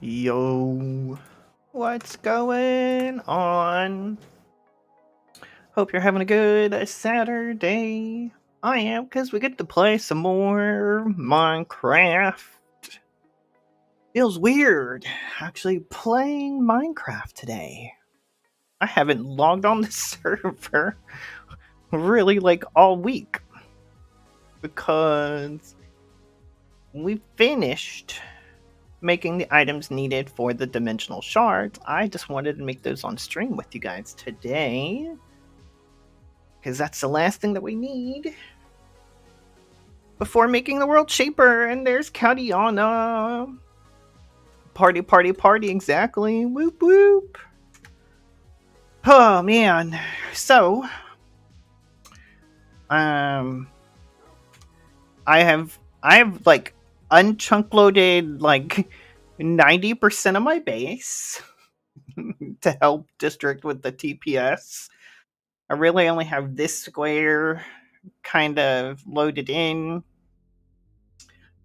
Yo, what's going on? Hope you're having a good Saturday. I am, because we get to play some more Minecraft. Feels weird actually playing Minecraft today. I haven't logged on the server really like all week because we finished making the items needed for the dimensional shards. I just wanted to make those on stream with you guys today because that's the last thing that we need before making the world shaper. And there's Cadiana. Party, party, party, exactly. Whoop, whoop. Oh, man. So, I have like unchunk loaded like 90% of my base to help district with the TPS. I really only have this square kind of loaded in,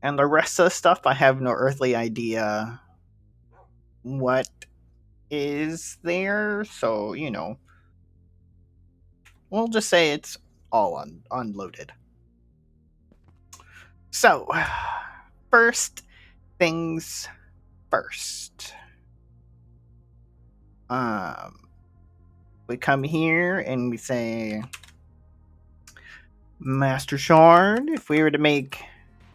and the rest of the stuff I have no earthly idea what is there. So, we'll just say it's all unloaded. So, first things first. We come here and we say Master Shard. If we were to make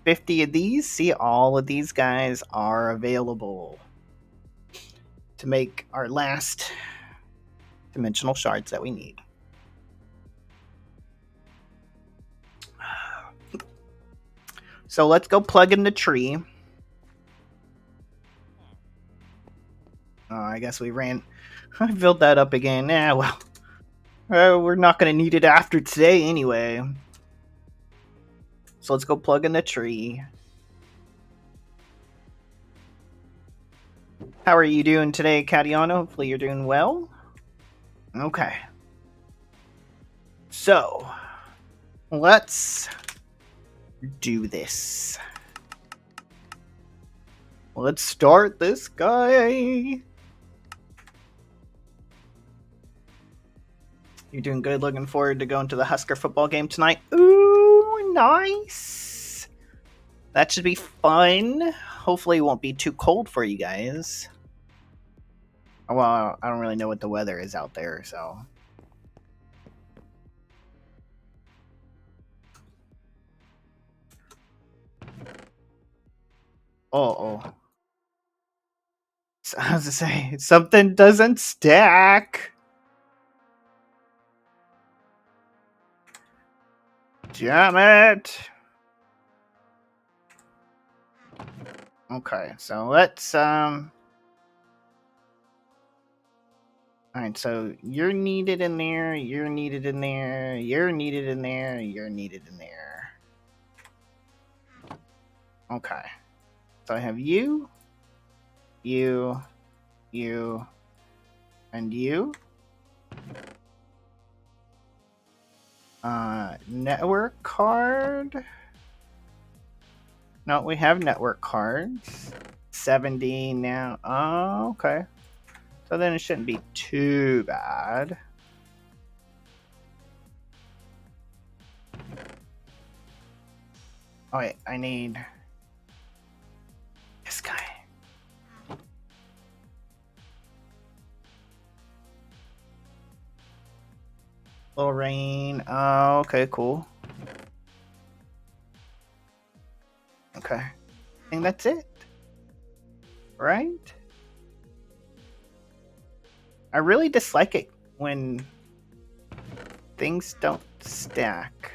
50 of these, see, all of these guys are available to make our last dimensional shards that we need. So let's go plug in the tree. Oh, I guess we ran. I filled that up again. Well. We're not going to need it after today anyway. So let's go plug in the tree. How are you doing today, Cadiano? Hopefully you're doing well. Okay. So, let's do this. Let's start this guy. You're doing good. Looking forward to going to the Husker football game tonight. Ooh, nice. That should be fun. Hopefully it won't be too cold for you guys. Well, I don't really know what the weather is out there, so. Oh. So, I was to say, something doesn't stack. Damn it. Okay, so let's alright, so you're needed in there, you're needed in there, you're needed in there, you're needed in there. Okay. So I have you, you, and you. Network card. No, we have network cards. 70 now. Oh, okay. So then it shouldn't be too bad. Oh wait, I need this guy. Little rain. Oh, okay, cool. Okay. I think that's it. Right? I really dislike it when things don't stack.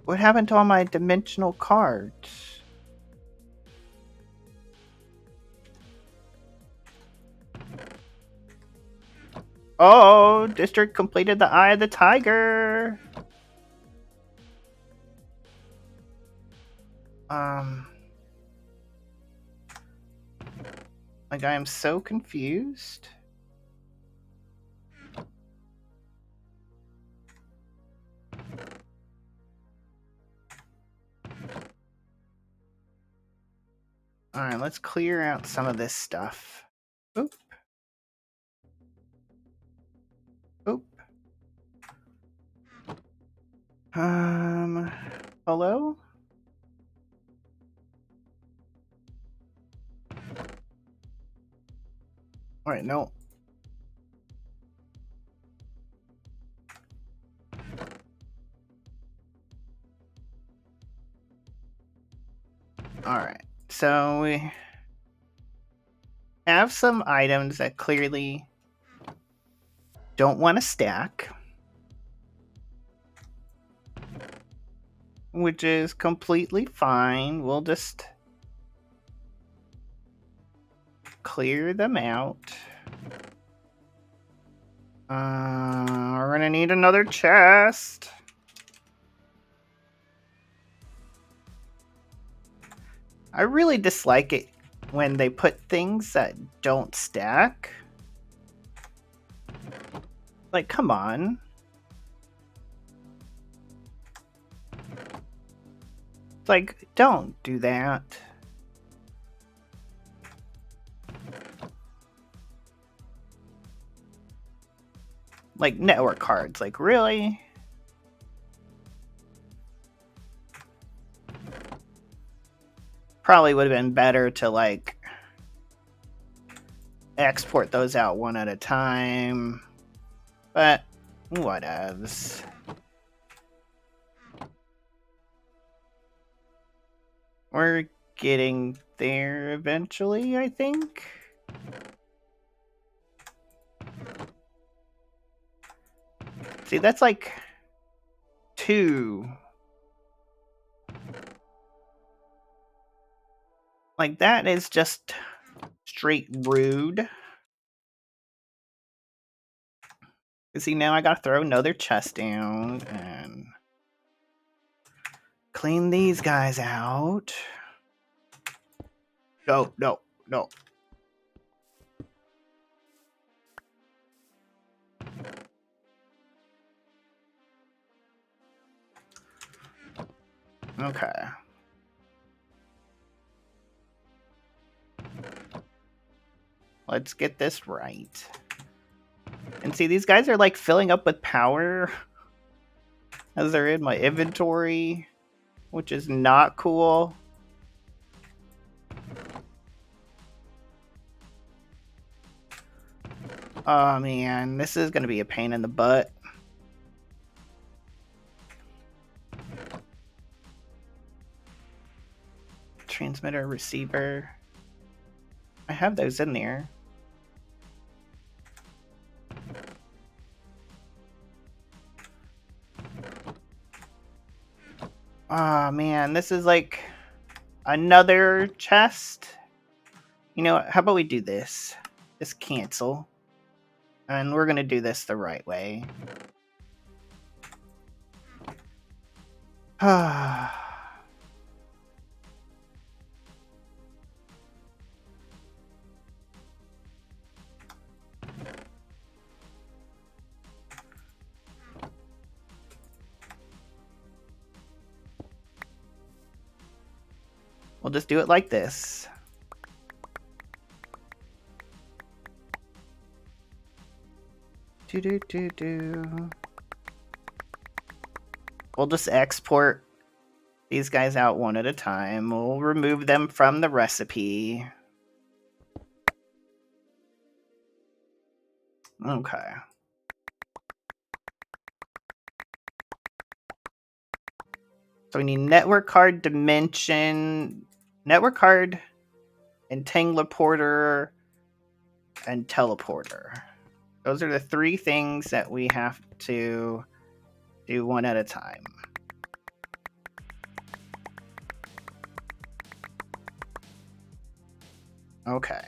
What happened to all my dimensional cards? Oh, district completed the Eye of the Tiger. Like, I am so confused. Alright, let's clear out some of this stuff. Oop. Oop. Hello? Alright, no. Alright, so we have some items that clearly don't want to stack, which is completely fine. We'll just clear them out. We're gonna need another chest. I really dislike it when they put things that don't stack. Like, come on. Like, don't do that. Like, network cards. Like, really? Probably would have been better to, like, export those out one at a time. But, whatevs. We're getting there eventually, I think. See, that's like 2. Like, that is just straight rude. You see, now I gotta throw another chest down and clean these guys out. No, no, no. Okay. Let's get this right. And see, these guys are like filling up with power as they're in my inventory, which is not cool. Oh man, this is gonna be a pain in the butt. Transmitter, receiver. I have those in there. Oh man, this is like another chest. You know what? How about we do this? Just cancel. And we're gonna do this the right way. We'll just do it like this. We'll just export these guys out one at a time. We'll remove them from the recipe. Okay. So we need network card, dimension, network card, entangler and teleporter. Those are the 3 things that we have to do one at a time. Okay.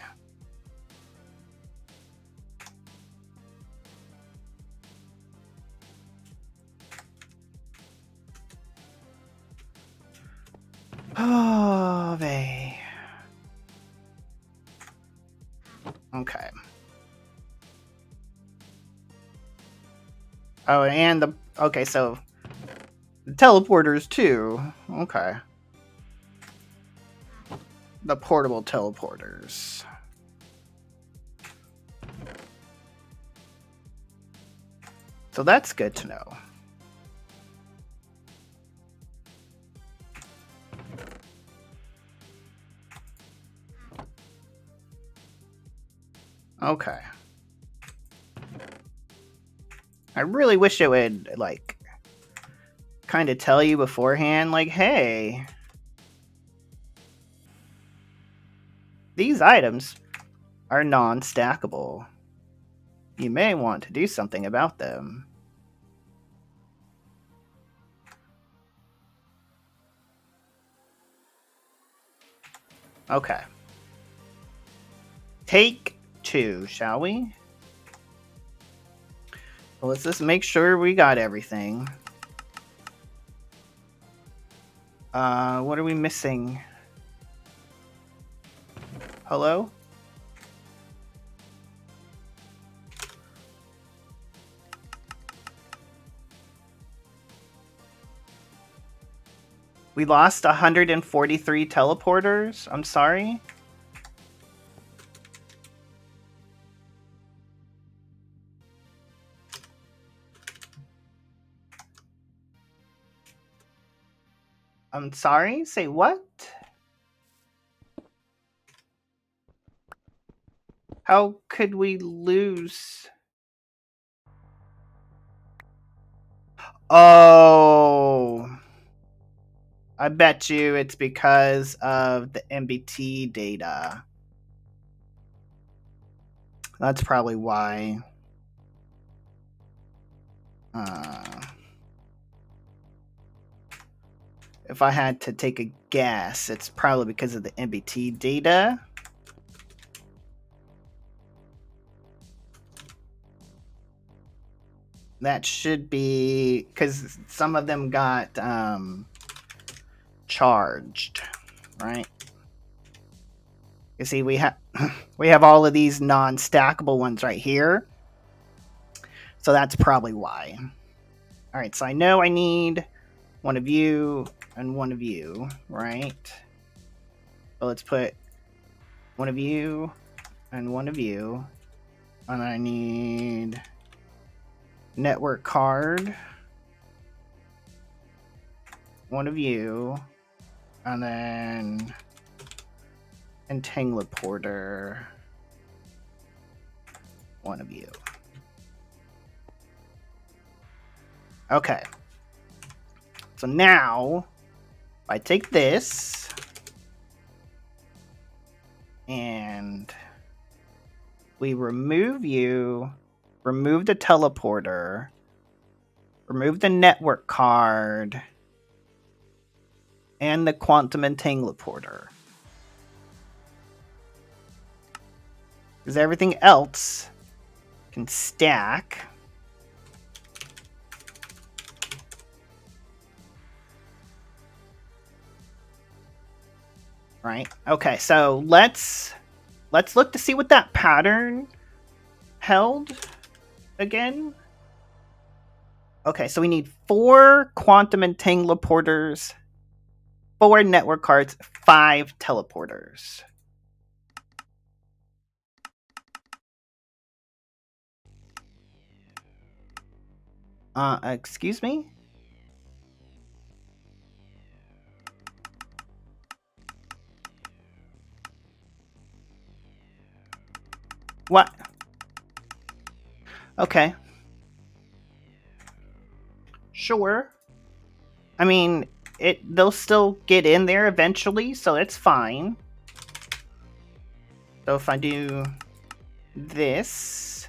Oh, they. Okay. Oh, and the... Okay, so... the teleporters, too. Okay. the portable teleporters. So that's good to know. Okay. I really wish it would, like, kind of tell you beforehand, like, hey, these items are non-stackable. You may want to do something about them. Okay. Take 2, shall we? Well, let's just make sure we got everything. What are we missing? Hello? We lost 143 teleporters? I'm sorry? I'm sorry? Say what? How could we lose? Oh. I bet you it's because of the MBT data. That's probably why. If I had to take a guess, it's probably because of the MBT data. That should be because some of them got charged, right? You see, we have all of these non-stackable ones right here, so that's probably why. All right, so I know I need one of you and one of you, right? So let's put one of you and one of you, and I need network card, one of you, and then Enigmatica, one of you. Okay. So now, if I take this and we remove you, remove the teleporter, remove the network card, and the quantum Enigmatica. Because everything else can stack. Right? Okay, so let's look to see what that pattern held again. Okay, so we need 4 quantum Enigmaporters, 4 network cards, 5 teleporters. Excuse me? What? Okay. Sure. I mean, they'll still get in there eventually, so it's fine. So if I do this,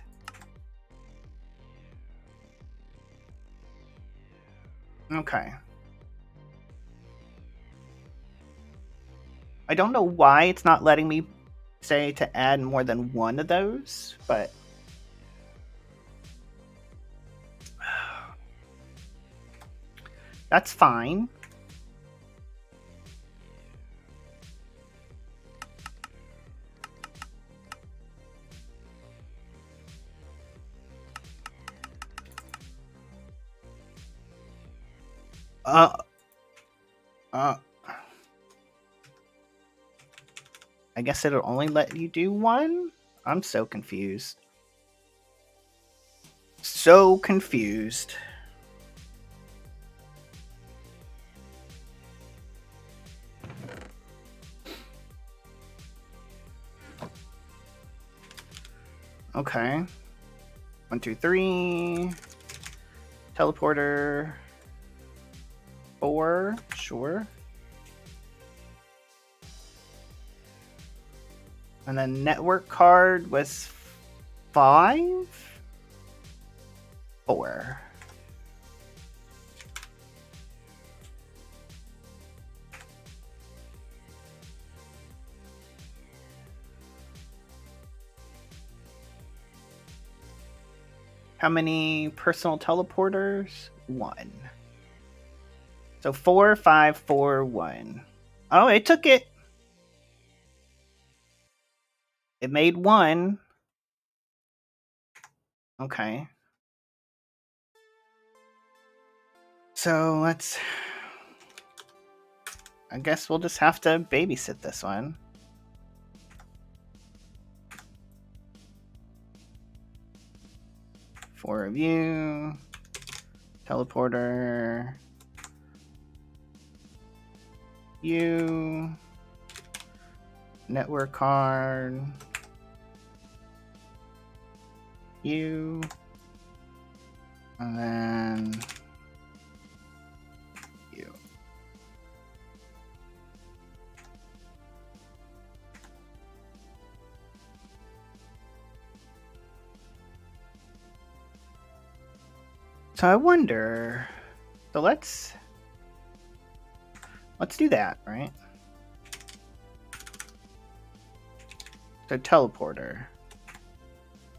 okay. I don't know why it's not letting me say to add more than one of those, but that's fine. I guess it'll only let you do one? I'm so confused. So confused. Okay. 1, 2, 3. Teleporter. 4. Sure. And then network card was 5? 4. How many personal teleporters? 1. So 4, 5, 4, 1. Oh, it took it. It made 1. Okay. So let's... I guess we'll just have to babysit this one. Four of you. Teleporter. You. Network card. You. And then you. So I wonder. So let's do that, right? So teleporter.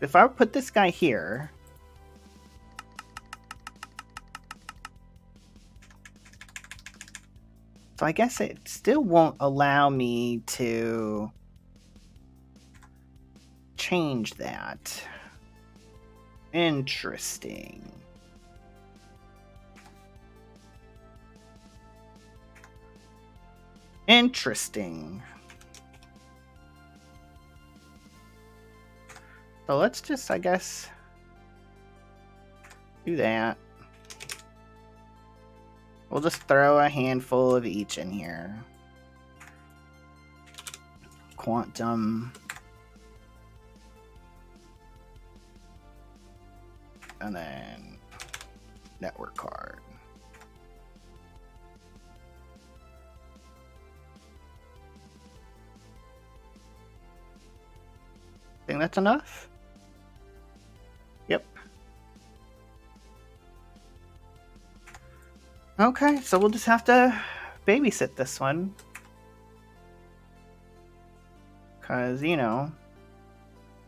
If I put this guy here, so I guess it still won't allow me to change that. Interesting. Interesting. So let's just, I guess, do that. We'll just throw a handful of each in here. Quantum. And then network card. Think that's enough? Yep. Okay, so we'll just have to babysit this one. Because, you know,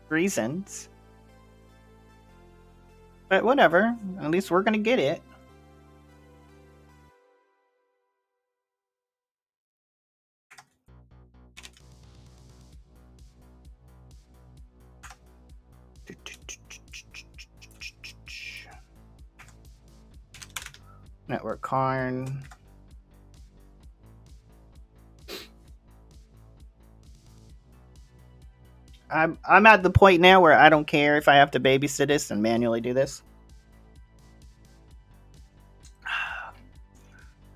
reasons. But whatever, at least we're gonna get it. Network card. I'm at the point now where I don't care if I have to babysit this and manually do this.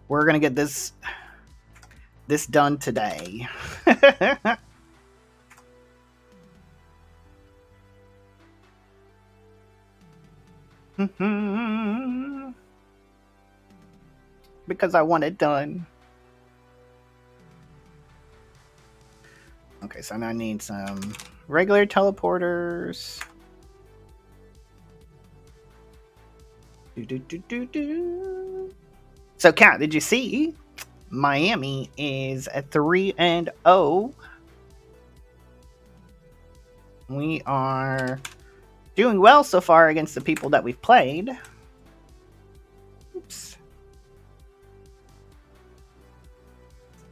We're gonna get this done today. Because I want it done. Okay, so now I need some regular teleporters. So, Kat, did you see? Miami is at 3-0. We are doing well so far against the people that we've played. Oops.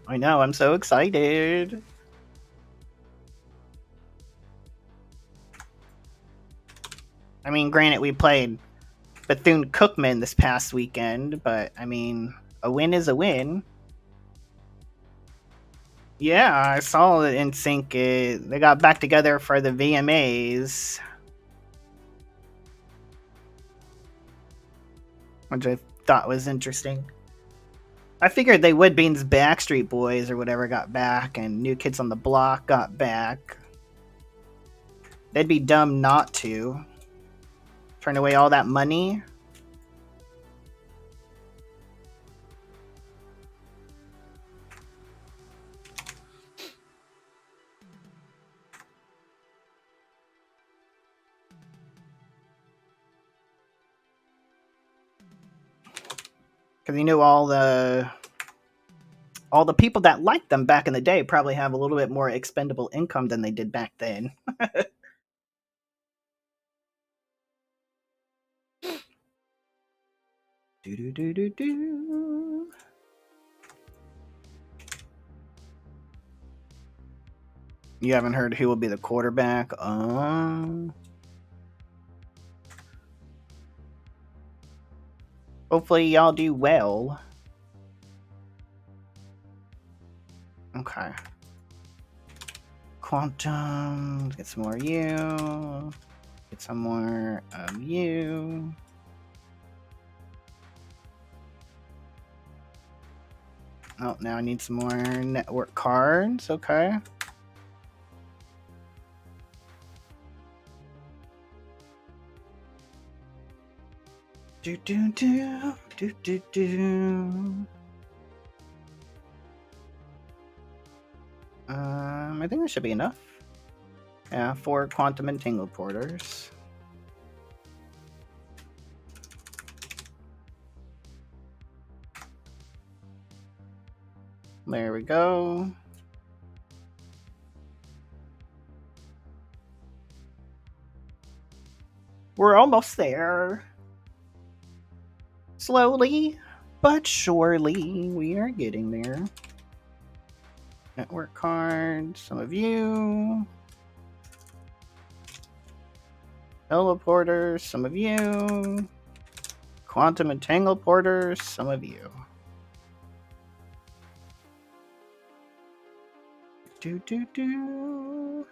I know, I'm so excited. I mean, granted, we played Bethune-Cookman this past weekend, but, I mean, a win is a win. Yeah, I saw that NSYNC. They got back together for the VMAs, which I thought was interesting. I figured they would, being Backstreet Boys or whatever got back, and New Kids on the Block got back. They'd be dumb not to. Turn away all that money. Because you know all the people that liked them back in the day probably have a little bit more expendable income than they did back then. Do do do do do. You haven't heard who will be the quarterback? Hopefully y'all do well. Okay. Quantum. Let's get some more of you. Get some more of you. Oh, now I need some more network cards. Okay. Do do do do do do. I think that should be enough. Yeah, 4 quantum entangled porters. There we go. We're almost there. Slowly, but surely, we are getting there. Network cards, some of you. Teleporters, some of you. Quantum entangled porters, some of you. Do do do.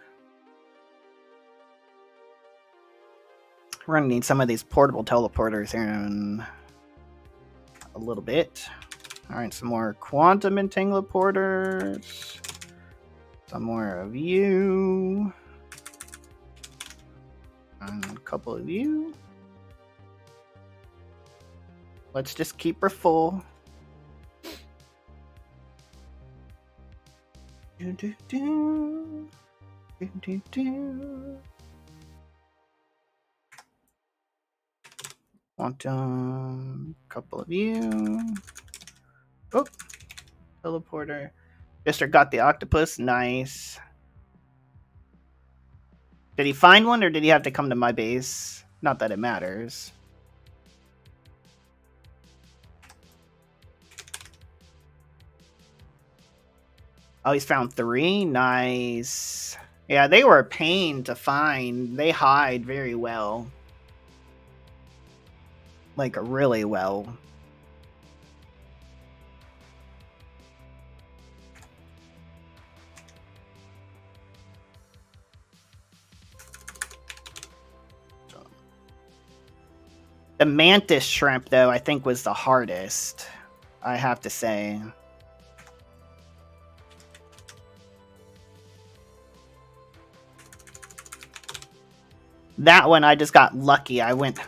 We're gonna need some of these portable teleporters here in a little bit. Alright, some more quantum entangled porters. Some more of you. And a couple of you. Let's just keep her full. Do do do. Do do do. Quantum, couple of you. Oh, teleporter. Mister got the octopus. Nice. Did he find one, or did he have to come to my base? Not that it matters. Oh, he's found 3. Nice. Yeah, they were a pain to find. They hide very well. Like, really well. The mantis shrimp, though, I think was the hardest, I have to say. That one, I just got lucky. I went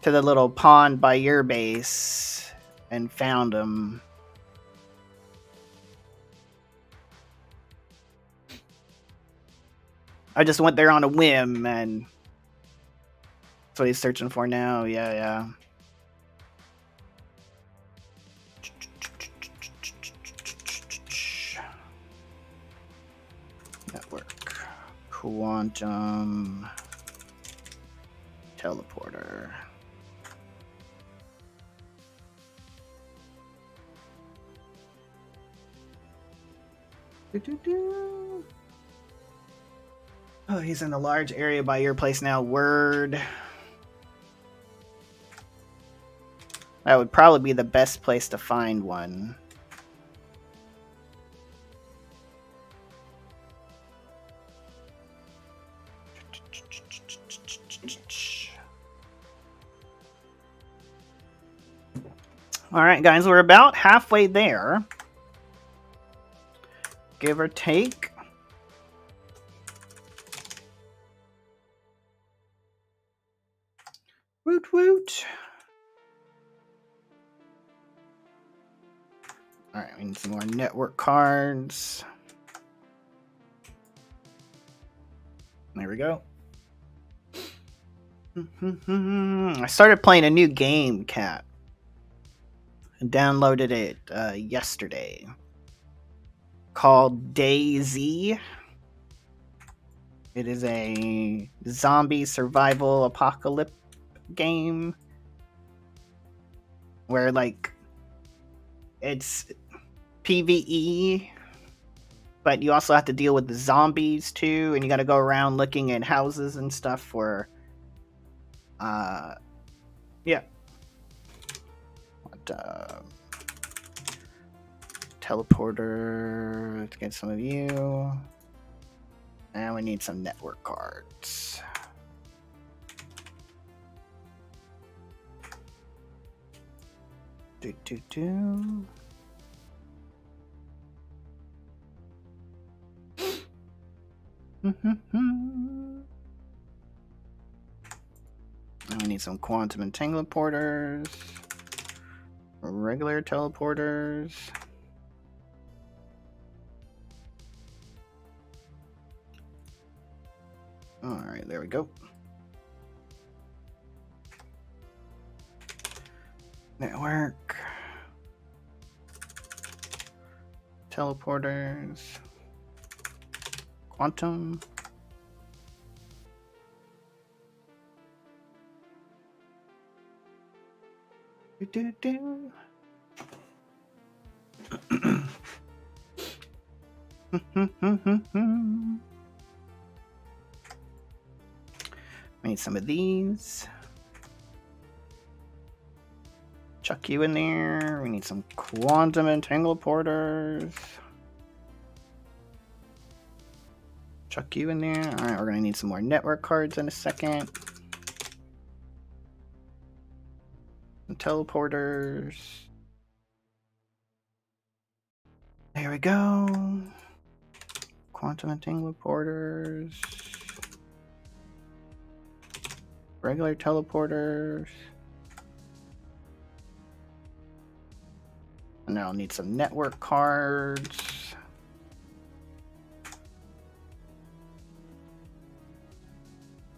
to the little pond by your base and found him. I just went there on a whim, and that's what he's searching for now. Yeah, yeah. Network. Quantum. Teleporter. Oh, he's in a large area by your place now. Word. That would probably be the best place to find one. Alright, guys, we're about halfway there. Give or take. Woot woot. Alright, we need some more network cards. There we go. I started playing a new game, Cat. I downloaded it yesterday. Called DayZ. It is a zombie survival apocalypse game. Where, like, it's PvE, but you also have to deal with the zombies too, and you gotta go around looking at houses and stuff for yeah. Teleporter, let's get some of you. And we need some network cards. And we need some quantum entanglement porters. Regular teleporters. Alright, there we go. Network. Teleporters. Quantum. We need some of these. Chuck you in there. We need some quantum entangled porters. Chuck you in there. Alright, we're gonna need some more network cards in a second. Some teleporters. There we go. Quantum entangled porters. Regular teleporters. And now I'll need some network cards.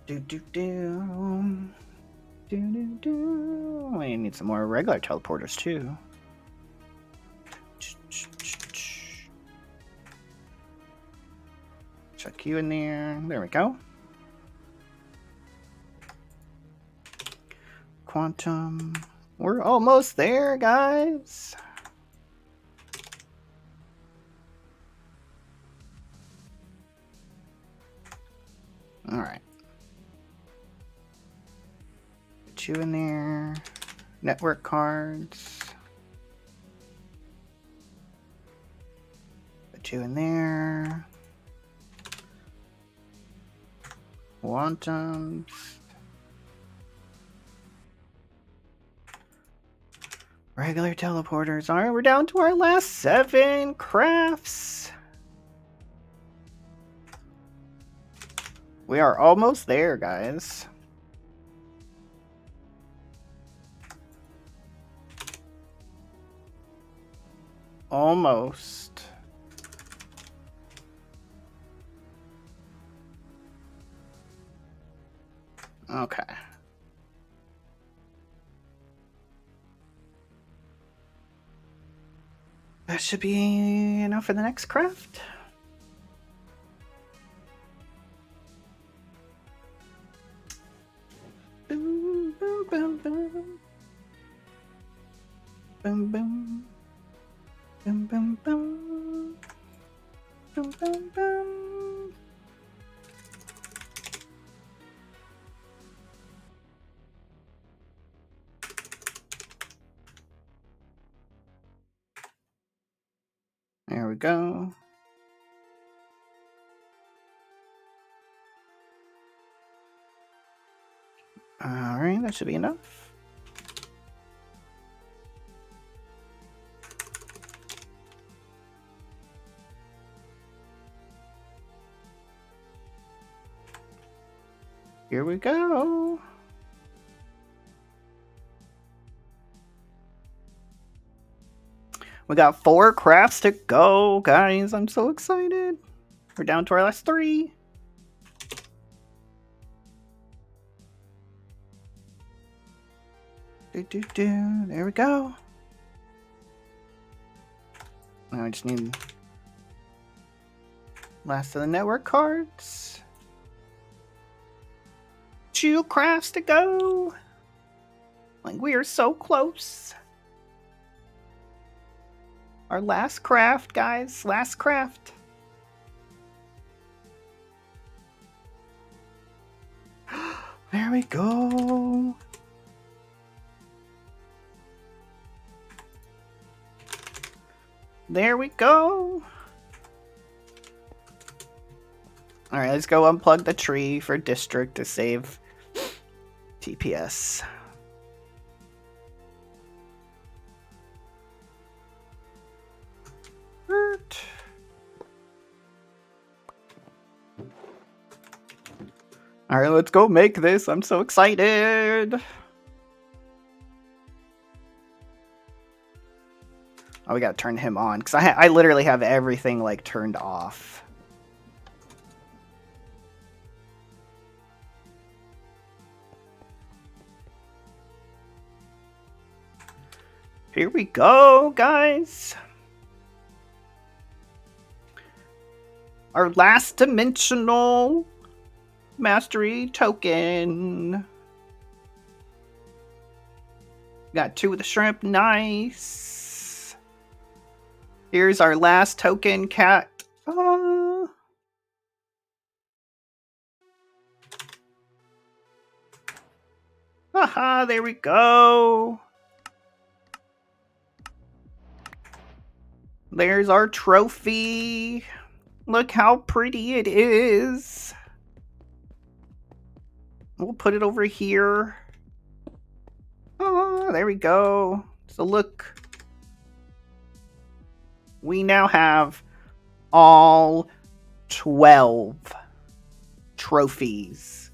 We need some more regular teleporters too. Chuck you in there. There we go. Quantum. We're almost there, guys. All right. Put you in there. Network cards. Put you in there. Quantums. Regular teleporters. All right, we're down to our last 7 crafts. We are almost there, guys. Almost. Okay. That should be enough for the next craft. Boom, boom, boom, boom. Boom, boom. Boom, boom, boom. Boom, boom, boom. There we go. Alright, that should be enough. Here we go. We got 4 crafts to go, guys. I'm so excited. We're down to our last 3. There we go. Now I just need last of the network cards. 2 crafts to go. Like, we are so close. Our last craft, guys. Last craft. There we go. There we go. Alright, let's go unplug the tree for district to save TPS. Alright, let's go make this. I'm so excited. Oh, we gotta turn him on, because I literally have everything, like, turned off. Here we go, guys. Our last dimensional mastery token. Got 2 with the shrimp. Nice. Here's our last token, cat. Haha, there we go. There's our trophy. Look how pretty it is. We'll put it over here. Oh, there we go. So look. We now have all 12 trophies.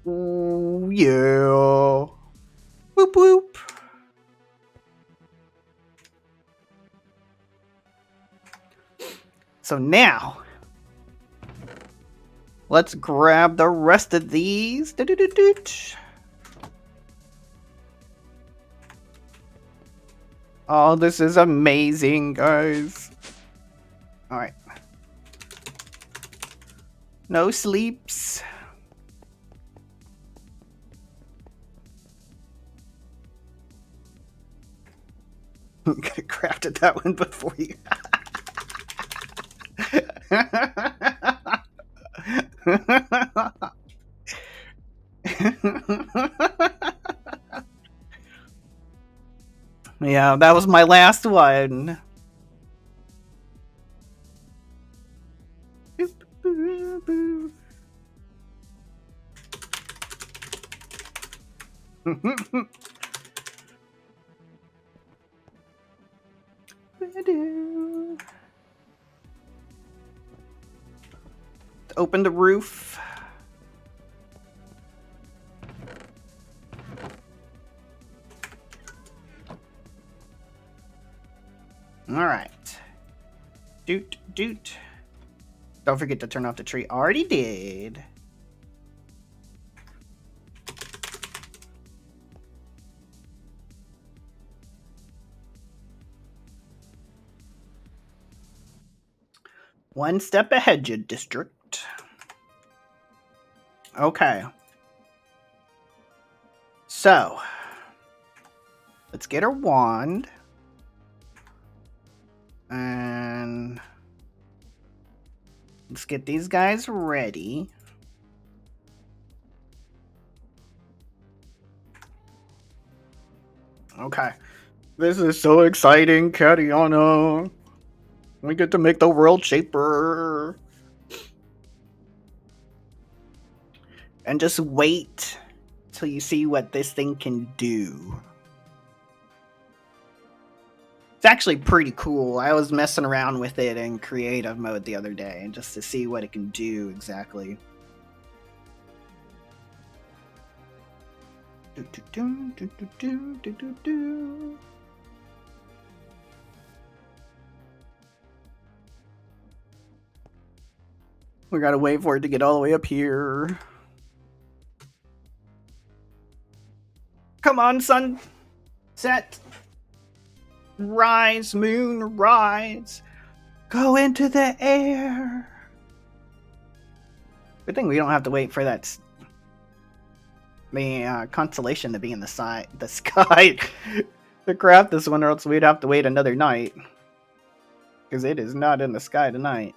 Ooh, yeah. Whoop whoop. So now, let's grab the rest of these. Oh, this is amazing, guys. Alright. No sleeps. I could have crafted that one before you. Yeah, that was my last one. Open the roof. Alright. Doot, doot. Don't forget to turn off the tree. Already did. One step ahead, you district. Okay. So, let's get our wand. And let's get these guys ready. Okay. This is so exciting, Katiana. We get to make the world shaper. And just wait till you see what this thing can do. It's actually pretty cool. I was messing around with it in creative mode the other day just to see what it can do exactly. We gotta wait for it to get all the way up here. Come on, sun. Set. Rise, moon, rise. Go into the air. Good thing we don't have to wait for that the constellation to be in the sky to craft this one, or else we'd have to wait another night. Because it is not in the sky tonight.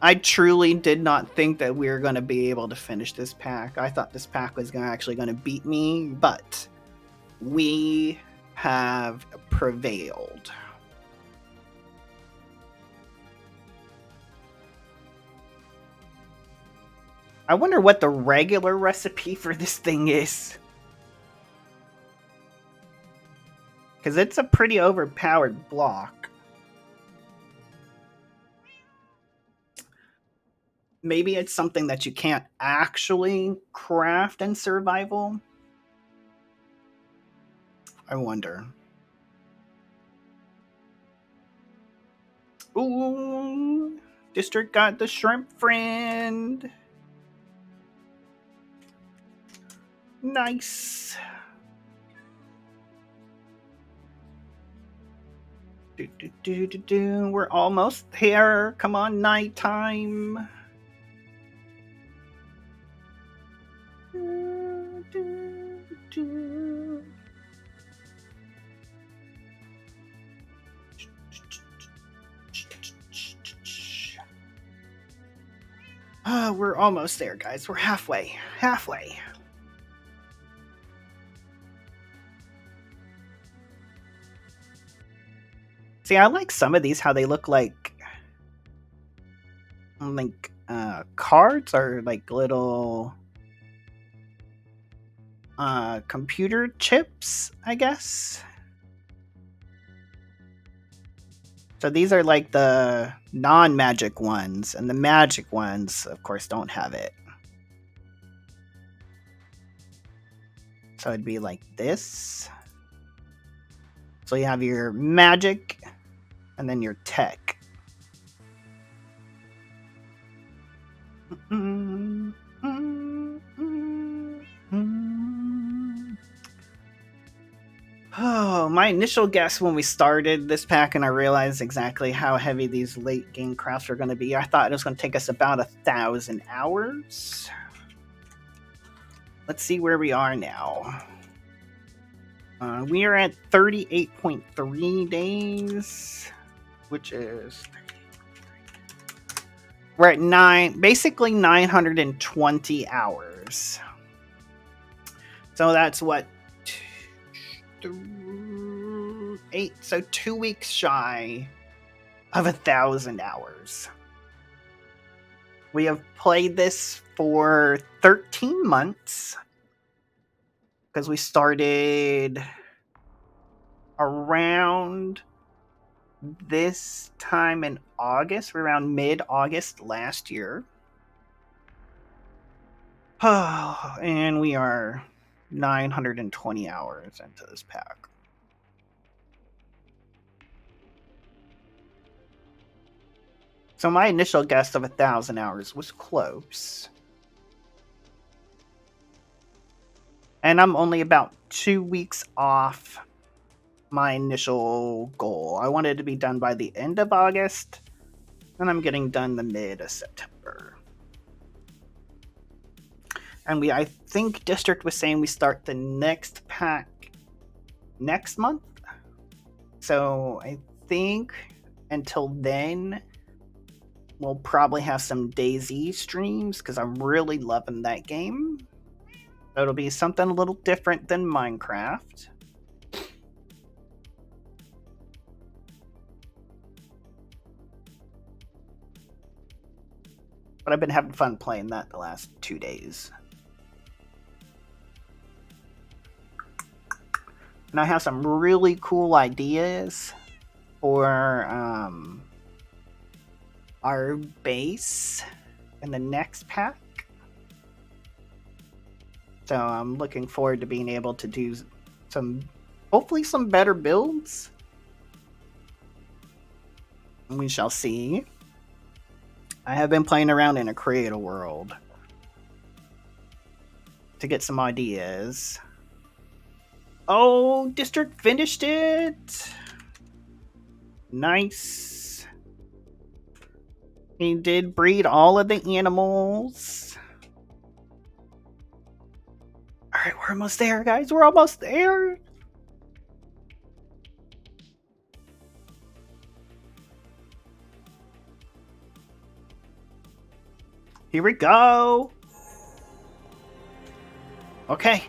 I truly did not think that we were going to be able to finish this pack. I thought this pack was actually going to beat me, but we have prevailed. I wonder what the regular recipe for this thing is. Because it's a pretty overpowered block. Maybe it's something that you can't actually craft in survival. I wonder. Ooh, District got the shrimp friend. Nice. We're almost there. Come on, nighttime. We're almost there, guys. We're halfway. Halfway. See, I like some of these, how they look like cards or like little computer chips, I guess. So these are like the non-magic ones, and the magic ones, of course, don't have it. So it'd be like this. So you have your magic, and then your tech. Oh, my initial guess when we started this pack and I realized exactly how heavy these late game crafts were going to be, I thought it was going to take us about 1,000 hours. Let's see where we are now. We are at 38.3 days, which is... We're at basically 920 hours. So that's what? 8, so 2 weeks shy of 1,000 hours. We have played this for 13 months because we started around this time in August, around mid-August last year. And we are 920 hours into this pack. So my initial guess of 1,000 hours was close. And I'm only about 2 weeks off my initial goal. I wanted to be done by the end of August, and I'm getting done the mid of September. And I think District was saying we start the next pack next month. So I think until then, we'll probably have some DayZ streams because I'm really loving that game. It'll be something a little different than Minecraft. But I've been having fun playing that the last 2 days. And I have some really cool ideas for our base in the next pack. So I'm looking forward to being able to do hopefully some better builds. We shall see. I have been playing around in a creative world to get some ideas. Oh, District finished it! Nice. He did breed all of the animals. Alright, we're almost there, guys. We're almost there. Here we go. Okay.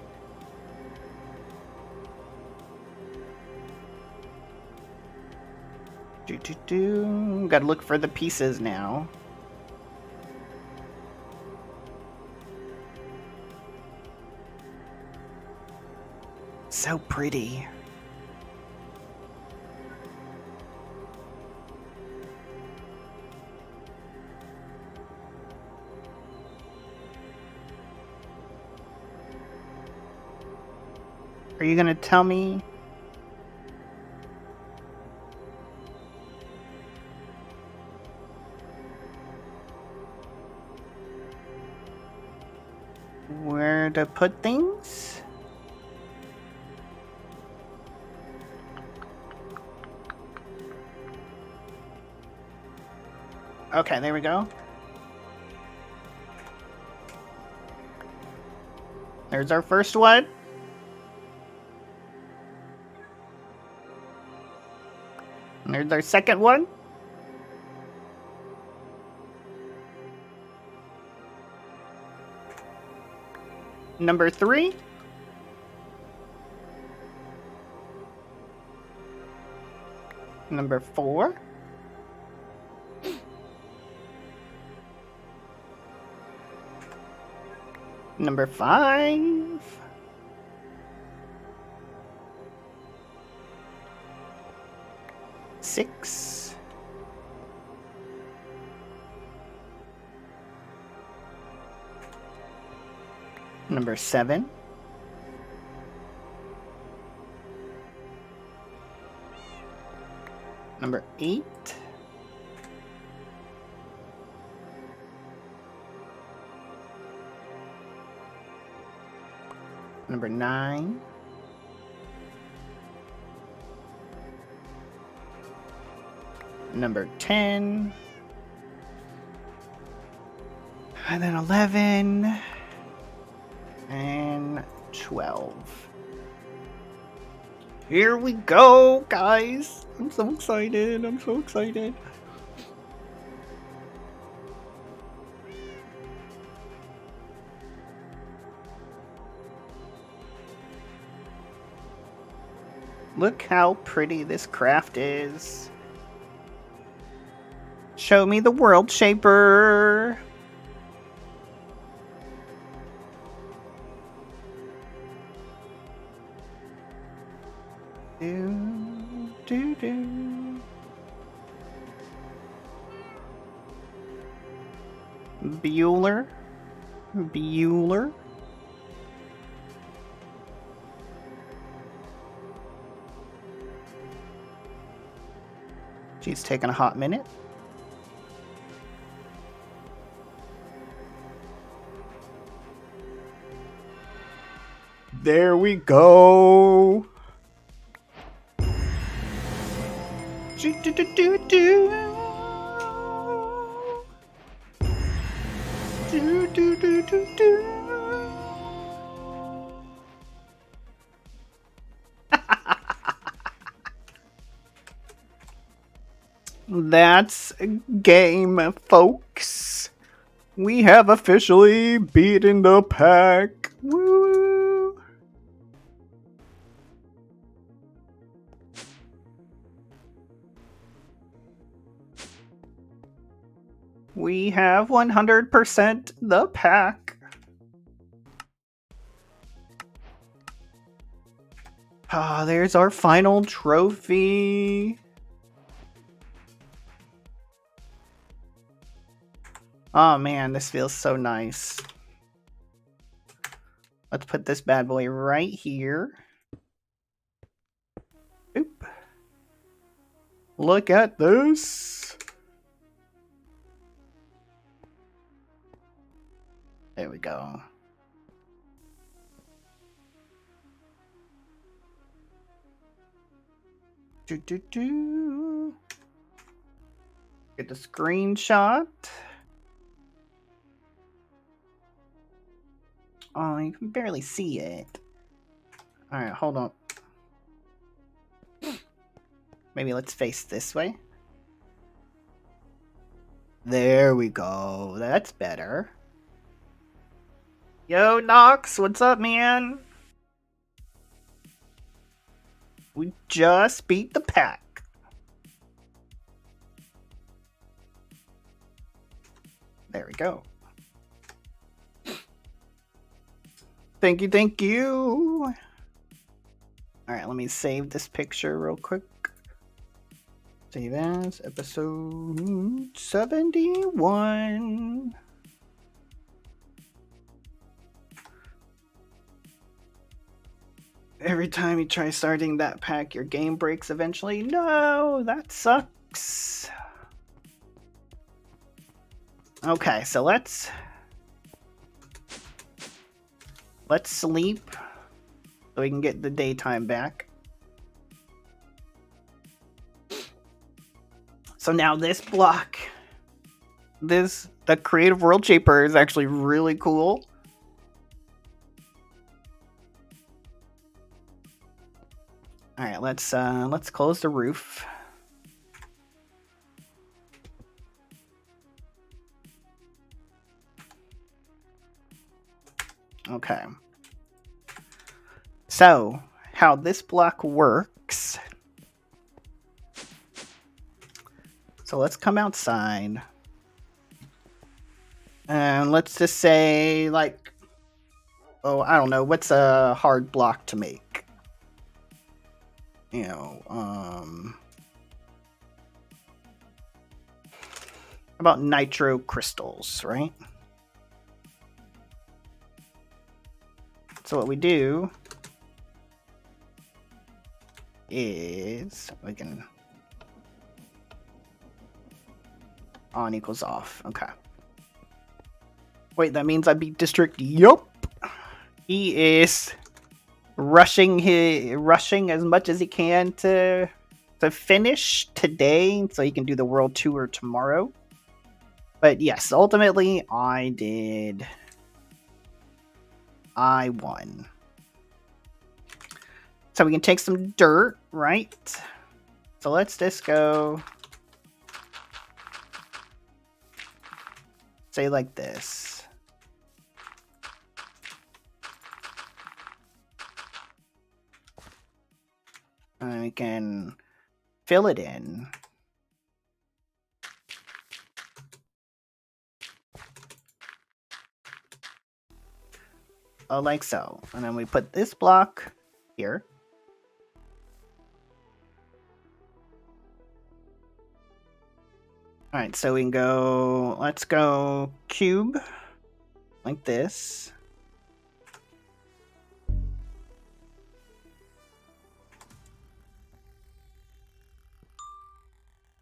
Gotta look for the pieces now. So pretty. Are you gonna tell me? Where to put things? Okay, there we go. There's our first one. And there's our second one. Number 3. Number 4. Number 5. Six. Number 7. Number 8. Number 9. Number 10. And then 11. And 12. Here we go, guys. I'm so excited. I'm so excited. Look how pretty this craft is. Show me the world shaper. Bueller. Bueller. She's taking a hot minute. There we go. That's game, folks. We have officially beaten the pack. Woo! We have 100% the pack. Oh, there's our final trophy. Oh man, this feels so nice. Let's put this bad boy right here. Oop. Look at this. There we go. Get the screenshot. Oh, you can barely see it. Alright, hold on. Maybe let's face this way. There we go. That's better. Yo, Nox, what's up, man? We just beat the pack. There we go. Thank you, thank you. Alright, let me save this picture real quick. Save as episode 71. Every time you try starting that pack, your game breaks eventually. No, that sucks. Okay, so let's sleep so we can get the daytime back. So now this block, the Creative World Shaper is actually really cool. All right, let's close the roof. Okay. So, how this block works. So let's come outside. And let's just say, like, oh, I don't know, what's a hard block to make? You know, about nitro crystals, right? So what we do is we can on equals off. Okay. Wait, that means I beat district. Yup. He is rushing as much as he can to finish today so he can do the world tour tomorrow. But yes, ultimately I won. So we can take some dirt, right? So let's just go say like this. And we can fill it in. Oh, like so. And then we put this block here. Alright, so we can go, let's go cube, like this.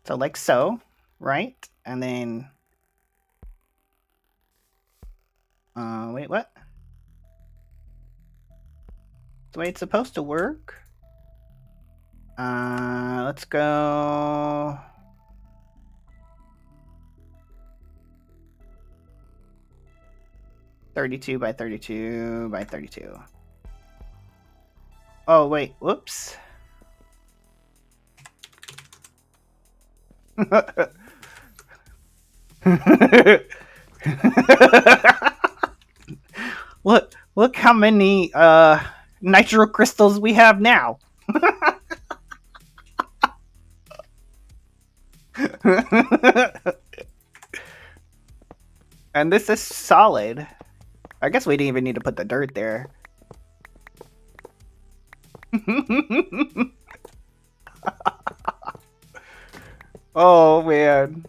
So like so, right? And then, wait, what? The way it's supposed to work. Let's go. $32 by $32 by $32. Oh wait, whoops. Look how many nitro crystals we have now. And this is solid. I guess we didn't even need to put the dirt there. Oh man.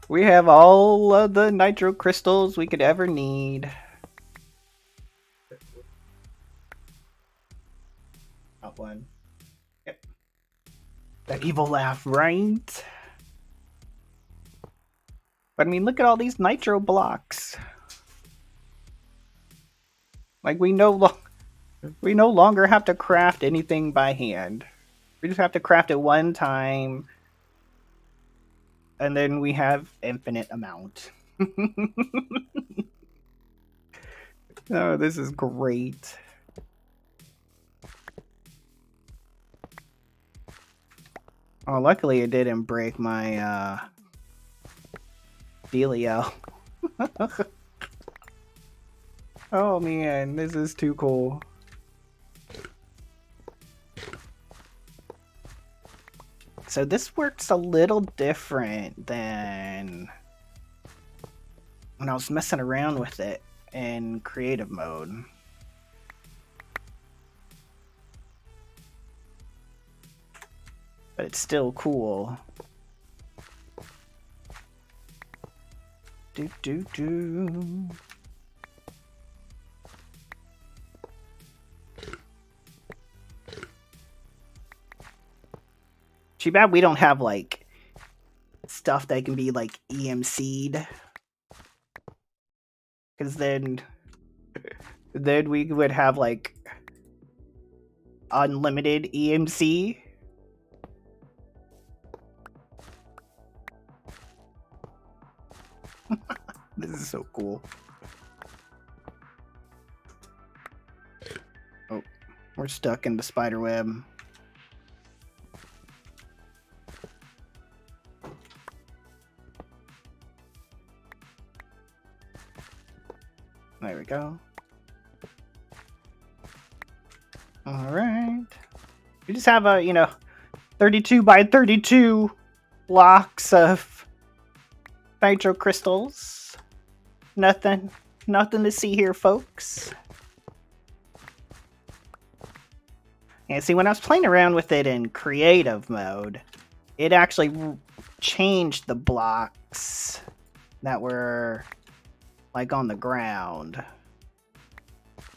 We have all of the nitro crystals we could ever need. Top one. Yep. That evil laugh, right? But I mean, look at all these nitro blocks. Like we no longer have to craft anything by hand. We just have to craft it one time, and then we have infinite amount. Oh, this is great. Oh, luckily it didn't break my dealio. Oh man, this is too cool. So this works a little different than when I was messing around with it in creative mode. But it's still cool. Do do do. Too bad we don't have like stuff that can be like EMC'd. Because then we would have like unlimited EMC. This is so cool. Oh, we're stuck in the spider web. There we go. All right. We just have a, 32 by 32 blocks of nitro crystals. Nothing to see here, folks. Yeah, see, when I was playing around with it in creative mode, it actually changed the blocks that were like on the ground.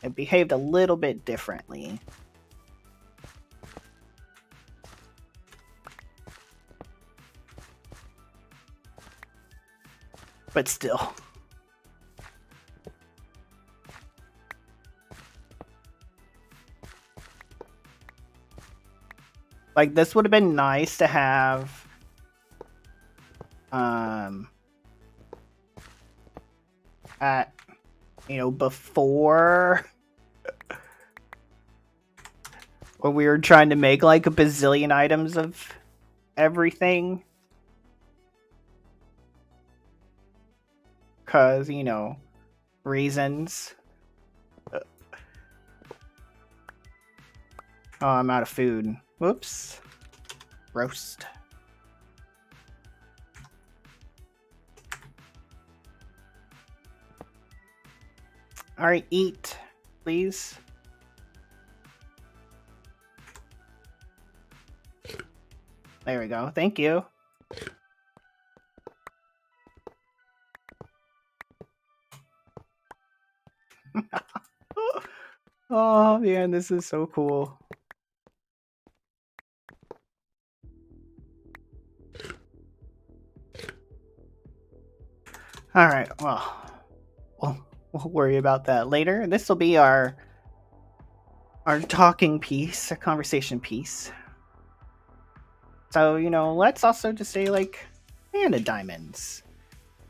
It behaved a little bit differently. But still. Like, this would have been nice to have at, before when we were trying to make like a bazillion items of everything. Cause, reasons. Oh, I'm out of food. Whoops. Roast. Alright, eat, please. There we go. Thank you. Oh man, this is so cool. Alright, well, we'll worry about that later. This will be our talking piece, a conversation piece. So, let's also just say, like, man, the diamonds.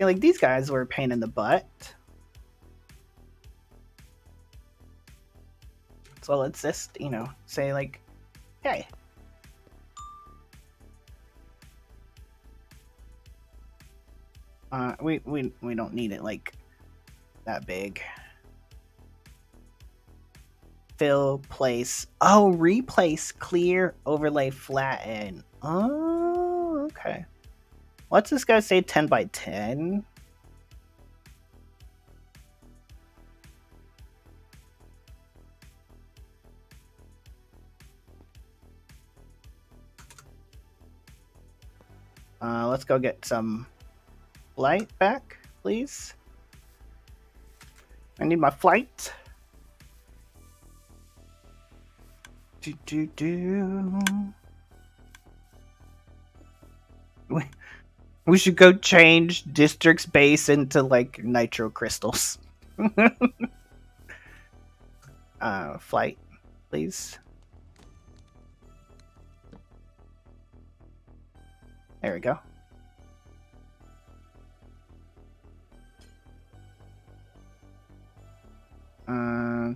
Like, these guys were a pain in the butt. So let's just, say, like, hey. We don't need it, like, that big. Fill, place. Oh, replace, clear, overlay, flatten. Oh, okay. Let's this guy say 10 by 10. Let's go get some light back, please. I need my flight. We should go change District's base into like nitro crystals. Flight, please. There we go.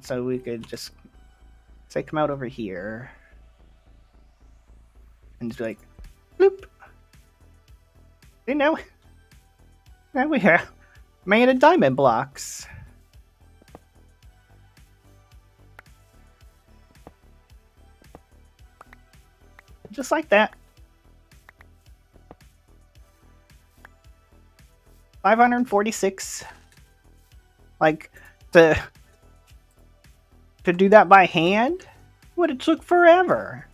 So we could just say come out over here and just be like, bloop. See, now we have made a diamond blocks. Just like that. 546. Like, to do that by hand would have took forever.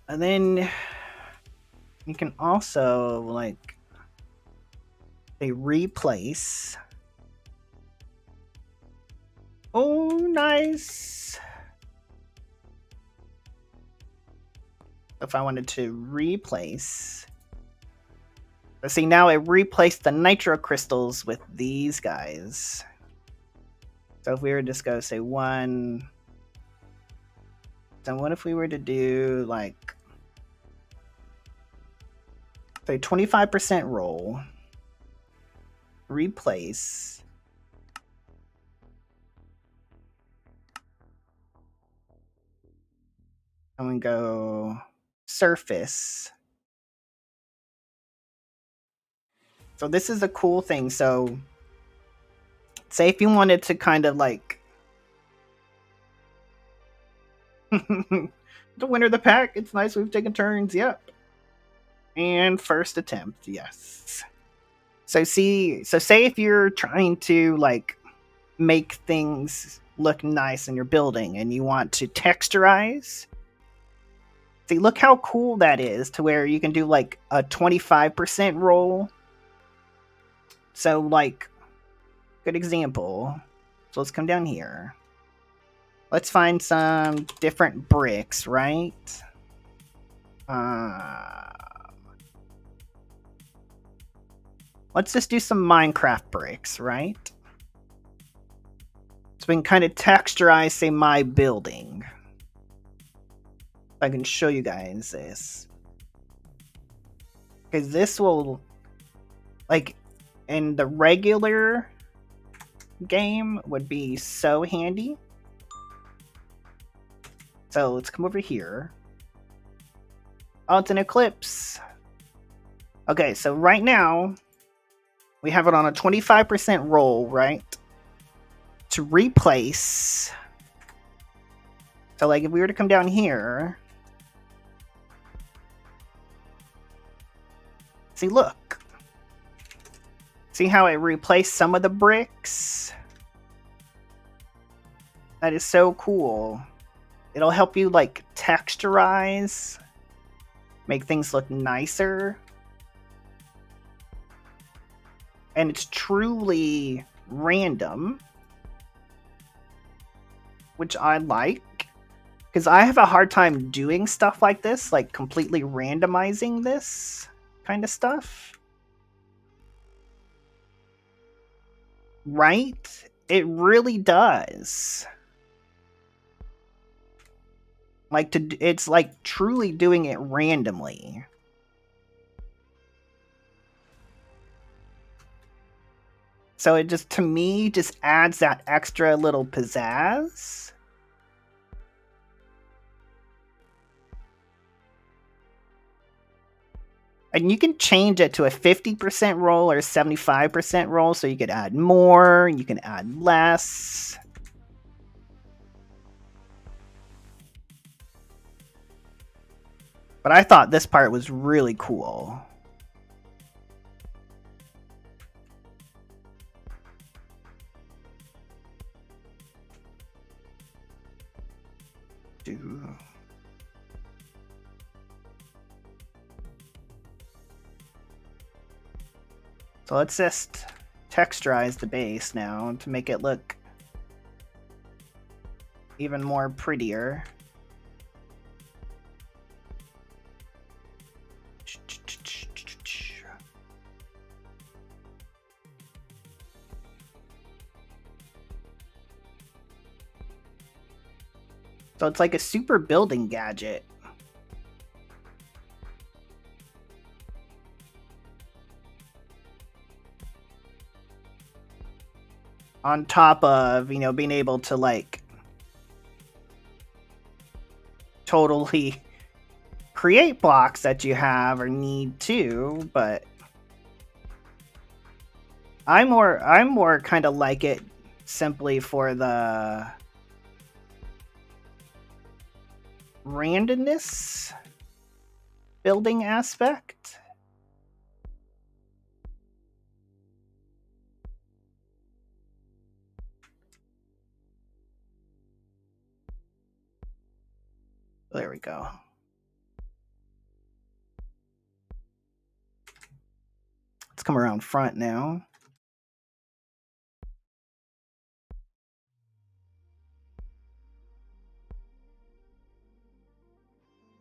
And then you can also like say replace. Oh, nice. If I wanted to replace, let's see, now it replaced the nitro crystals with these guys. So if we were to just go say 1, then what if we were to do like say 25% roll, replace, and we go surface. So this is a cool thing. So say if you wanted to kind of like the winner of the pack, it's nice we've taken turns, yep. And first attempt, yes. So say if you're trying to like make things look nice in your building and you want to texturize, see, look how cool that is to where you can do like a 25% roll. So like, good example. So let's come down here. Let's find some different bricks, right? Let's just do some Minecraft bricks, right? So we can kind of texturize, say, my building. I can show you guys this. Because this will, like, in the regular game would be so handy. So let's come over here. Oh, it's an eclipse. Okay, so right now, we have it on a 25% roll, right? To replace. So like if we were to come down here. See, look. See how it replaced some of the bricks? That is so cool. It'll help you like texturize, make things look nicer. And it's truly random, which I like. Because I have a hard time doing stuff like this, like completely randomizing this kind of stuff. Right? It really does. Like it's like truly doing it randomly. So it just, to me, just adds that extra little pizzazz. And you can change it to a 50% roll or a 75% roll, so you could add more, you can add less. But I thought this part was really cool. So let's just texturize the base now to make it look even more prettier. So it's like a super building gadget. On top of, you know, being able to like totally create blocks that you have or need to, but I more kind of like it simply for the randomness building aspect. There we go. Let's come around front now.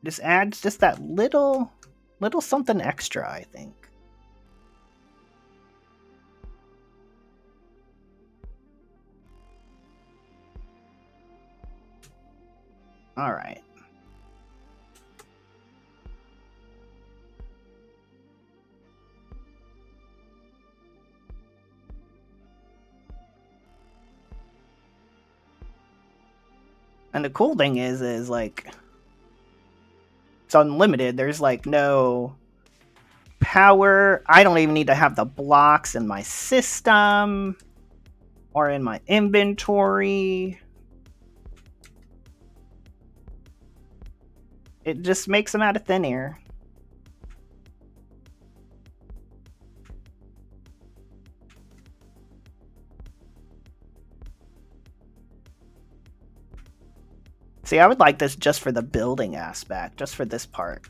Just adds just that little something extra, I think. All right. And the cool thing is like it's unlimited. There's like no power. I don't even need to have the blocks in my system or in my inventory. It just makes them out of thin air. See, I would like this just for the building aspect, just for this part.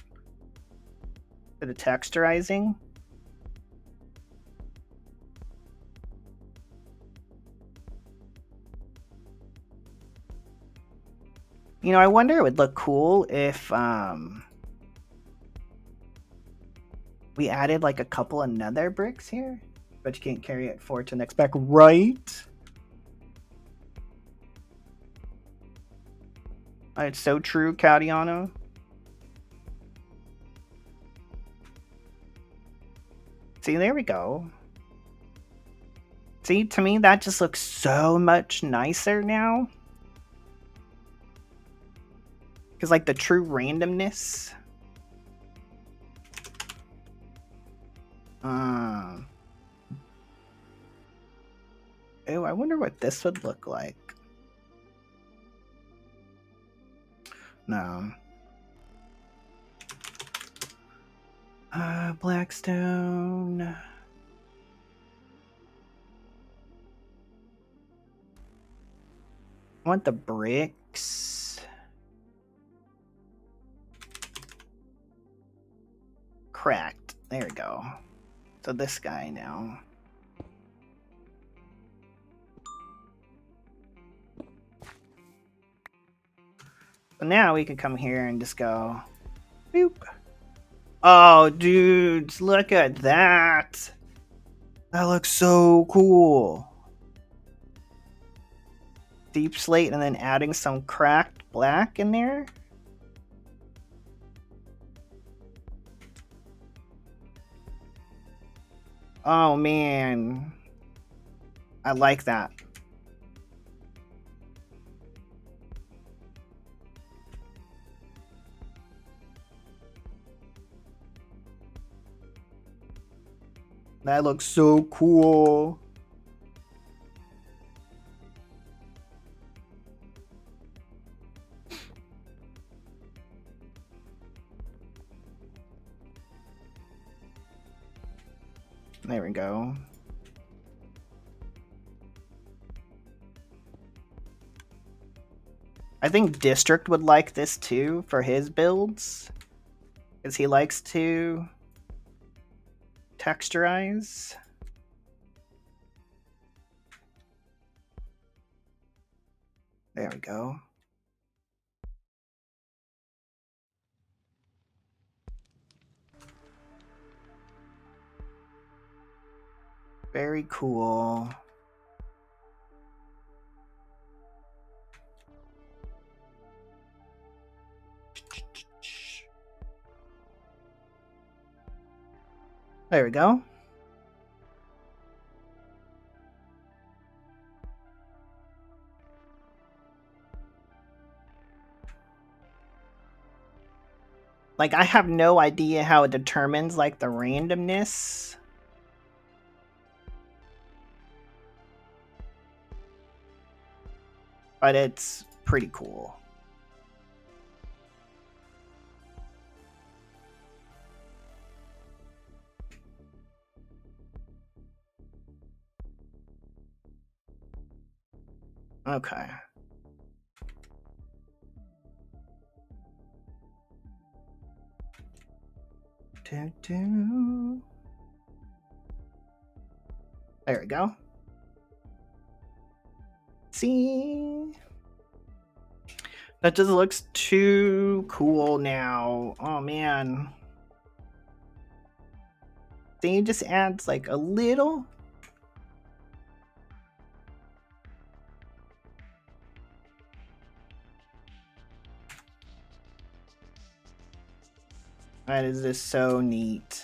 For the texturizing. You know, I wonder it would look cool if we added like a couple of nether bricks here. But you can't carry it forward to the next back, right? It's so true, Cadiano. See, there we go. See, to me, that just looks so much nicer now. Because, like, the true randomness. Oh, I wonder what this would look like. No. Blackstone. I want the bricks. Cracked. There we go. So this guy now. So now we can come here and just go, boop. Oh, dudes, look at that. That looks so cool. Deep slate and then adding some cracked black in there. Oh, man. I like that. That looks so cool. There we go. I think District would like this too for his builds. Because he likes to texturize. There we go. Very cool. There we go. Like, I have no idea how it determines, like, the randomness. But it's pretty cool. Okay. There we go. See? That just looks too cool now. Oh man. See, it just adds like a little. That is just so neat.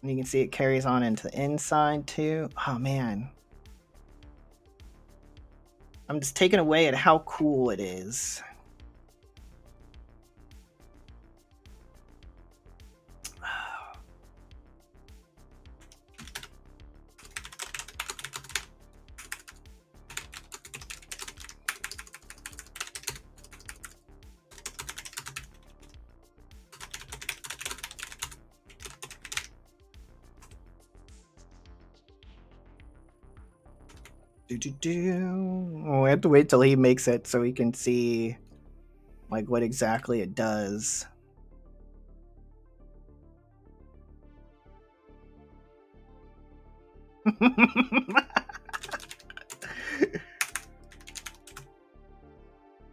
And you can see it carries on into the inside too. Oh man. I'm just taken away at how cool it is. Oh, we have to wait till he makes it so we can see like what exactly it does.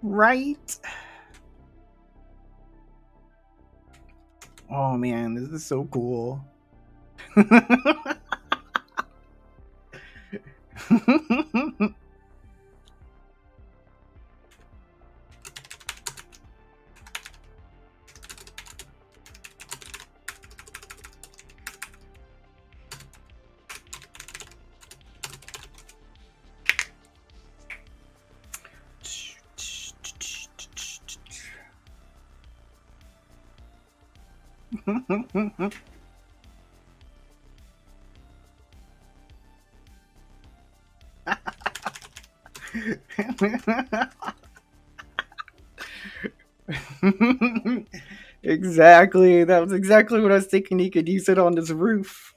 Right? Oh man, this is so cool. Exactly. That was exactly what I was thinking. He could use it on his roof.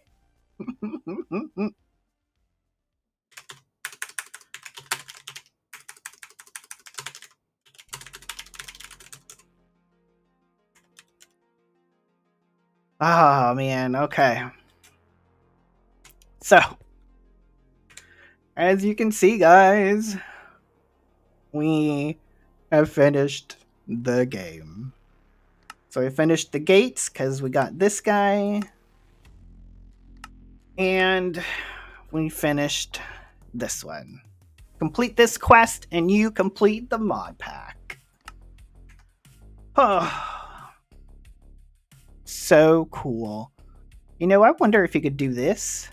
Oh man, okay. So, as you can see, guys, we have finished the game. So we finished the gates because we got this guy. And we finished this one. Complete this quest and you complete the mod pack. Oh, so cool. You know, I wonder if you could do this.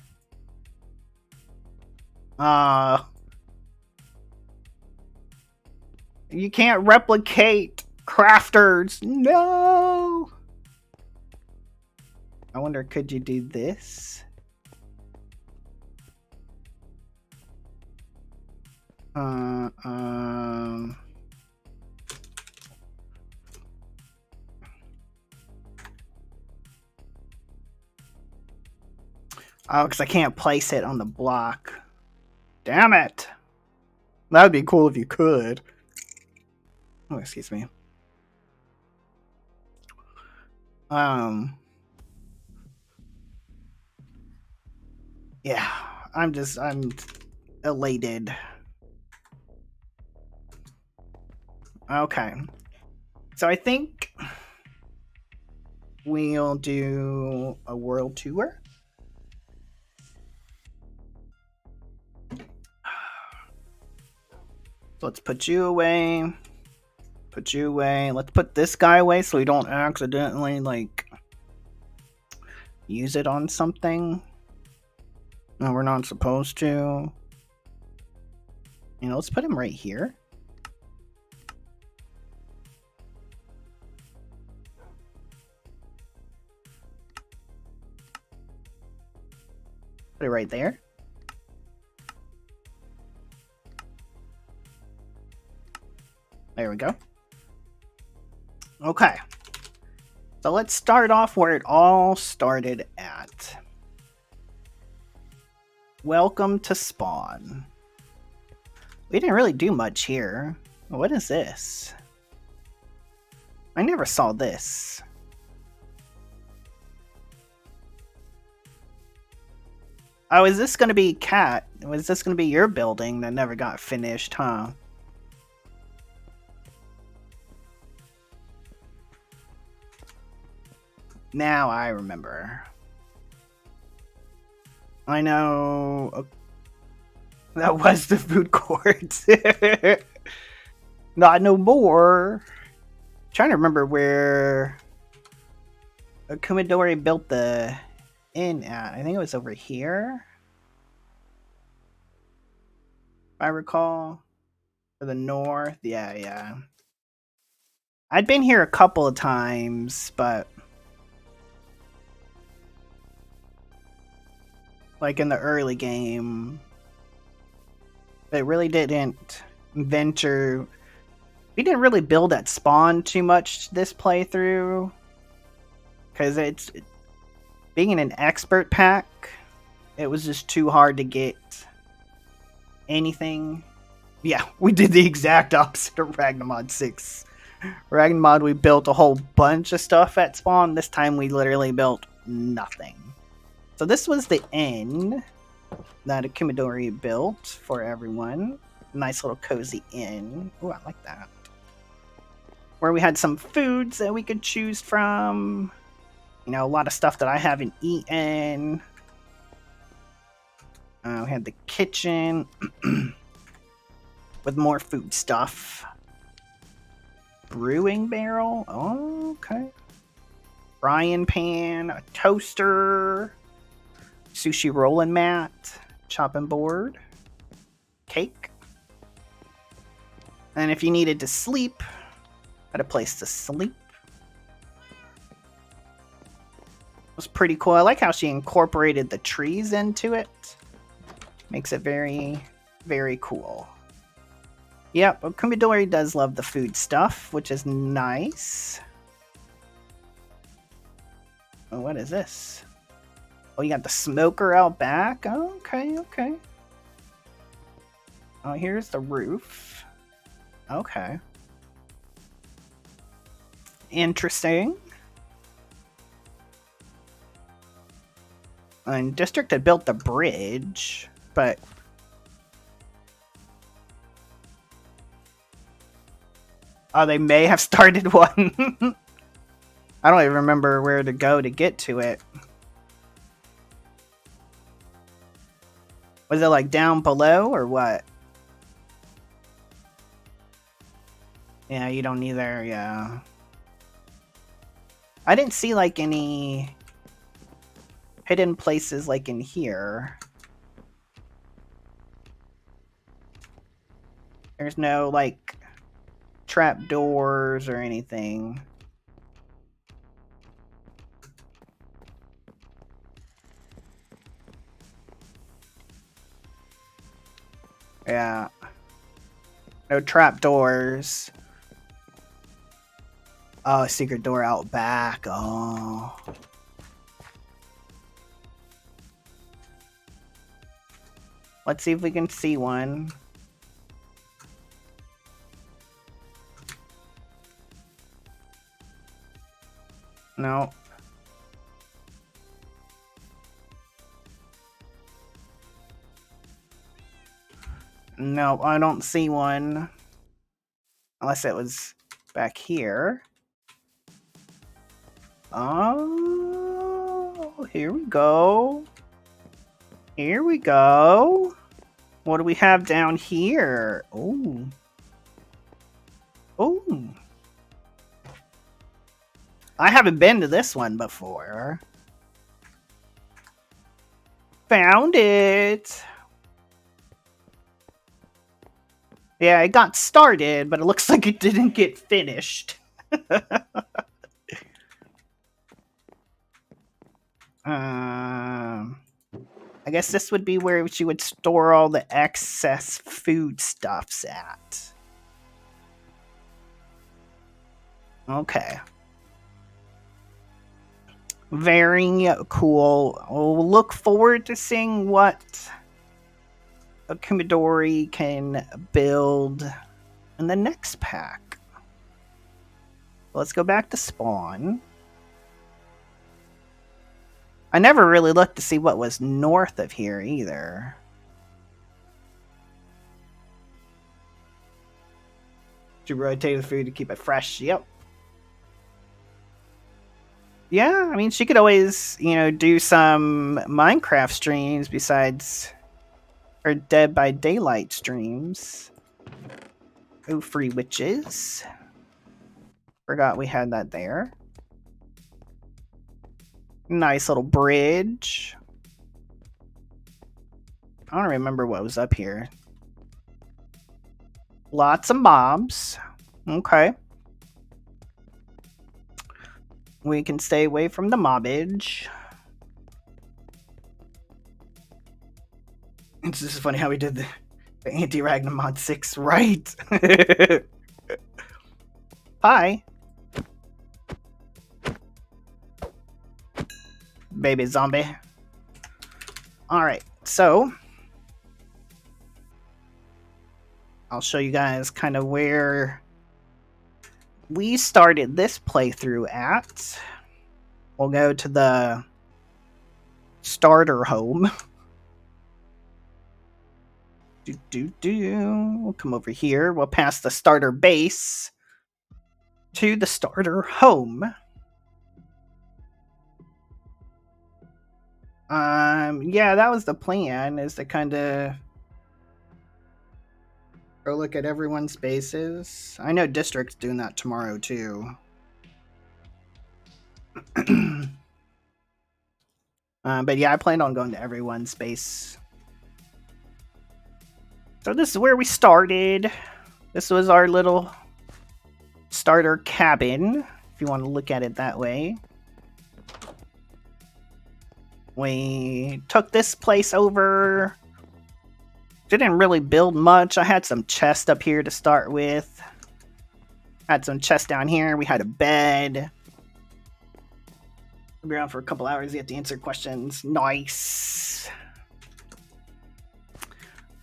You can't replicate crafters. No. I wonder, could you do this? Oh, because I can't place it on the block. Damn it. That'd be cool if you could. Oh, excuse me. Yeah, I'm elated. Okay. So I think we'll do a world tour. So let's put you away. Put you away. Let's put this guy away so we don't accidentally, like, use it on something. No, we're not supposed to. You know, let's put him right here. Put it right there. There we go. Okay. So let's start off where it all started at. Welcome to Spawn. We didn't really do much here. What is this? I never saw this. Oh, is this going to be Cat? Was this going to be your building that never got finished, huh? Now I remember. I know. That was the food court. Not no more. I'm trying to remember where Kumidori built the inn at. I think it was over here, if I recall. To the north. Yeah. I'd been here a couple of times, but like in the early game, it really didn't venture. We didn't really build at spawn too much this playthrough, because it's being in an expert pack, it was just too hard to get anything. Yeah, we did the exact opposite of Ragnamod 6. Ragnamod, we built a whole bunch of stuff at spawn. This time we literally built nothing. So this was the inn that Akimidori built for everyone. Nice little cozy inn. Ooh, I like that. Where we had some foods that we could choose from. You know, a lot of stuff that I haven't eaten. We had the kitchen with more food stuff. Brewing barrel. Oh, okay. Frying pan, a toaster, sushi rolling mat, chopping board, cake. And if you needed to sleep, had a place to sleep. It was pretty cool. I like how she incorporated the trees into it. Makes it very, very cool. Yep, Kumidori does love the food stuff, which is nice. Oh, what is this? Oh, you got the smoker out back? Oh, okay. Oh, here's the roof. Okay. Interesting. And District had built the bridge, but oh, they may have started one. I don't even remember where to go to get to it. Was it like down below or what? Yeah, you don't either, yeah. I didn't see like any hidden places like in here. There's no like trap doors or anything. Yeah. No trap doors. Oh, a secret door out back. Oh. Let's see if we can see one. No. No, I don't see one. Unless it was back here. Oh, here we go. Here we go. What do we have down here? Oh. Oh. I haven't been to this one before. Found it. Yeah, it got started, but it looks like it didn't get finished. I guess this would be where she would store all the excess foodstuffs at. Okay. Very cool. We'll look forward to seeing what a Kumidori can build in the next pack. Let's go back to spawn. I never really looked to see what was north of here either. To rotate the food to keep it fresh. Yep. Yeah, I mean, she could always, do some Minecraft streams besides her Dead by Daylight streams. Oh, free witches. Forgot we had that there. Nice little bridge. I don't remember what was up here. Lots of mobs. Okay. We can stay away from the mobbage. It's just funny how we did the anti-Ragnar mod 6 right. Hi. Baby zombie. Alright, so I'll show you guys kind of where we started this playthrough at. We'll go to the starter home. We'll come over here. We'll pass the starter base to the starter home. Yeah, that was the plan, is to kind of go look at everyone's bases. I know District's doing that tomorrow, too. But yeah, I planned on going to everyone's base. So this is where we started. This was our little starter cabin, if you want to look at it that way. We took this place over. Didn't really build much. I had some chests up here to start with. Had some chests down here. We had a bed. We'll be around for a couple hours. You have to answer questions. Nice.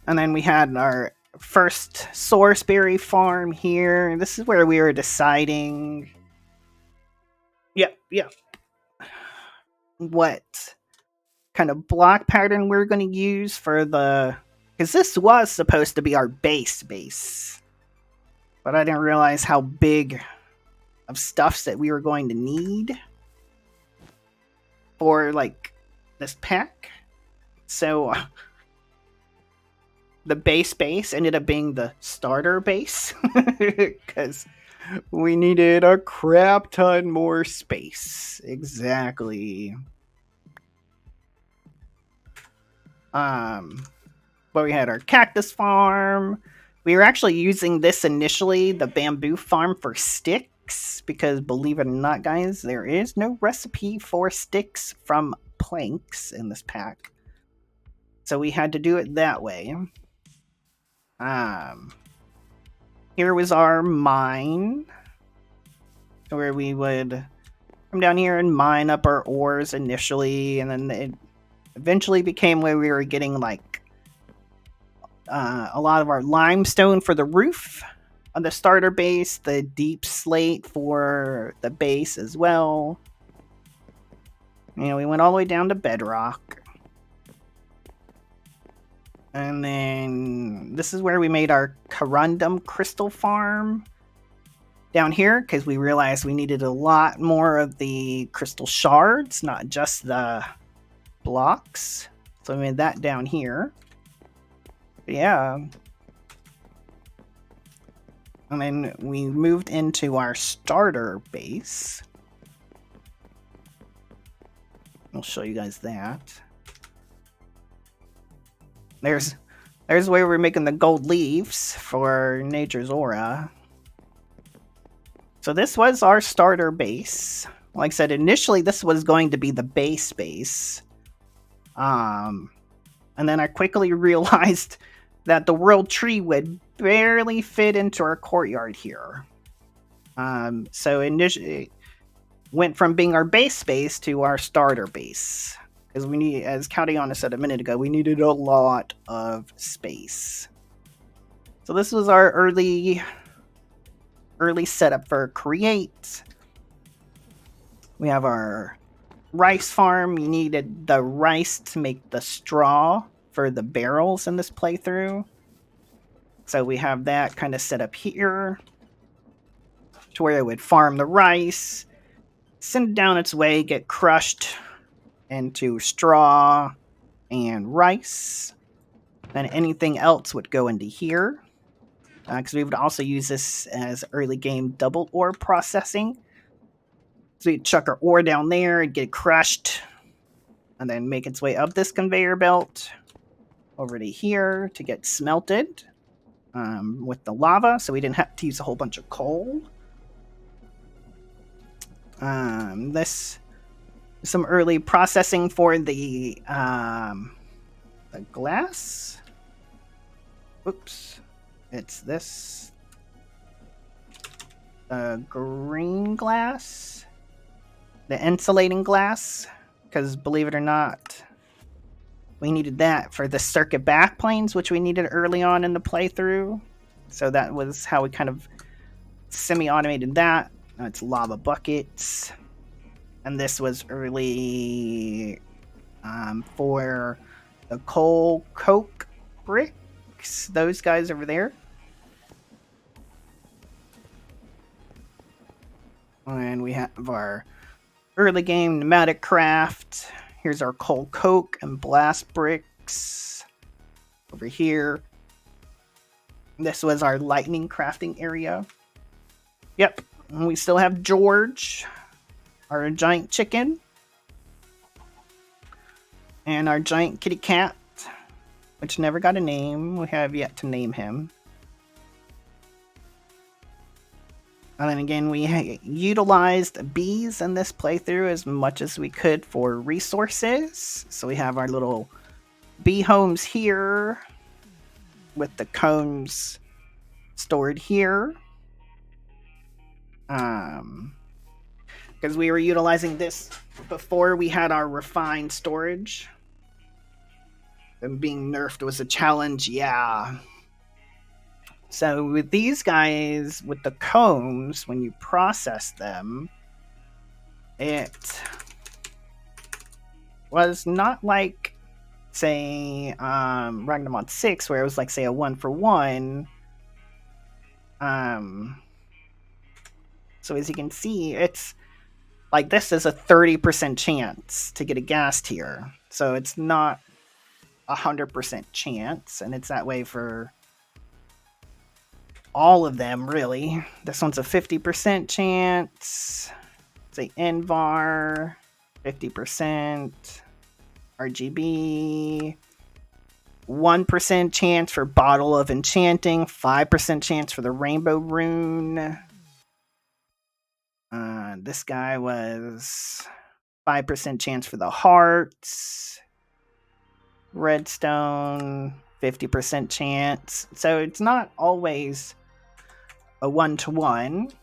And then we had our first sourceberry farm here. This is where we were deciding. Yep. What kind of block pattern we're going to use for the... Because this was supposed to be our base. But I didn't realize how big of stuffs that we were going to need for, like, this pack. So the base ended up being the starter base. Because we needed a crap ton more space. Exactly. But we had our cactus farm. We were actually using this initially, the bamboo farm, for sticks, because believe it or not, guys, there is no recipe for sticks from planks in this pack. So we had to do it that way. Here was our mine, where we would come down here and mine up our ores initially, and then it eventually became where we were getting, like, a lot of our limestone for the roof on the starter base, the deep slate for the base as well. We went all the way down to bedrock. And then this is where we made our corundum crystal farm. down here because we realized we needed a lot more of the crystal shards, not just the blocks. So we made that down here. But yeah. And then we moved into our starter base. I'll show you guys that. There's where we're making the gold leaves for Nature's Aura. So this was our starter base. Like I said, initially this was going to be the base. And then I quickly realized that the world tree would barely fit into our courtyard here. So initially it went from being our base to our starter base. Because we need, as Cautiana said a minute ago, we needed a lot of space. So this was our early setup for create. We have our rice farm. You needed the rice to make the straw for the barrels in this playthrough. So we have that kind of set up here to where it would farm the rice, send it down its way, get crushed into straw and rice. Then anything else would go into here. Because we would also use this as early game double ore processing. So we'd chuck our ore down there and get crushed, and then make its way up this conveyor belt over to here to get smelted with the lava, so we didn't have to use a whole bunch of coal. This is some early processing for the glass. Oops. It's this. The green glass. The insulating glass. Because believe it or not, we needed that for the circuit backplanes, which we needed early on in the playthrough. So that was how we kind of semi-automated that. Now it's lava buckets. And this was early for the coal coke bricks. Those guys over there. And we have our early game pneumatic craft. Here's our coal coke and blast bricks over here. This was our lightning crafting area. Yep, and we still have George, our giant chicken, and our giant kitty cat, which never got a name. We have yet to name him. And then again, we utilized bees in this playthrough as much as we could for resources. So we have our little bee homes here with the combs stored here. Because we were utilizing this before we had our refined storage. And being nerfed was a challenge, yeah. So with these guys, with the combs, when you process them, it was not like, say, Ragnarok 6, where it was like, say, a 1-for-1. So as you can see, it's like this is a 30% chance to get a gas tier. So it's not 100% chance, and it's that way for all of them, really. This one's a 50% chance. Say Envar, 50%. RGB, 1% chance for Bottle of Enchanting, 5% chance for the Rainbow Rune. This guy was 5% chance for the Hearts. Redstone, 50% chance. So it's not always a 1-to-1.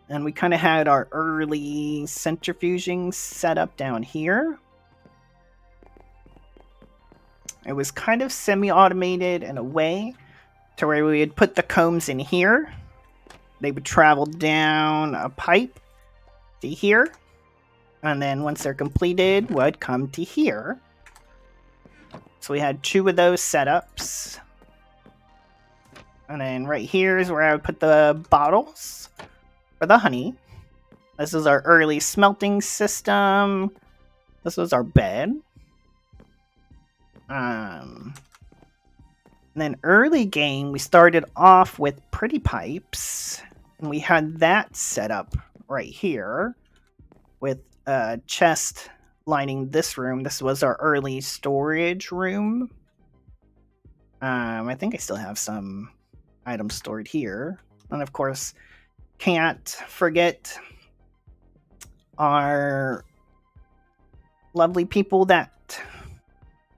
And we kind of had our early centrifuging set up down here. It was kind of semi-automated in a way to where we would put the combs in here. They would travel down a pipe to here. And then once they're completed, would come to here. So we had 2 of those setups. And then right here is where I would put the bottles for the honey. This is our early smelting system. This was our bed. And then early game, we started off with pretty pipes. And we had that set up right here with a chest lining this room. This was our early storage room. I think I still have some items stored here. And of course, can't forget our lovely people that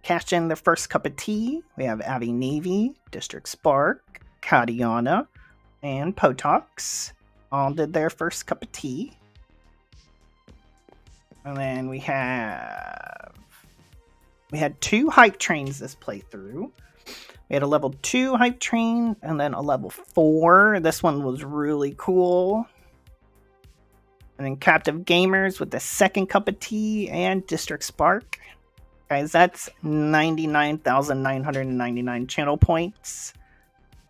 cashed in their first cup of tea. We have Avi Navy, District Spark, Kadiana, and Potox. All did their first cup of tea. And then we had 2 hype trains this playthrough. We had a level 2 hype train and then a level 4. This one was really cool. And then Captive Gamers with the second cup of tea and District Spark. Guys, that's 99,999 channel points.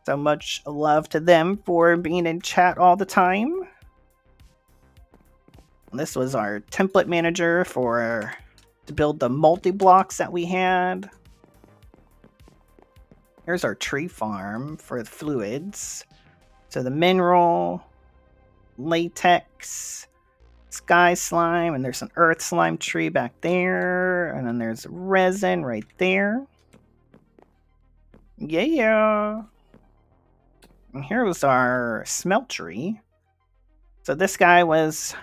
So much love to them for being in chat all the time. And this was our template manager to build the multi-blocks that we had. Here's our tree farm for the fluids. So the mineral, latex, sky slime, and there's an earth slime tree back there. And then there's resin right there. Yeah. And here was our smeltery. So this guy was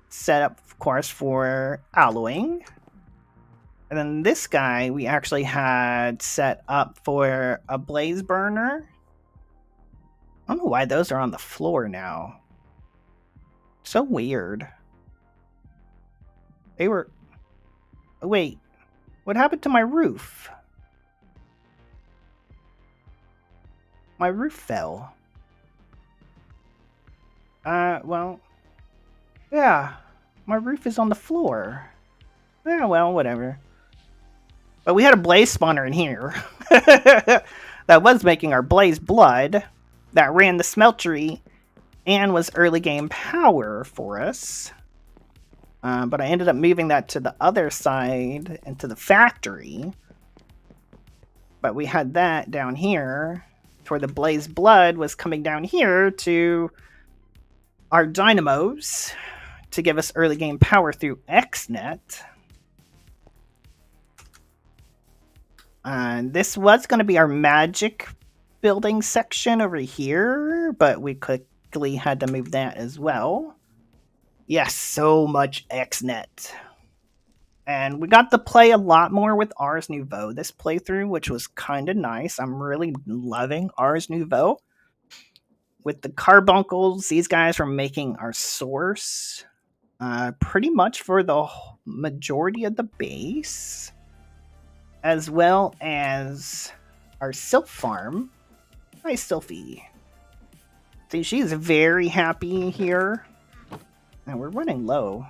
set up, of course, for alloying. And then this guy we actually had set up for a blaze burner. I don't know why those are on the floor now. So weird. They were... Wait, what happened to my roof? My roof fell. Well... Yeah, my roof is on the floor. Yeah, well, whatever. But we had a blaze spawner in here that was making our blaze blood that ran the smeltery and was early game power for us. But I ended up moving that to the other side into the factory. But we had that down here where the blaze blood was coming down here to our dynamos to give us early game power through XNet. And this was going to be our magic building section over here, but we quickly had to move that as well. Yes, so much XNet. And we got to play a lot more with Ars Nouveau this playthrough, which was kind of nice. I'm really loving Ars Nouveau. With the carbuncles, these guys were making our source pretty much for the majority of the base, as well as our Sylph farm. Hi, Sylphie. See, she's very happy here. And we're running low.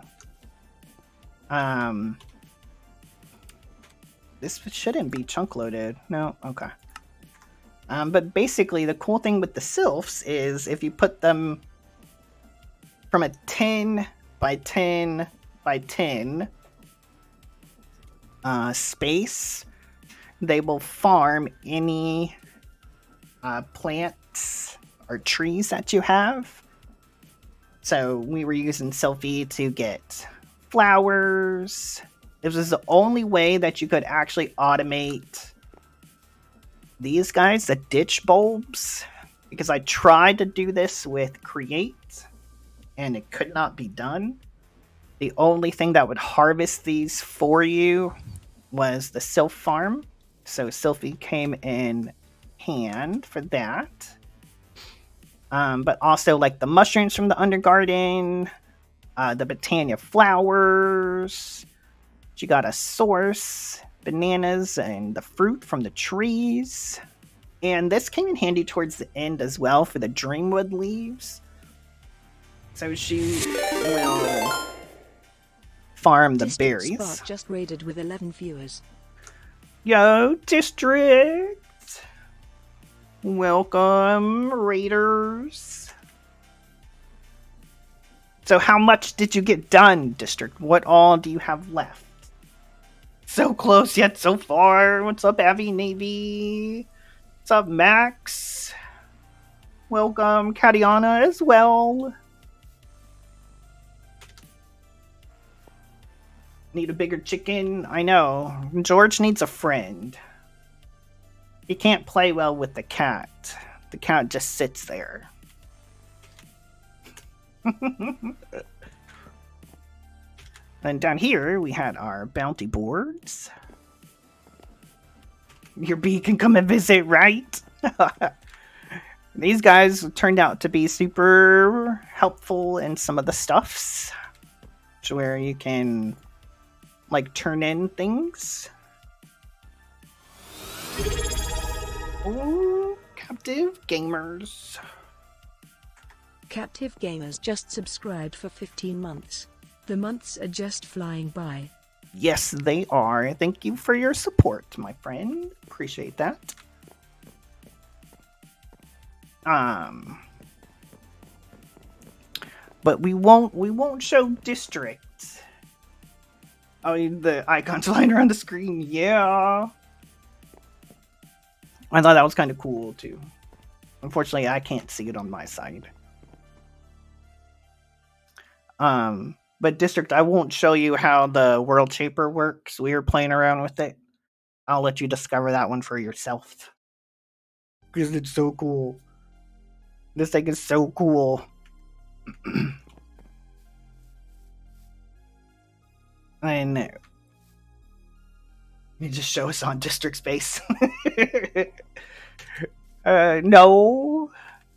This shouldn't be chunk loaded. No? Okay. But basically, the cool thing with the sylphs is if you put them from a 10 by 10 by 10 space, they will farm any plants or trees that you have. So we were using Sylphie to get flowers. This was the only way that you could actually automate these guys, the ditch bulbs, because I tried to do this with Create and it could not be done. The only thing that would harvest these for you was the Sylph farm. So Sylphie came in hand for that. But also like the mushrooms from the Undergarden, the Botania flowers. She got a source, bananas, and the fruit from the trees. And this came in handy towards the end as well for the Dreamwood leaves. So she will farm the berries. Spark just raided with 11 viewers. Yo, District! Welcome, Raiders. So how much did you get done, District? What all do you have left? So close yet so far. What's up, Abby Navy? What's up, Max? Welcome, Katiana as well. Need a bigger chicken? I know. George needs a friend. He can't play well with the cat. The cat just sits there. Then down here, we had our bounty boards. Your bee can come and visit, right? These guys turned out to be super helpful in some of the stuffs. Where you can, like, turn in things. Ooh, captive gamers. Captive Gamers just subscribed for 15 months. The months are just flying by. Yes, they are. Thank you for your support, my friend. Appreciate that. But we won't show districts. Oh, the icons lying around the screen. Yeah. I thought that was kind of cool too. Unfortunately, I can't see it on my side. But District, I won't show you how the World Shaper works. We were playing around with it. I'll let you discover that one for yourself. Because it's so cool. This thing is so cool. I know. You just show us on District Space. No.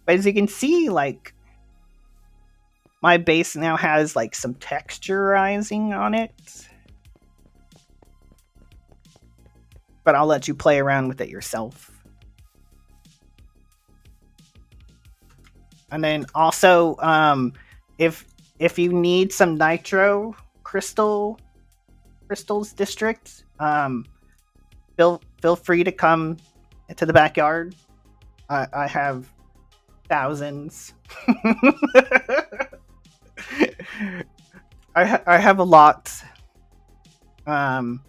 But as you can see, like, my base now has, like, some texturizing on it. But I'll let you play around with it yourself. And then also, if you need some nitro crystals, District, feel free to come to the backyard. I have thousands. I have a lot. And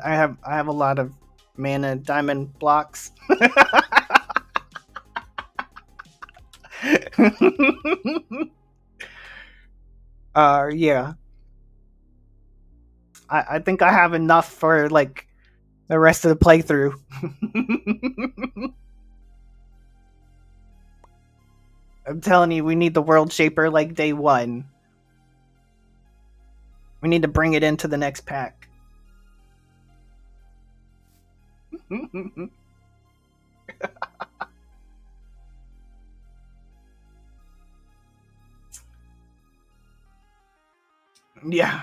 I have a lot of mana diamond blocks. Yeah. I think I have enough for, like, the rest of the playthrough. I'm telling you, we need the World Shaper like day one. We need to bring it into the next pack. Yeah,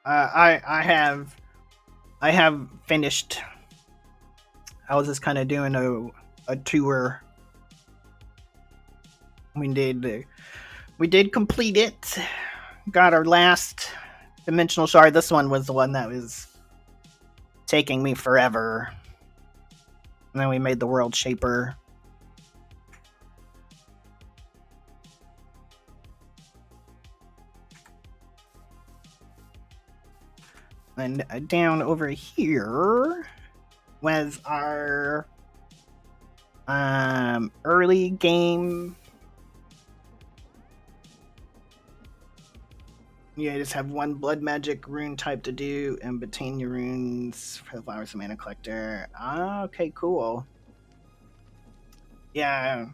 I have finished. I was just kind of doing a tour. We did complete it. Got our last dimensional shard. This one was the one that was taking me forever. And then we made the World Shaper. And down over here was our early game. Yeah, I just have one blood magic rune type to do, and Botania runes for the Flowers of Mana Collector. Ah, okay, cool. Yeah.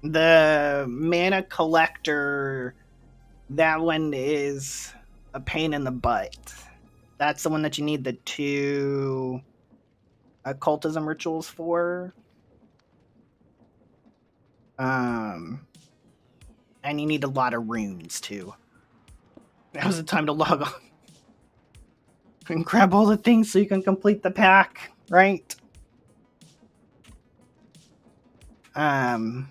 The Mana Collector, that one is a pain in the butt. That's the one that you need the 2 occultism rituals for. And you need a lot of runes too. That was the time to log on and grab all the things so you can complete the pack, right? But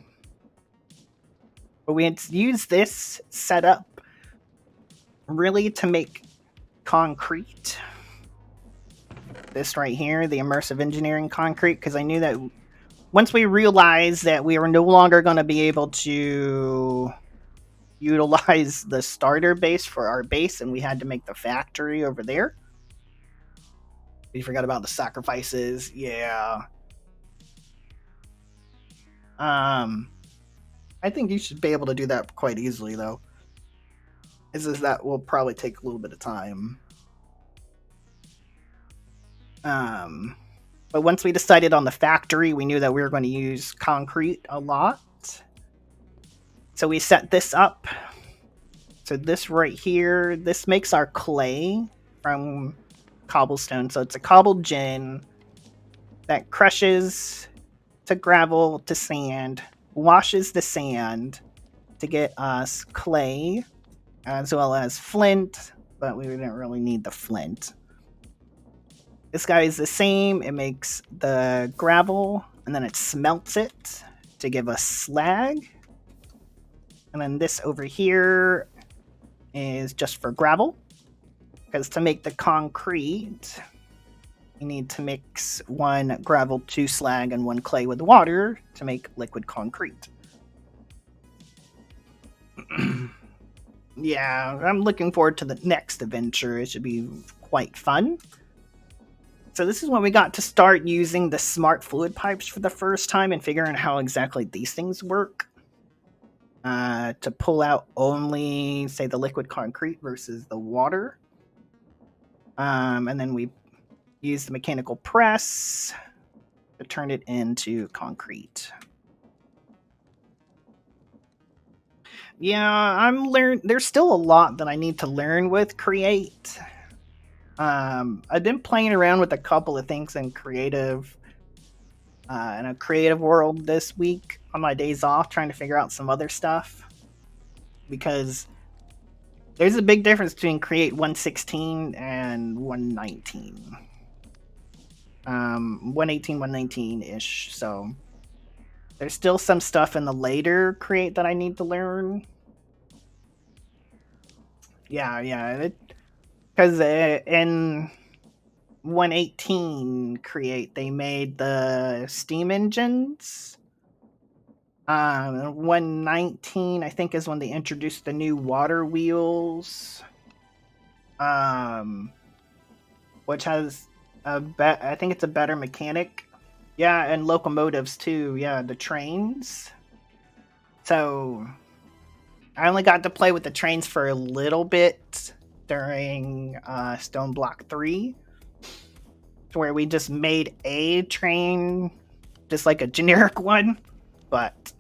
we had used this setup really to make concrete. this right here, the immersive engineering concrete, because I knew that once we realized that we were no longer going to be able to utilize the starter base for our base and we had to make the factory over there. We forgot about the sacrifices. Yeah. I think you should be able to do that quite easily, though. Is that will probably take a little bit of time. But once we decided on the factory, we knew that we were going to use concrete a lot. So we set this up. So this right here, this makes our clay from cobblestone. So it's a cobbled gin that crushes to gravel to sand, washes the sand to get us clay, as well as flint, but we didn't really need the flint. This guy is the same. It makes the gravel, and then it smelts it to give us slag. And then this over here is just for gravel, because to make the concrete, you need to mix 1 gravel, 2 slag, and 1 clay with water to make liquid concrete. Yeah, I'm looking forward to the next adventure. It should be quite fun. So this is when we got to start using the smart fluid pipes for the first time and figuring out how exactly these things work. To pull out only, say, the liquid concrete versus the water. And then we use the mechanical press to turn it into concrete. Yeah, there's still a lot that I need to learn with Create. I've been playing around with a couple of things in creative, in a creative world this week on my days off, trying to figure out some other stuff. Because there's a big difference between Create 116 and 119. 118, 119-ish, so there's still some stuff in the later Create that I need to learn. Yeah, because in 118 Create, they made the steam engines. 119, I think, is when they introduced the new water wheels. Which has I think it's a better mechanic. Yeah, and locomotives too. Yeah, the trains. So I only got to play with the trains for a little bit during Stone Block 3, where we just made a train, just like a generic one. But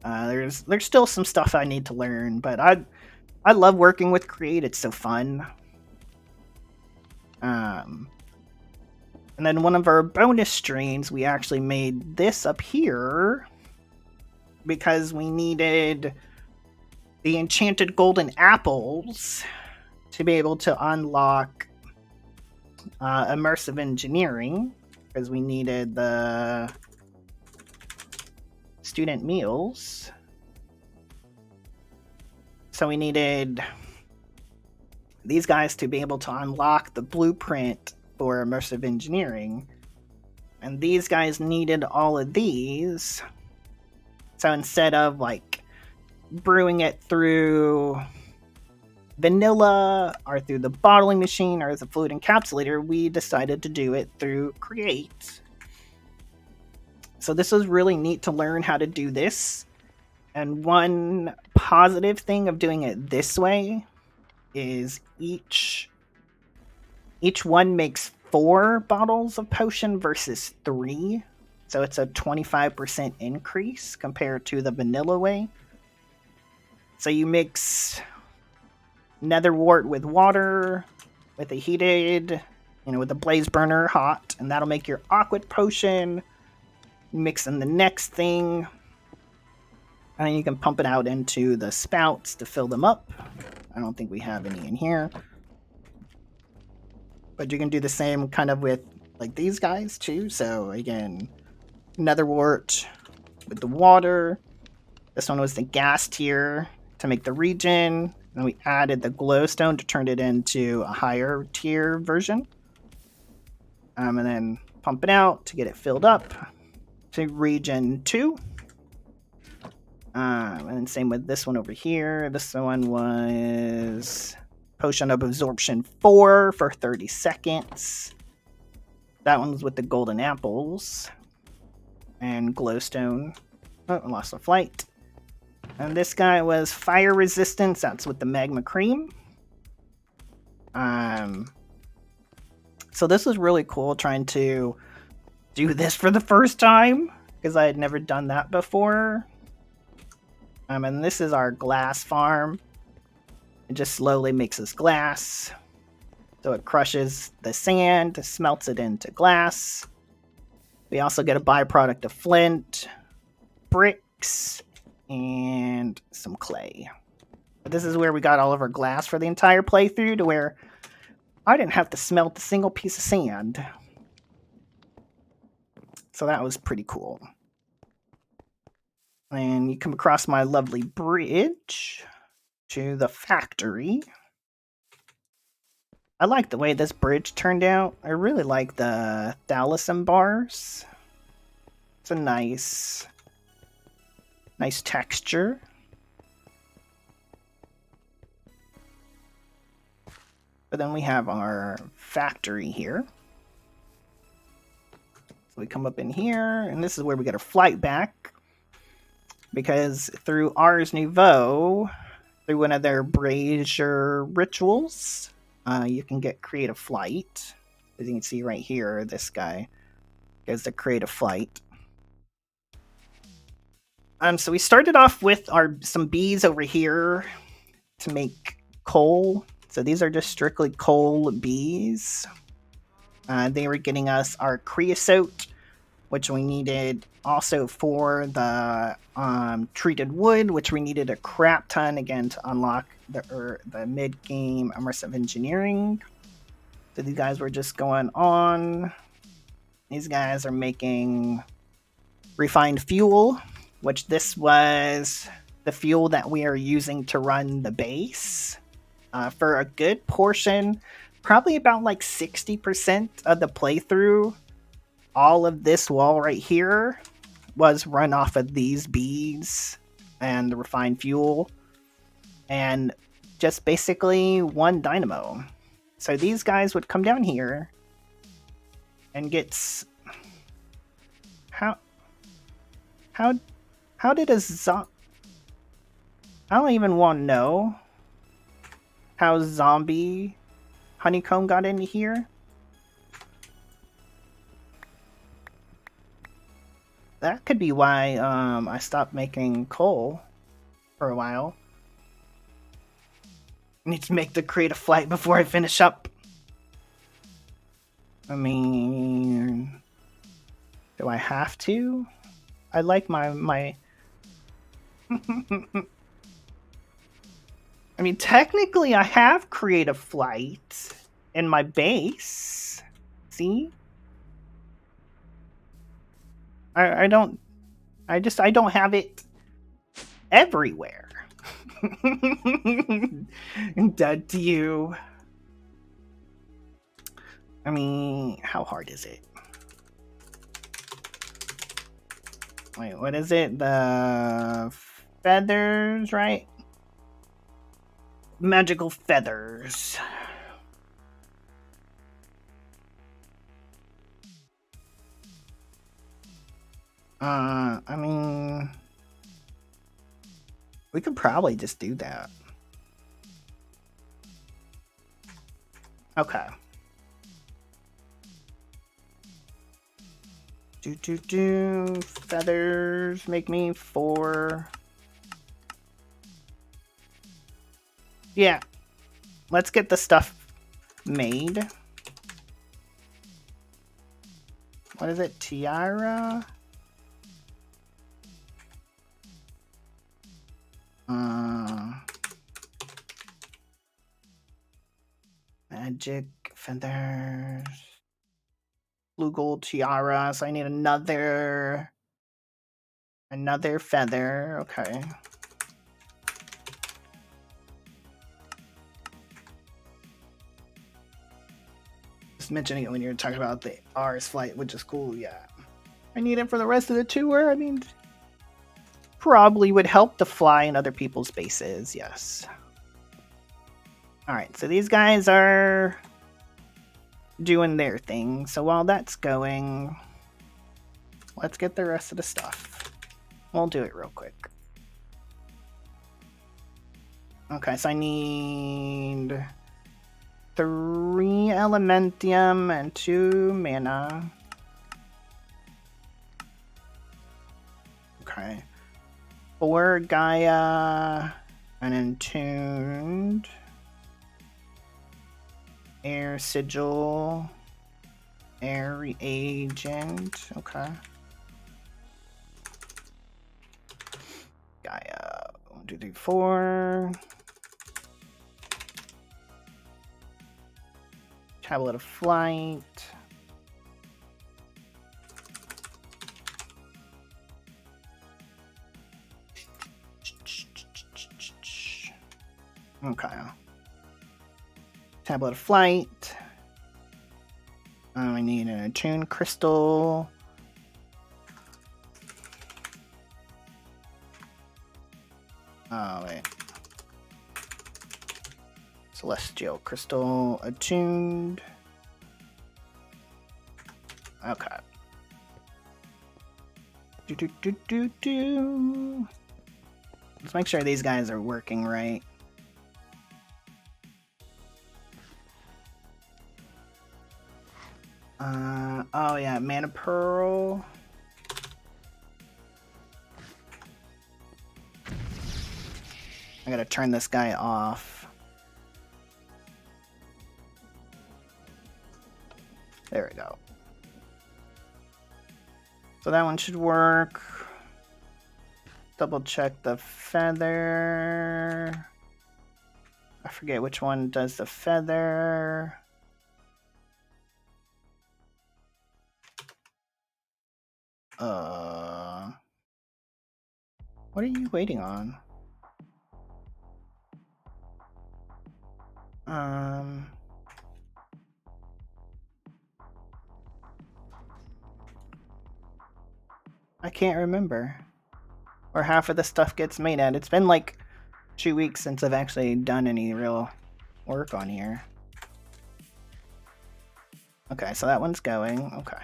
there's still some stuff I need to learn. But I love working with Create. It's so fun. And then one of our bonus streams, we actually made this up here because we needed the enchanted golden apples to be able to unlock immersive engineering, because we needed the student meals. So we needed these guys to be able to unlock the blueprint for immersive engineering. And these guys needed all of these. So instead of like brewing it through vanilla or through the bottling machine or the fluid encapsulator, we decided to do it through Create. So this was really neat to learn how to do this. And one positive thing of doing it this way is each one makes 4 bottles of potion versus 3. So it's a 25% increase compared to the vanilla way. So you mix netherwort with water, with a heated, with a blaze burner hot, and that'll make your aqua potion. Mix in the next thing, and then you can pump it out into the spouts to fill them up. I don't think we have any in here. But you can do the same kind of with like these guys too. So again, netherwort with the water. This one was the gas tier to make the regen. Then we added the glowstone to turn it into a higher tier version. And then pump it out to get it filled up to region 2. And then same with this one over here. This one was Potion of Absorption 4 for 30 seconds. That one was with the golden apples. And glowstone. Oh, I lost a flight. And this guy was Fire Resistance. That's with the Magma Cream. So this was really cool trying to do this for the first time, because I had never done that before. And this is our glass farm. It just slowly makes us glass. So it crushes the sand, smelts it into glass. We also get a byproduct of flint, bricks, and some clay. But this is where we got all of our glass for the entire playthrough, to where I didn't have to smelt a single piece of sand. So that was pretty cool. And you come across my lovely bridge to the factory. I like the way this bridge turned out. I really like the thalassum bars. It's a nice texture. But then we have our factory here. So we come up in here, and this is where we get our flight back. Because through Ars Nouveau, through one of their brazier rituals, you can get creative flight. As you can see right here, this guy gets the creative flight. So we started off with some bees over here to make coal. So these are just strictly coal bees. They were getting us our creosote, which we needed also for the treated wood, which we needed a crap ton again to unlock the mid-game immersive engineering. So these guys were just going on. These guys are making refined fuel, which this was the fuel that we are using to run the base. For a good portion, probably about like 60% of the playthrough, all of this wall right here was run off of these beads and the refined fuel, and just basically one dynamo. So these guys would come down here and get how did a I don't even want to know how zombie honeycomb got into here. That could be why I stopped making coal for a while. I need to make the creative flight before I finish up. I mean, do I have to? I like my I mean, technically I have creative flight in my base. See? I don't have it everywhere. Dead to you. I mean, how hard is it? Wait, what is it? The feathers, right? Magical feathers. I mean, we could probably just do that. Okay. Feathers make me 4. Yeah. Let's get the stuff made. What is it? Tiara? Magic feathers. Blue gold tiara. So I need another feather. Okay. Just mentioning it when you're talking about the R's flight, which is cool, yeah. I need it for the rest of the tour. I mean, probably would help to fly in other people's bases, yes. Alright, so these guys are doing their thing. So while that's going, let's get the rest of the stuff. We'll do it real quick. Okay, so I need 3 elementium and 2 mana. Okay. 4 Gaia, an entombed, air sigil, air reagent. Okay. Gaia, 1, 2, 3, 4. Tablet of Flight. Okay. Tablet of Flight. I need an attuned crystal. Oh, wait. Celestial crystal attuned. Okay. Let's make sure these guys are working right. Oh yeah, mana pearl. I gotta turn this guy off. There we go. So that one should work. Double check the feather. I forget which one does the feather. What are you waiting on? I can't remember where half of the stuff gets made at. It's been like 2 weeks since I've actually done any real work on here. Okay, so that one's going. Okay.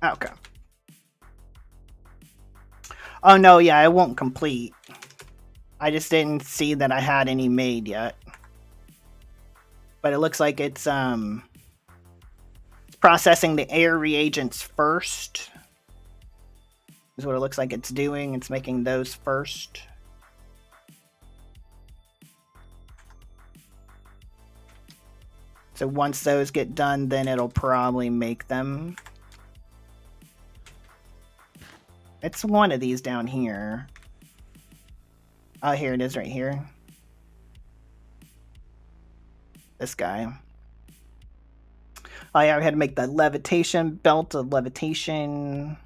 Okay. Oh no, yeah, I won't complete. I just didn't see that I had any made yet. But it looks like it's processing the air reagents first. Is what it looks like it's doing. It's making those first. So once those get done, then it'll probably make them. It's one of these down here. Oh, here it is right here. This guy. Oh yeah, we had to make the levitation, belt of levitation.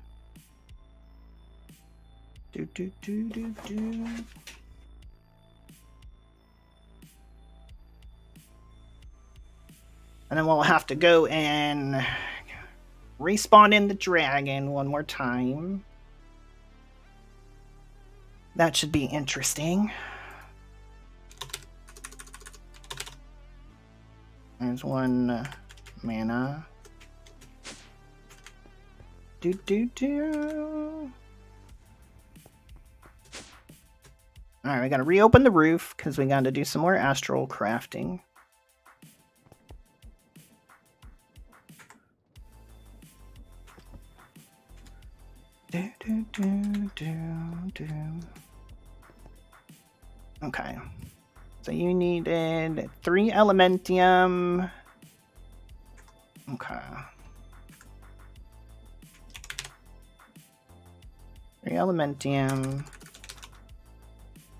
And then we'll have to go and respawn in the dragon one more time. That should be interesting. There's 1 mana. Alright, we gotta reopen the roof because we gotta do some more astral crafting. Okay. So you needed 3 elementium. Okay. 3 elementium.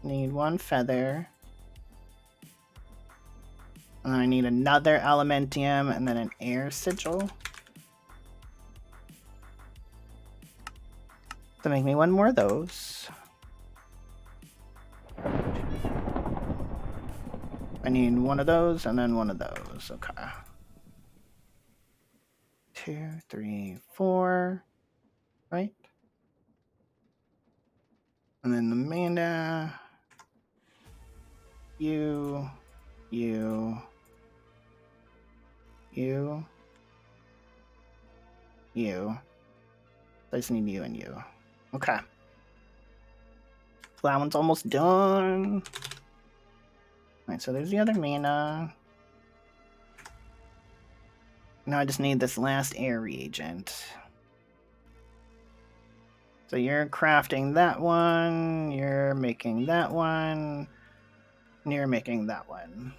Need 1 feather. And then I need another elementium and then an air sigil. So make me 1 more of those. I need one of those and then one of those. Okay. 2, 3, 4. Right? And then the mana. You. You. I just need you and you. Okay. So that one's almost done. Alright, so there's the other mana. Now I just need this last air reagent. So you're crafting that one, you're making that one, and you're making that one.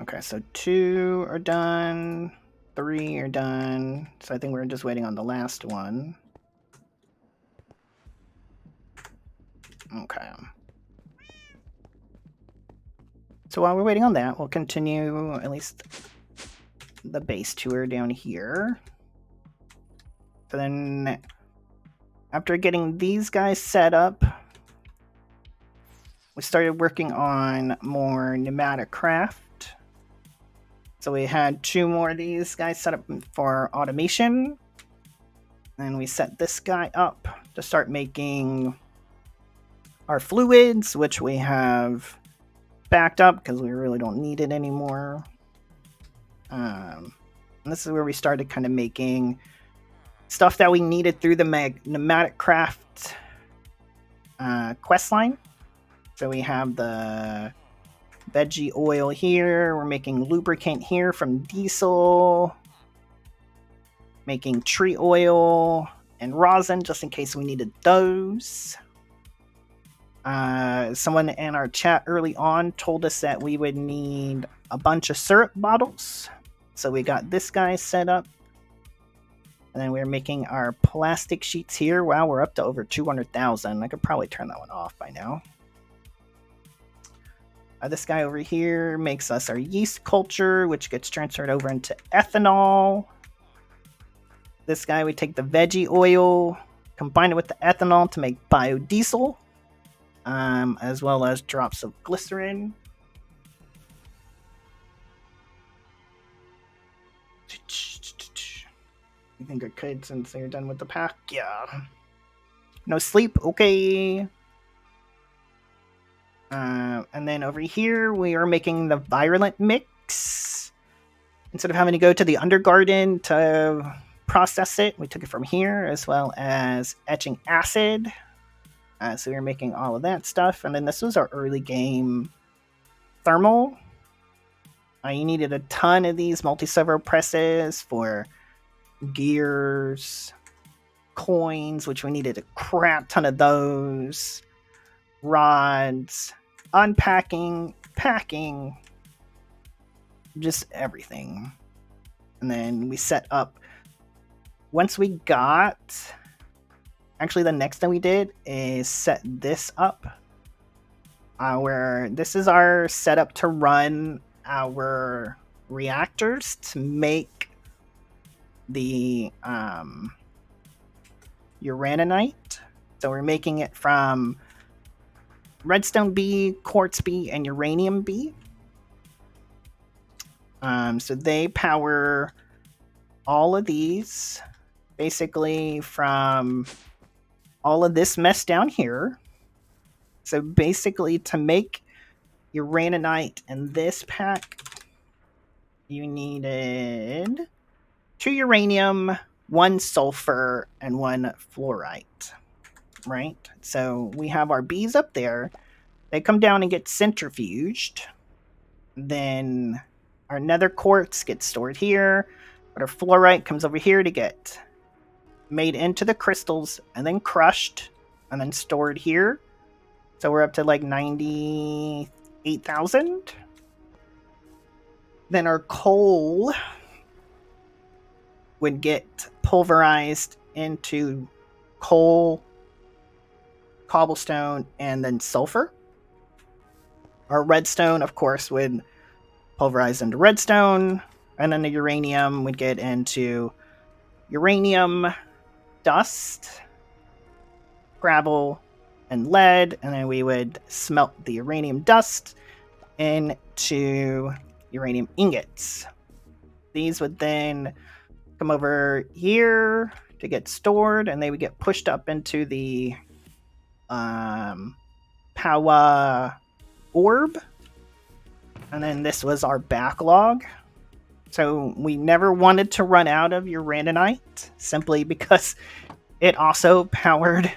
Okay, so 2 are done, 3 are done. So I think we're just waiting on the last one. Okay. So while we're waiting on that, we'll continue at least the base tour down here. So then, after getting these guys set up, we started working on more pneumatic craft. So we had 2 more of these guys set up for automation. And we set this guy up to start making our fluids, which we have backed up because we really don't need it anymore. And this is where we started kind of making stuff that we needed through the pneumatic craft quest line. So we have the veggie oil here. We're making lubricant here from diesel. Making tree oil and rosin just in case we needed those. Someone in our chat early on told us that we would need a bunch of syrup bottles. So we got this guy set up. And then we're making our plastic sheets here. Wow, we're up to over 200,000. I could probably turn that one off by now. This guy over here makes us our yeast culture, which gets transferred over into ethanol. This guy, we take the veggie oil, combine it with the ethanol to make biodiesel, as well as drops of glycerin. You think I could since you're done with the pack? Yeah. No sleep? Okay. And then over here, we are making the virulent mix. Instead of having to go to the Undergarden to process it, we took it from here, as well as etching acid. So we were making all of that stuff. And then this was our early game thermal. You needed a ton of these multi-servo presses for gears, coins, which we needed a crap ton of those, rods, unpacking, packing, just everything. And then we set up, once we got, actually the next thing we did is set this up, where this is our setup to run our reactors to make the uraninite. So we're making it from redstone B, quartz B, and uranium B. So they power all of these, basically from all of this mess down here. So basically, to make uraninite in this pack, you needed 2 uranium, 1 sulfur, and 1 fluorite. Right? So we have our bees up there. They come down and get centrifuged. Then our nether quartz gets stored here. But our fluorite comes over here to get made into the crystals and then crushed and then stored here. So we're up to like 98,000. Then our coal would get pulverized into coal, cobblestone, and then sulfur. Our redstone, of course, would pulverize into redstone, and then the uranium would get into uranium dust, gravel, and lead, and then we would smelt the uranium dust into uranium ingots. These would then come over here to get stored, and they would get pushed up into the Powa orb. And then this was our backlog. So we never wanted to run out of uraninite, simply because it also powered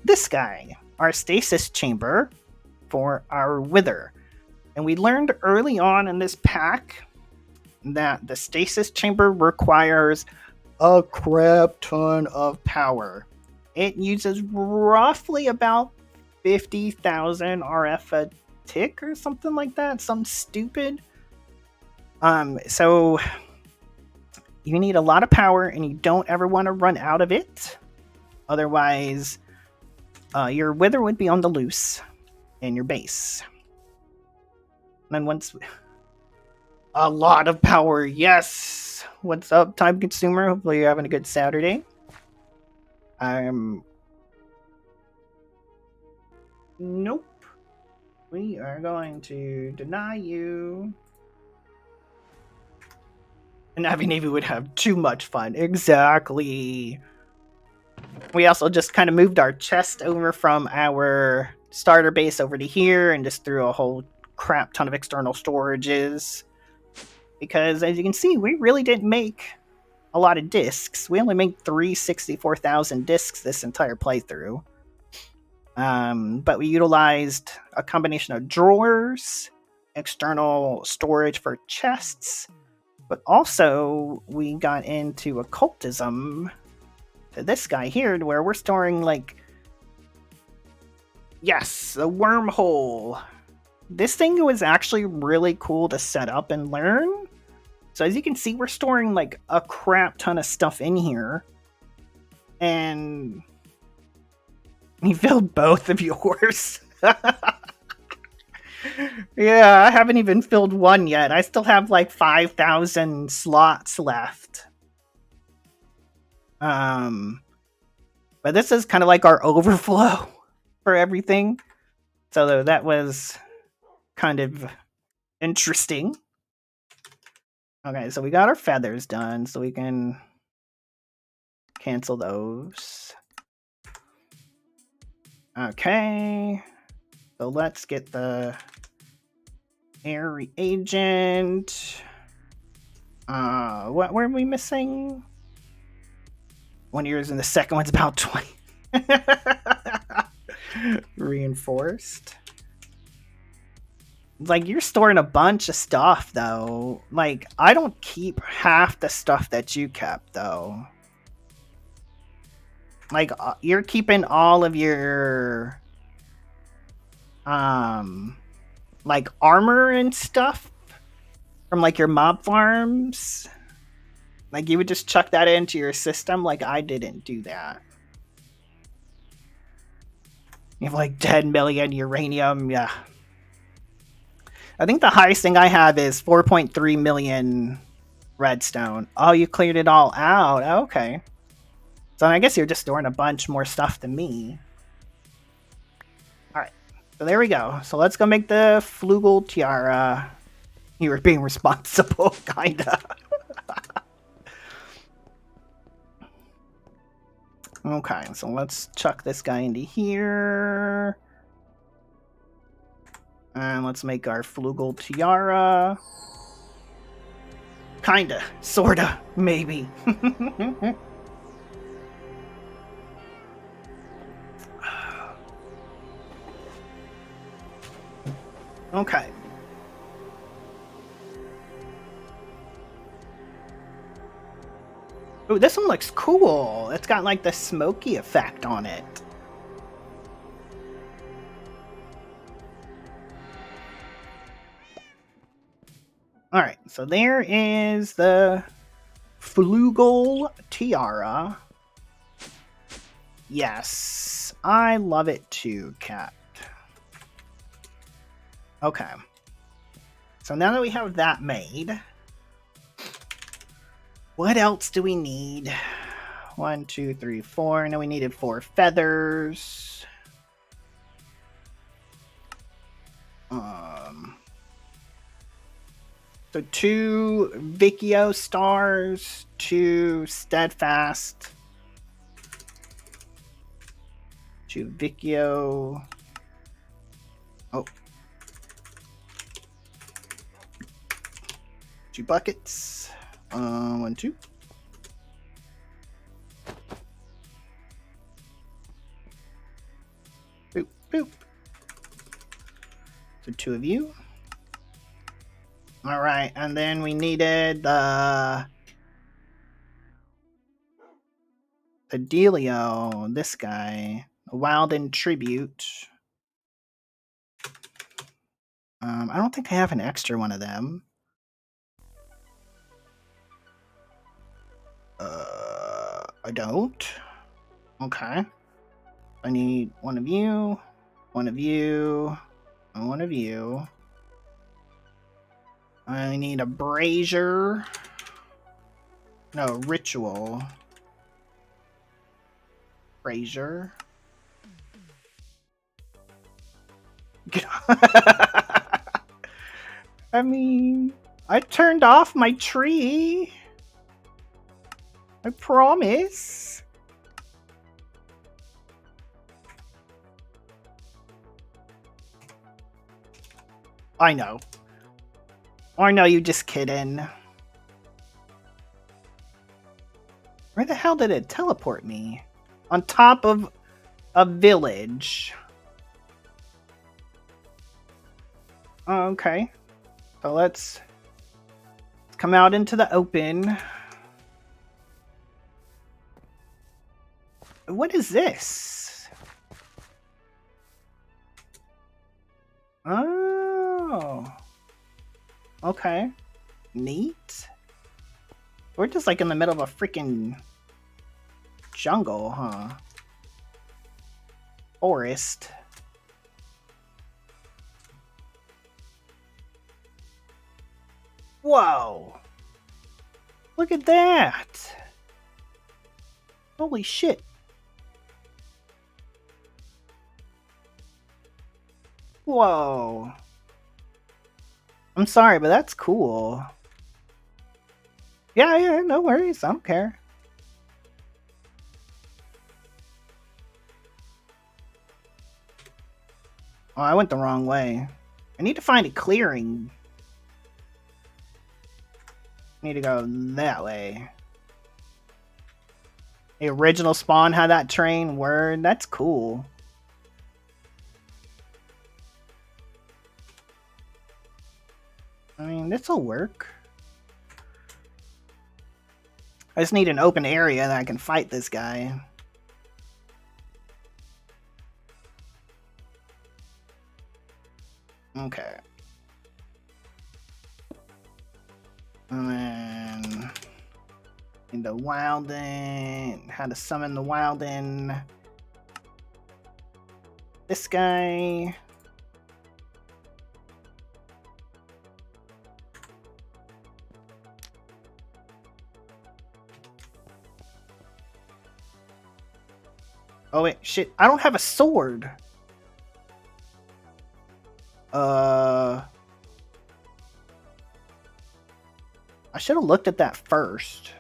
this guy, our stasis chamber for our wither. And we learned early on in this pack that the stasis chamber requires a crap ton of power. It uses roughly about 50,000 RF a tick or something like that, some stupid. So you need a lot of power, and you don't ever want to run out of it. Otherwise, your wither would be on the loose in your base. And then once a lot of power, yes. What's up, time consumer? Hopefully you're having a good Saturday. Nope. We are going to deny you. And Navy Navy would have too much fun. Exactly. We also just kind of moved our chest over from our starter base over to here and just threw a whole crap ton of external storages. Because as you can see, we really didn't make a lot of discs. We only made 364,000 discs this entire playthrough. But we utilized a combination of drawers, external storage for chests, but also we got into occultism to this guy here, where we're storing, like, yes, a wormhole. This thing was actually really cool to set up and learn. So as you can see, we're storing like a crap ton of stuff in here. And we filled both of yours. Yeah, I haven't even filled one yet. I still have like 5,000 slots left. But this is kind of like our overflow for everything. So that was kind of interesting. Okay, so we got our feathers done, so we can cancel those. Okay, so let's get the air reagent. What were we missing? One of yours and the second one's about 20. Reinforced. Like, you're storing a bunch of stuff, though. Like, I don't keep half the stuff that you kept, though. Like, you're keeping all of your, like, armor and stuff from, like, your mob farms. Like, you would just chuck that into your system. Like, I didn't do that. You have, like, 10 million uranium, yeah. I think the highest thing I have is 4.3 million redstone. Oh, you cleared it all out. Okay. So I guess you're just storing a bunch more stuff than me. Alright. So there we go. So let's go make the Flugel Tiara. You were being responsible, kinda. Okay, so let's chuck this guy into here. And let's make our Flugel Tiara. Kinda. Sorta. Maybe. Okay. Oh, this one looks cool. It's got like the smoky effect on it. Alright, so there is the Flugel Tiara. Yes, I love it too, Cat. Okay. So now that we have that made, what else do we need? 1, 2, 3, 4. And then we needed 4 feathers. So 2 Vicchio stars, 2 steadfast, 2 Vicchio. Oh. 2 buckets. 1, 2. Boop, boop. So 2 of you. All right, and then we needed the Delio, this guy, Wilden Tribute. I don't think I have an extra one of them. I don't. Okay. I need one of you, one of you, and one of you. I need a brazier. No, ritual. Brazier. I mean, I turned off my tree. I promise. I know. I know, you just kidding. Where the hell did it teleport me? On top of a village. Okay. So let's come out into the open. What is this? Oh. Okay. Neat. We're just like in the middle of a freaking jungle, huh? Forest. Whoa. Look at that. Holy shit. Whoa. I'm sorry, but that's cool. Yeah, no worries. I don't care. Oh, I went the wrong way. I need to find a clearing. I need to go that way. The original spawn had that train. Word. That's cool. I mean, this'll work. I just need an open area that I can fight this guy. Okay. And then in the Wilden, how to summon the Wilden. This guy. Oh wait, shit! I don't have a sword. I should have looked at that first.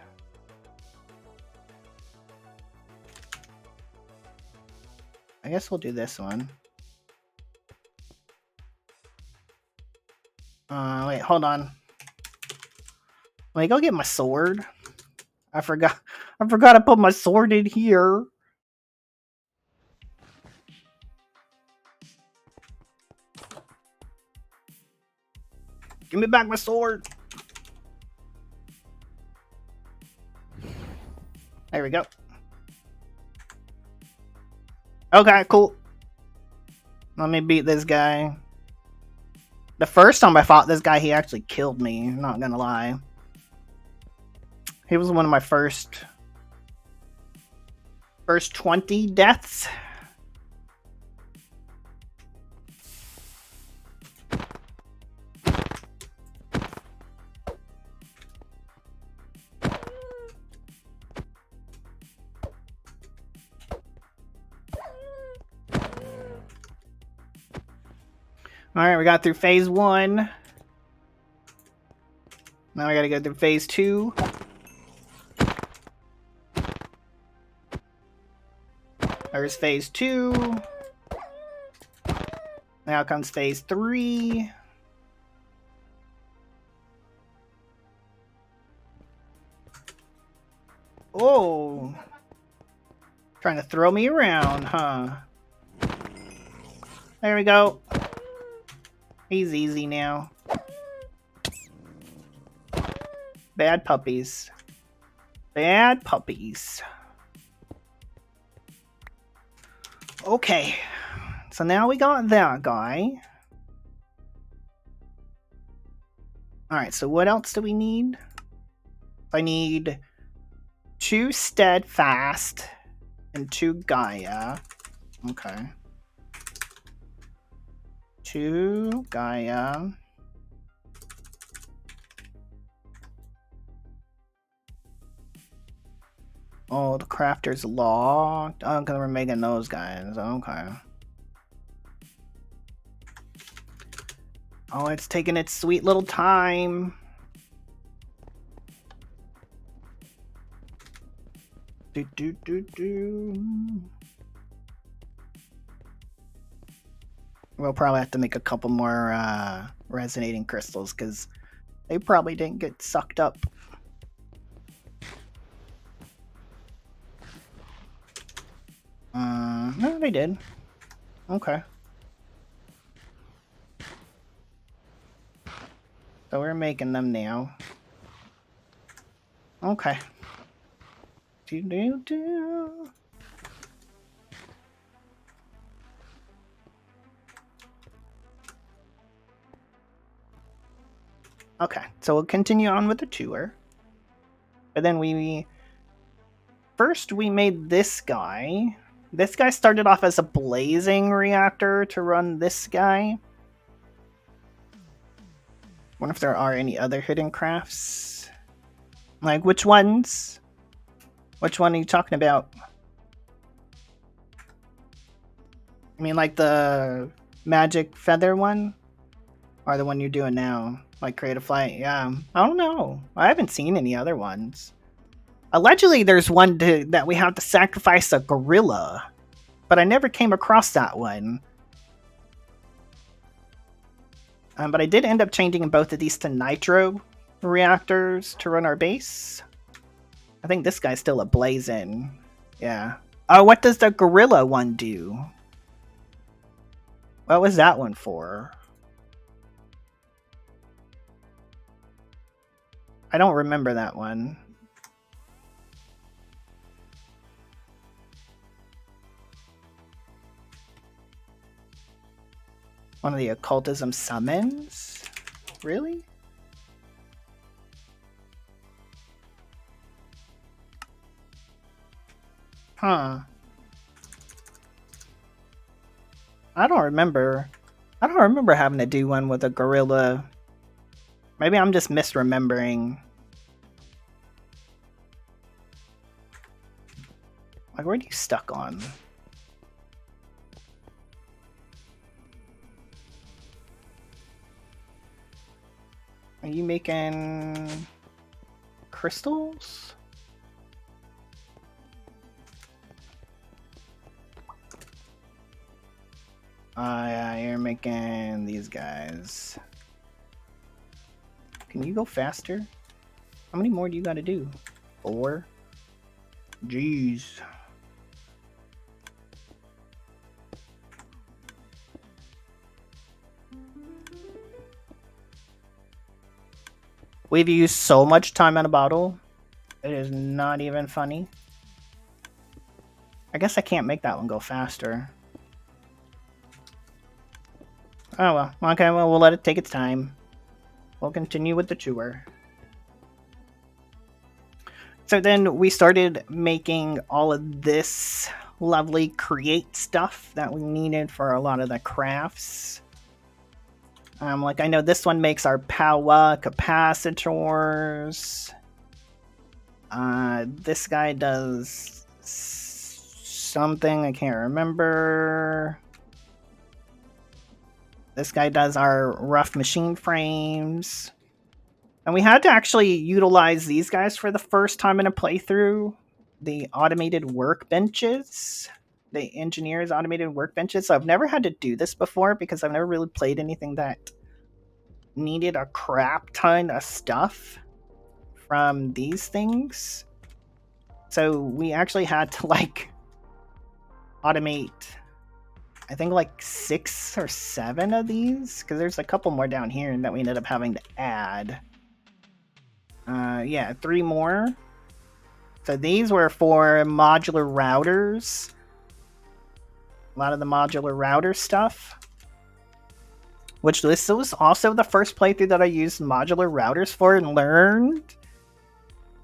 I guess we'll do this one. Wait, hold on. Let me go get my sword. I forgot to put my sword in here. Give me back my sword. There we go. Okay, cool. Let me beat this guy. The first time I fought this guy, he actually killed me. I'm not gonna lie. He was one of my first 20 deaths. Alright, we got through phase 1. Now we gotta go through phase 2. There's phase 2. Now comes phase 3. Oh! Trying to throw me around, huh? There we go. He's easy now. Bad puppies. Bad puppies. Okay. So now we got that guy. Alright, so what else do we need? I need 2 steadfast and 2 Gaia. Okay. 2 Gaia. Oh, the crafter's locked. Oh, because we're making those guys. Okay. Oh, it's taking its sweet little time. We'll probably have to make a couple more resonating crystals because they probably didn't get sucked up. No, they did. Okay. So we're making them now. Okay. Okay, so we'll continue on with the tour. But then first we made this guy. This guy started off as a blazing reactor to run this guy. Wonder if there are any other hidden crafts. Like, which ones? Which one are you talking about? I mean, like the magic feather one? Or the one you're doing now? Like create a flight? Yeah. I don't know. I haven't seen any other ones. Allegedly, there's one that we have to sacrifice a gorilla. But I never came across that one. But I did end up changing both of these to nitro reactors to run our base. I think this guy's still a blazing. Yeah. Oh, what does the gorilla one do? What was that one for? I don't remember that one. One of the occultism summons? Really? Huh. I don't remember having to do one with a gorilla. Maybe I'm just misremembering. Like, what are you stuck on? Are you making crystals? Yeah, you're making these guys. Can you go faster? How many more do you gotta do? 4? Jeez. We've used so much time on a bottle. It is not even funny. I guess I can't make that one go faster. Oh well. Okay, well, we'll let it take its time. We'll continue with the tour. So then we started making all of this lovely create stuff that we needed for a lot of the crafts. Like, I know this one makes our power capacitors. This guy does something I can't remember. This guy does our rough machine frames. And we had to actually utilize these guys for the first time in a playthrough. The automated workbenches. The engineers' automated workbenches. So I've never had to do this before because I've never really played anything that needed a crap ton of stuff from these things. So we actually had to like automate, I think like 6 or 7 of these, because there's a couple more down here that we ended up having to add. Yeah, 3 more. So these were for modular routers. A lot of the modular router stuff. Which this was also the first playthrough that I used modular routers for and learned.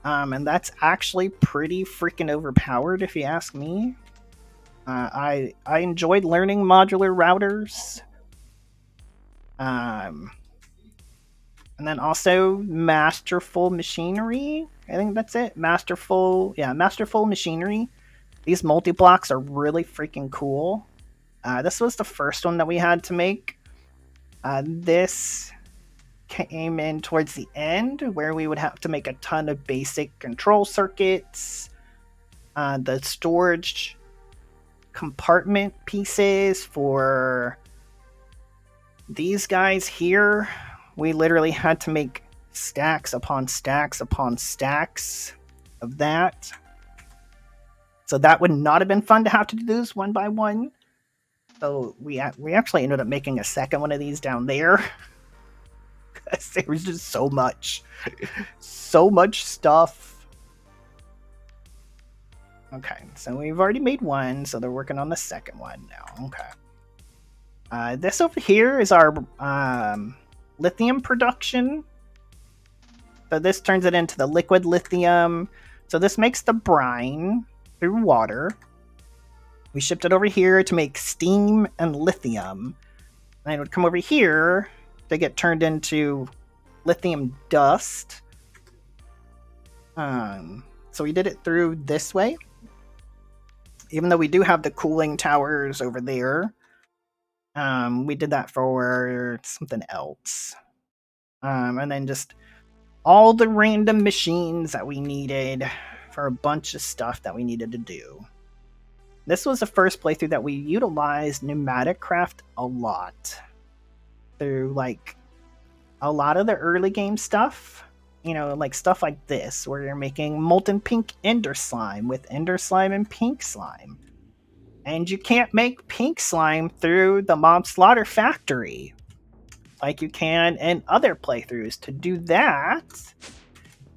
And that's actually pretty freaking overpowered if you ask me. I enjoyed learning modular routers. And then also masterful machinery. I think that's it. Masterful machinery. These multi-blocks are really freaking cool. This was the first one that we had to make. This came in towards the end where we would have to make a ton of basic control circuits. The storage compartment pieces for these guys here. We literally had to make stacks upon stacks upon stacks of that. So that would not have been fun to have to do this one by one. So we actually ended up making a second one of these down there. Because there was just so much. So much stuff. Okay, so we've already made one, so they're working on the second one now. Okay. This over here is our lithium production. So this turns it into the liquid lithium. So this makes the brine through water. We shipped it over here to make steam and lithium. And it would come over here to get turned into lithium dust. So we did it through this way. Even though we do have the cooling towers over there. We did that for something else. And then just all the random machines that we needed for a bunch of stuff that we needed to do. This was the first playthrough that we utilized Enigmatica a lot. Through, like, a lot of the early game stuff. You know, like stuff like this, where you're making molten pink ender slime with ender slime and pink slime. And you can't make pink slime through the Mob Slaughter factory like you can in other playthroughs. To do that,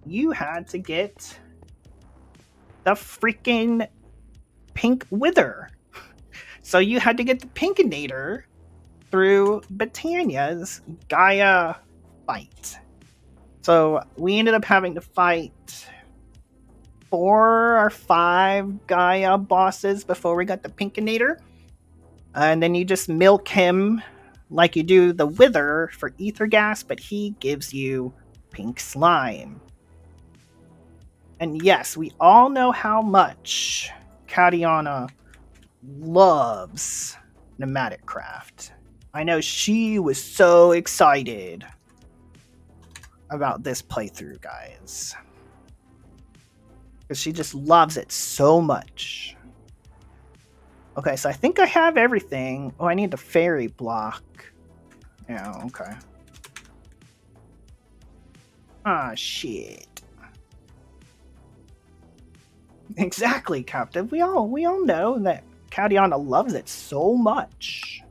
you had to get the freaking pink wither. So you had to get the pinkinator through Britannia's Gaia fight. So we ended up having to fight 4 or 5 Gaia bosses before we got the pinkinator. And then you just milk him like you do the wither for ether gas, but he gives you pink slime. And yes, we all know how much Katiana loves Enigmatica. I know she was so excited about this playthrough, guys. Because she just loves it so much. Okay, so I think I have everything. Oh, I need the fairy block. Yeah, okay. Ah, shit. Exactly, Captain. We all know that Katiana loves it so much.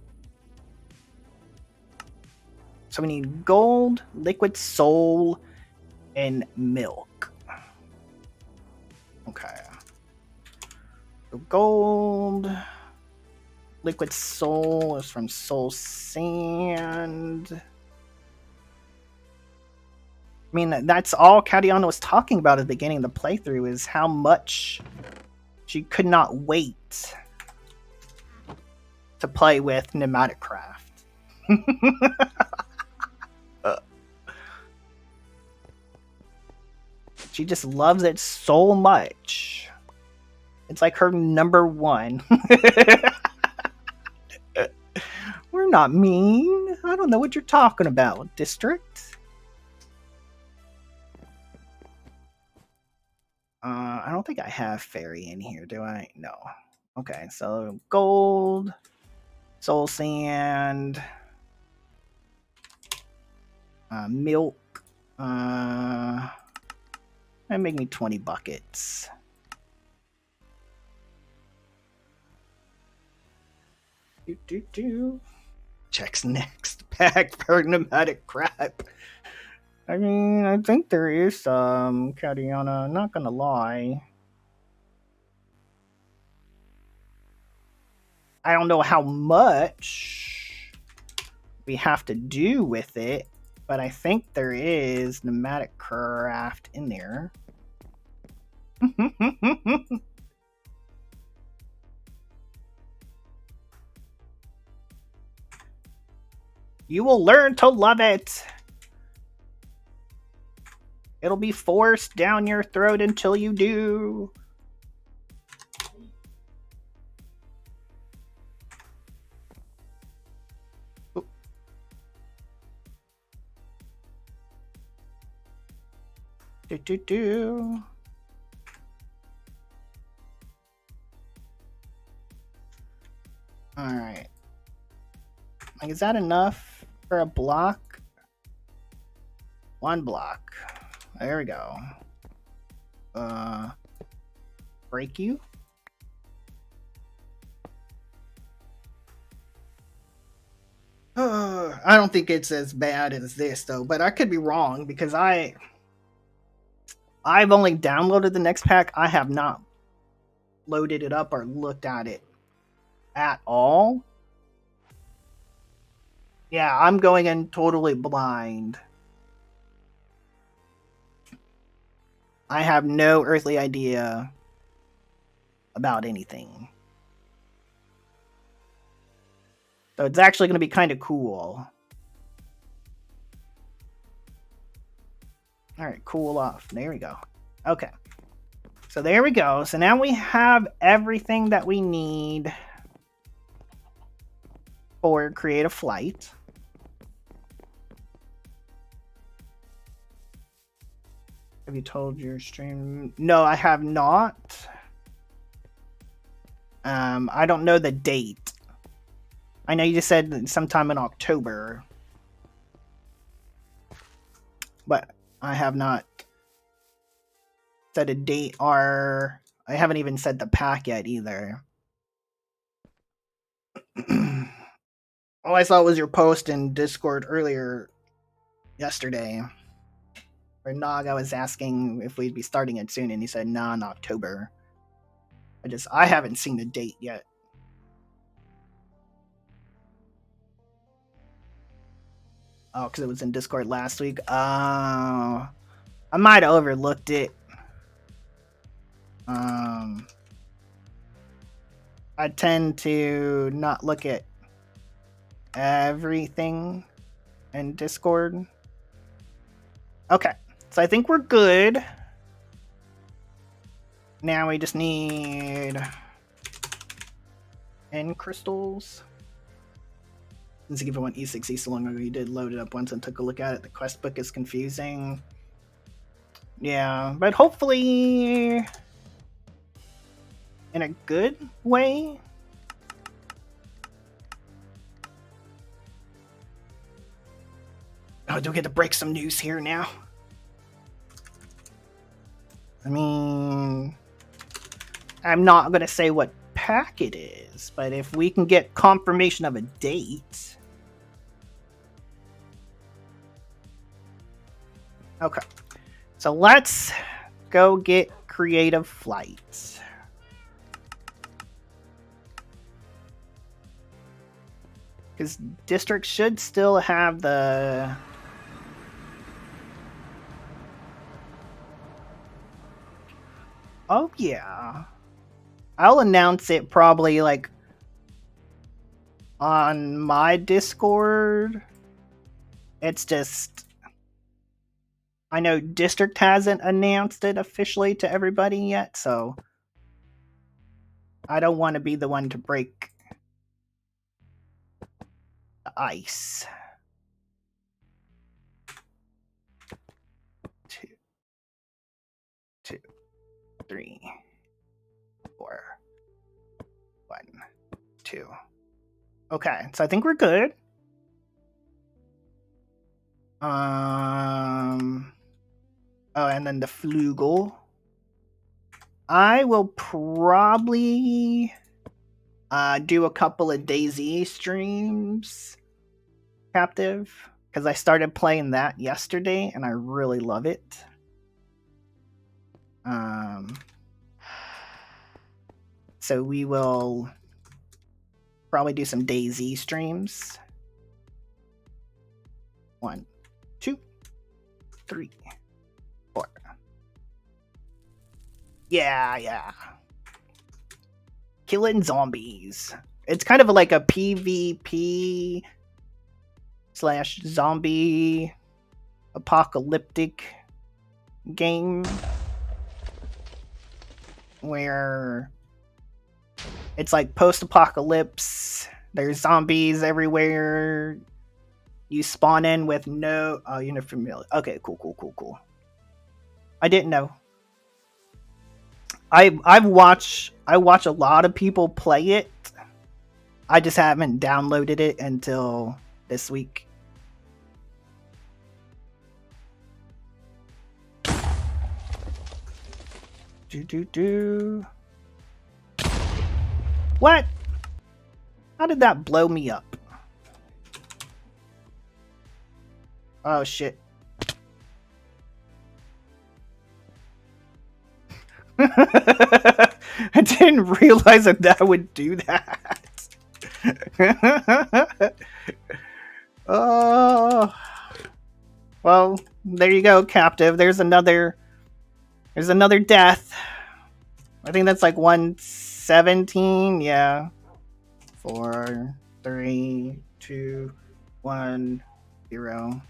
So we need gold, liquid soul, and milk. Okay. So gold, liquid soul is from soul sand. I mean, that's all Katiana was talking about at the beginning of the playthrough, is how much she could not wait to play with Enigmatica. She just loves it so much. It's like her number one. We're I'm not mean. I don't know what you're talking about, district. I don't think I have fairy in here, do I? No. Okay, so gold, soul sand, milk, and make me 20 buckets. Checks next pack for pneumatic crap. I mean, I think there is some, Katiana, not gonna lie. I don't know how much we have to do with it, but I think there is pneumatic craft in there. You will learn to love it. It'll be forced down your throat until you do. Alright. Like, is that enough for a block? One block. There we go. Break you? I don't think it's as bad as this though, but I could be wrong because I've only downloaded the next pack. I have not loaded it up or looked at it at all. Yeah, I'm going in totally blind. I have no earthly idea about anything. So it's actually going to be kind of cool. Alright, cool off. There we go. Okay. So there we go. So now we have everything that we need for create a flight. Have you told your stream? No, I have not. I don't know the date. I know you just said sometime in October. But I have not set a date or I haven't even set the pack yet either. All I saw was your post in Discord earlier yesterday. Where Naga was asking if we'd be starting it soon, and he said, nah, in October. I haven't seen the date yet. Oh, because it was in Discord last week? I might have overlooked it. I tend to not look at everything in Discord. Okay, so I think we're good. Now we just need end crystals. Since if I want E6E so long ago, you did load it up once and took a look at it. The quest book is confusing. Yeah, but hopefully in a good way. Oh, do we get to break some news here now? I mean, I'm not going to say what pack it is, but if we can get confirmation of a date. Okay, so let's go get creative flights. Because district should still have the... Oh, yeah. I'll announce it probably, like, on my Discord. It's just... I know district hasn't announced it officially to everybody yet, so... I don't want to be the one to break Ice. 2, 2, 3, 4, 1, 2. Okay, so I think we're good. Oh, and then the flugel. I will probably do a couple of DayZ streams, Captive, because I started playing that yesterday and I really love it. So we will probably do some DayZ streams. 1, 2, 3, 4. Yeah. Killing zombies. It's kind of like a PvP / zombie apocalyptic game where it's like post-apocalypse. There's zombies everywhere. You spawn in with no... Oh, you're not familiar. Okay, cool. I didn't know. I watch a lot of people play it. I just haven't downloaded it until this week. What? How did that blow me up? Oh shit. I didn't realize that would do that. Oh. Well, there you go, Captive. There's another death. I think that's like 117. Yeah. 4, 3, 2, 1, 0.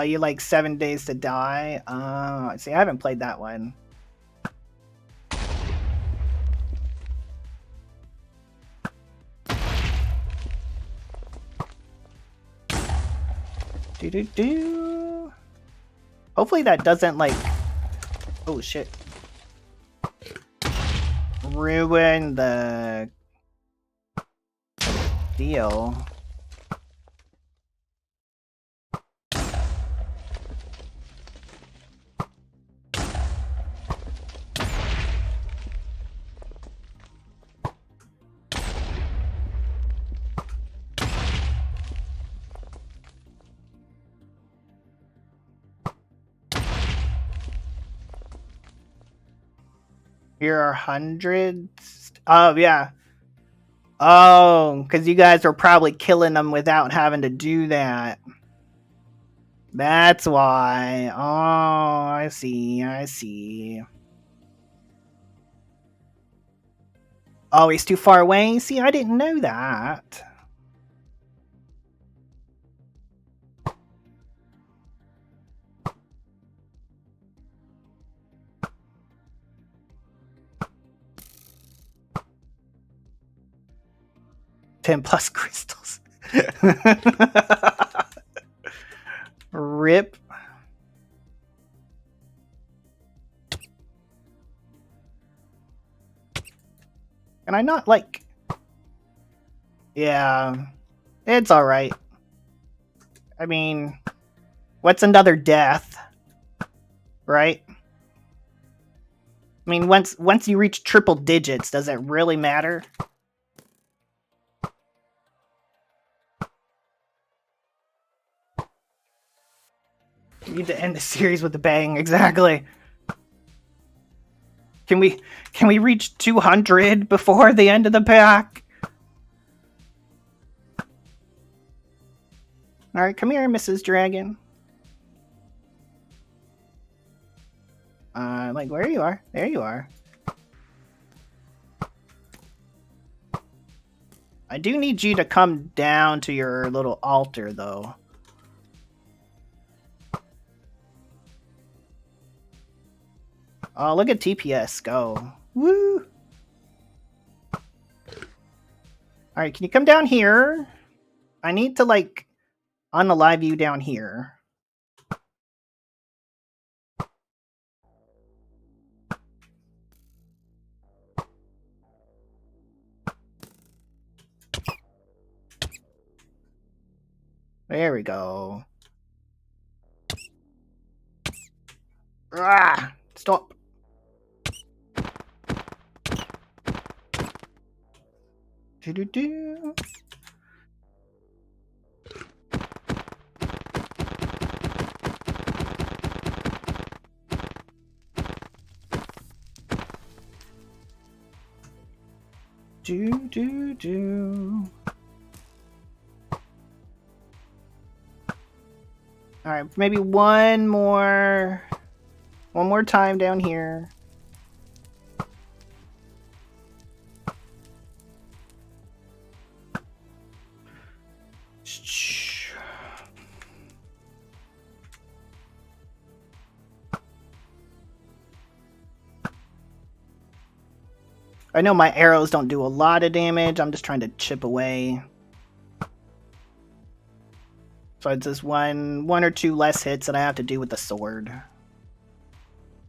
You like 7 days to die. See, I haven't played that one. Hopefully that doesn't like... Oh shit. Ruin the deal. Here are hundreds. Oh, yeah. Oh, because you guys are probably killing them without having to do that. That's why. Oh, I see. Oh, he's too far away? See, I didn't know that. +10 crystals. Rip. Can I not, like... Yeah. It's alright. I mean... What's another death? Right? I mean, once you reach triple digits, does it really matter? You need to end the series with a bang, exactly. Can we reach 200 before the end of the pack? Alright, come here, Mrs. Dragon. Like, where you are? There you are. I do need you to come down to your little altar, though. Oh, look at TPS go. Woo! Alright, can you come down here? I need to, like, unalive you down here. There we go. Ah! Stop. Do-do-do. Do-do-do. Alright, maybe one more time down here. I know my arrows don't do a lot of damage. I'm just trying to chip away. So it's just one or two less hits that I have to do with the sword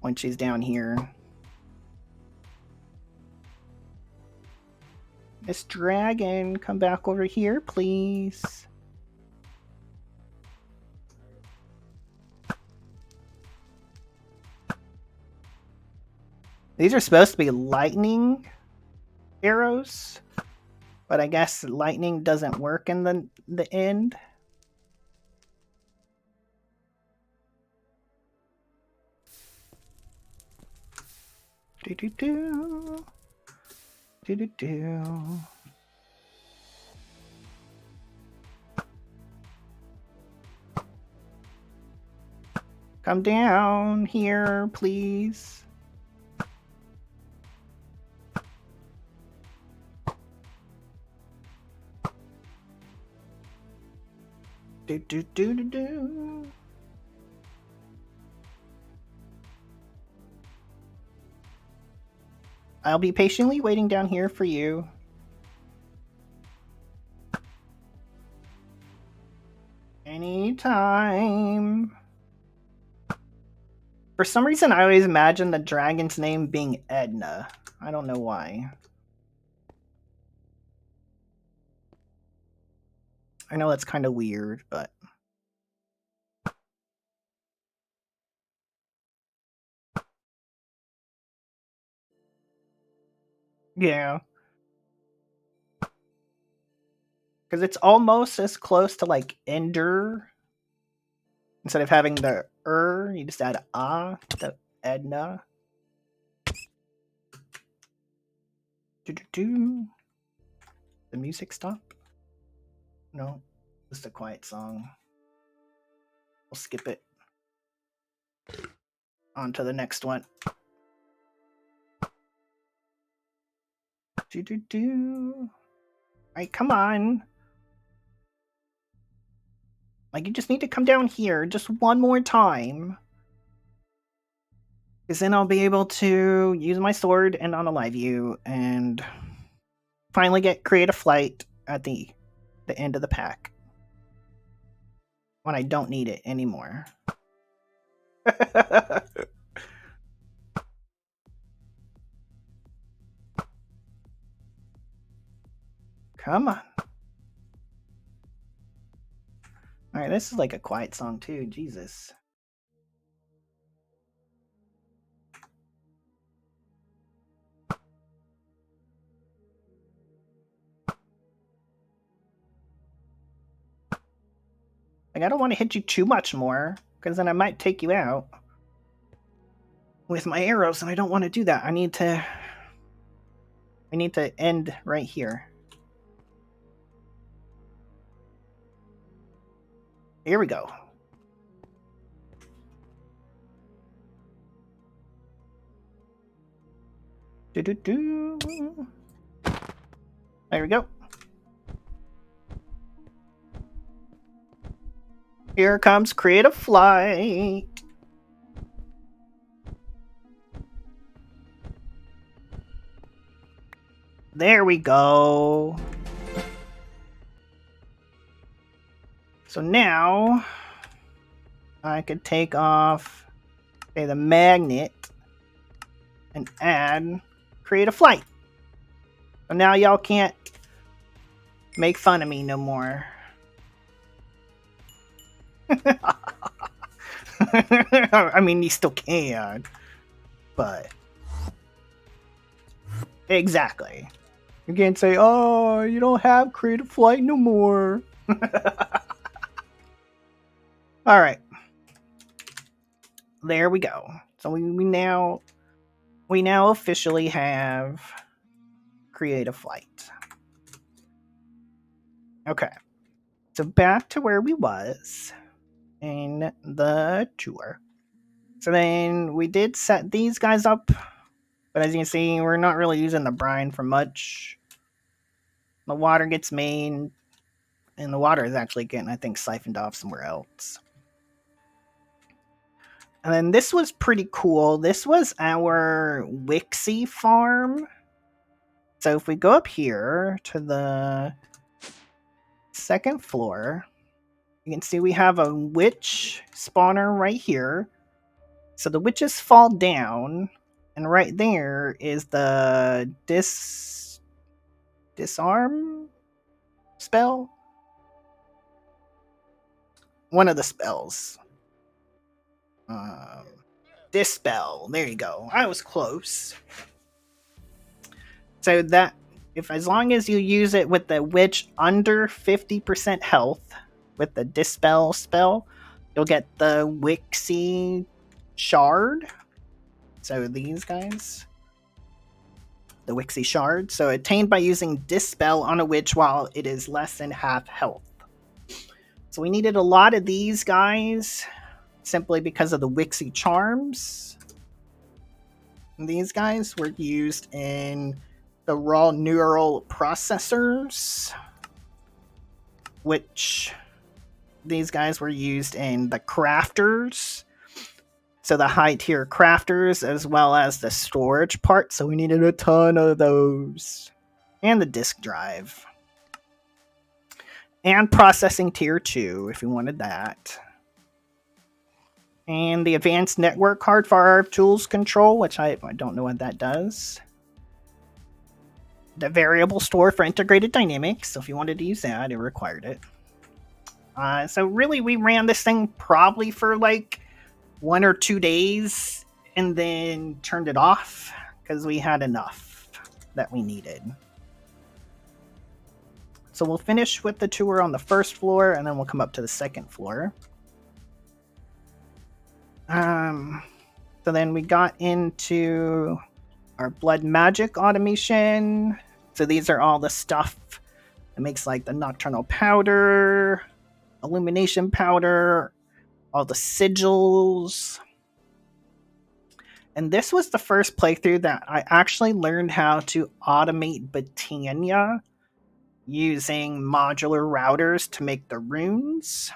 when she's down here. Miss Dragon, come back over here, please. These are supposed to be lightning arrows, but I guess lightning doesn't work in the end. Do-do-do. Do-do-do. Come down here, please. Do-do-do-do-do. I'll be patiently waiting down here for you. Anytime. For some reason, I always imagine the dragon's name being Edna. I don't know why. I know that's kind of weird, but... yeah. Because it's almost as close to, like, Ender. Instead of having the you just add to Edna. Do-do-do. The music stop? No. Just a quiet song. We'll skip it. On to the next one. Do-do-do. Alright, come on. Like, you just need to come down here just one more time. Because then I'll be able to use my sword and unalive you and finally create a flight at the end of the pack. When I don't need it anymore. Come on. Alright, this is like a quiet song too, Jesus. Like, I don't want to hit you too much more, because then I might take you out with my arrows, and I don't want to do that. I need to end right here. Here we go. Do-do-do. There we go. Here comes Creative Flight. There we go. So now I could take off, say, the magnet and create a flight. So now y'all can't make fun of me no more. I mean, you still can, but exactly. You can't say, "Oh, you don't have creative flight no more." All right, there we go. So we now officially have creative flight. Okay, so back to where we was in the tour. So then we did set these guys up, but as you can see, we're not really using the brine for much. The water gets made, and the water is actually getting, I think, siphoned off somewhere else. And then this was pretty cool. This was our Wixie farm. So if we go up here to the second floor, you can see we have a witch spawner right here. So the witches fall down, and right there is the disarm spell. One of the spells. Dispel. There you go. I was close. So that as long as you use it with the witch under 50% health with the dispel spell, you'll get the Wixie shard. So these guys, the Wixie shard. So attained by using dispel on a witch while it is less than half health. So we needed a lot of these guys simply because of the Wixie charms. And these guys were used in the raw neural processors, which these guys were used in the crafters. So the high tier crafters as well as the storage part. So we needed a ton of those. And the disk drive. And processing tier 2 if you wanted that. And the advanced network card for our tools control, which I don't know what that does. The variable store for integrated dynamics, so if you wanted to use that, it required it. So really, we ran this thing probably for like 1 or 2 days and then turned it off because we had enough that we needed. So we'll finish with the tour on the first floor and then we'll come up to the second floor. So then we got into our blood magic automation. So these are all the stuff that makes like the nocturnal powder, illumination powder, all the sigils. And this was the first playthrough that I actually learned how to automate Botania using modular routers to make the runes.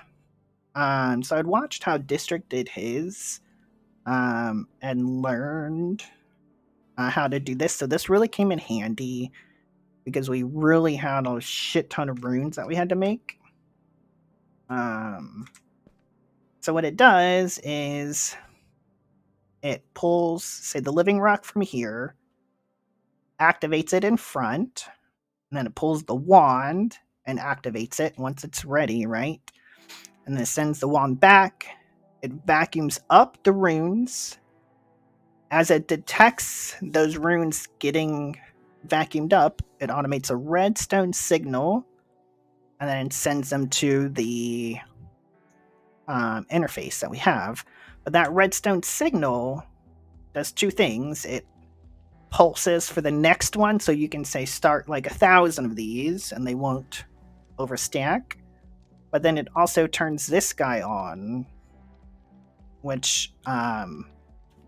So I'd watched how District did his and learned how to do this. So this really came in handy because we really had a shit ton of runes that we had to make. So what it does is it pulls, say, the living rock from here, activates it in front, and then it pulls the wand and activates it once it's ready, right? And then it sends the wand back. It vacuums up the runes. As it detects those runes getting vacuumed up, it automates a redstone signal and then sends them to the interface that we have. But that redstone signal does 2 things. It pulses for the next one, so you can say start like 1,000 of these and they won't overstack. But then it also turns this guy on, which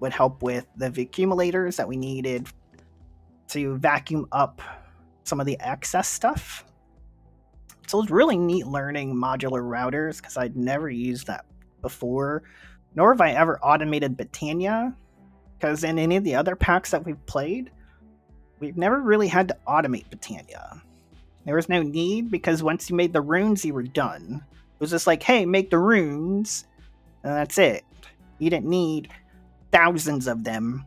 would help with the accumulators that we needed to vacuum up some of the excess stuff. So it was really neat learning modular routers because I'd never used that before, nor have I ever automated Botania, because in any of the other packs that we've played, we've never really had to automate Botania. There was no need because once you made the runes, you were done. was just like, hey, make the runes, and that's it. You didn't need thousands of them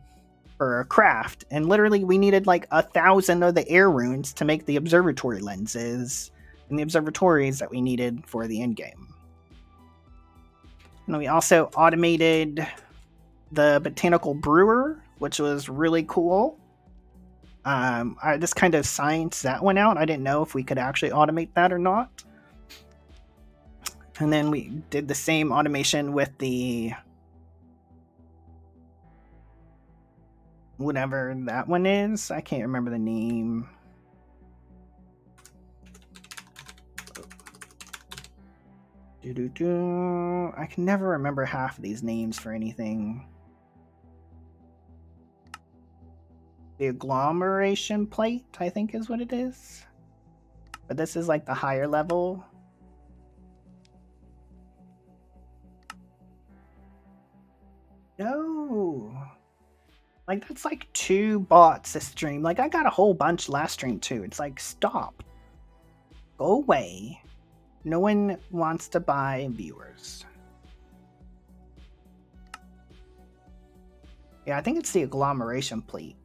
for a craft. And literally, we needed like 1,000 of the air runes to make the observatory lenses and the observatories that we needed for the end game. And we also automated the botanical brewer, which was really cool. I just kind of scienced that one out. I didn't know if we could actually automate that or not. And then we did the same automation with the whatever that one is. I can't remember the name. I can never remember half of these names for anything. The agglomeration plate, I think is what it is. But this is like the higher level. No. Like, that's like 2 bots this stream. Like, I got a whole bunch last stream too. It's like, stop. Go away. No one wants to buy viewers. Yeah, I think it's the agglomeration plate.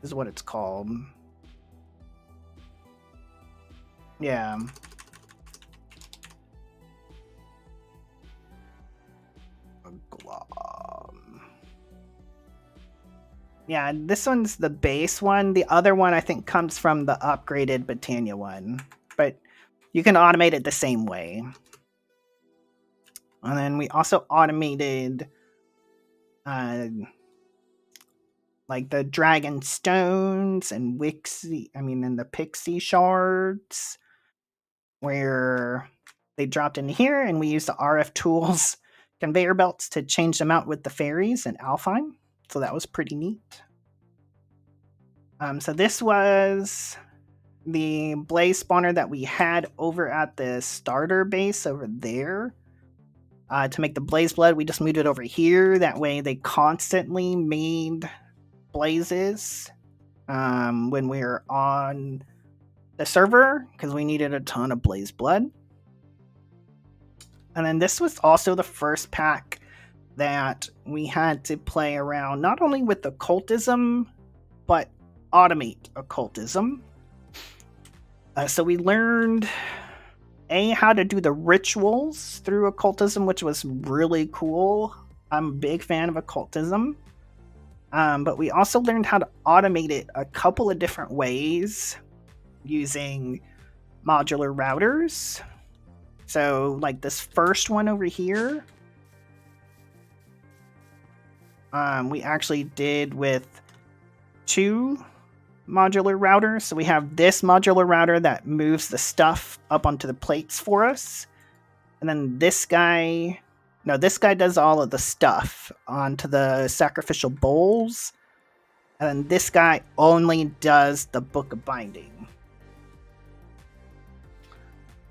This is what it's called. Yeah. Yeah, this one's the base one. The other one, I think, comes from the upgraded Botania one. But you can automate it the same way. And then we also automated like the dragon stones and and the pixie shards, where they dropped in here, and we used the RF tools conveyor belts to change them out with the fairies and Alfheim. So that was pretty neat. So this was the blaze spawner that we had over at the starter base over there. To make the blaze blood, we just moved it over here. That way they constantly made blazes when we were on the server, because we needed a ton of blaze blood. And then this was also the first pack that we had to play around not only with occultism, but automate occultism. So we learned how to do the rituals through occultism, which was really cool. I'm a big fan of occultism. But we also learned how to automate it a couple of different ways using modular routers. So like this first one over here, we actually did with 2 modular routers. So we have this modular router that moves the stuff up onto the plates for us. And then this guy does all of the stuff onto the sacrificial bowls. And then this guy only does the Book of Binding.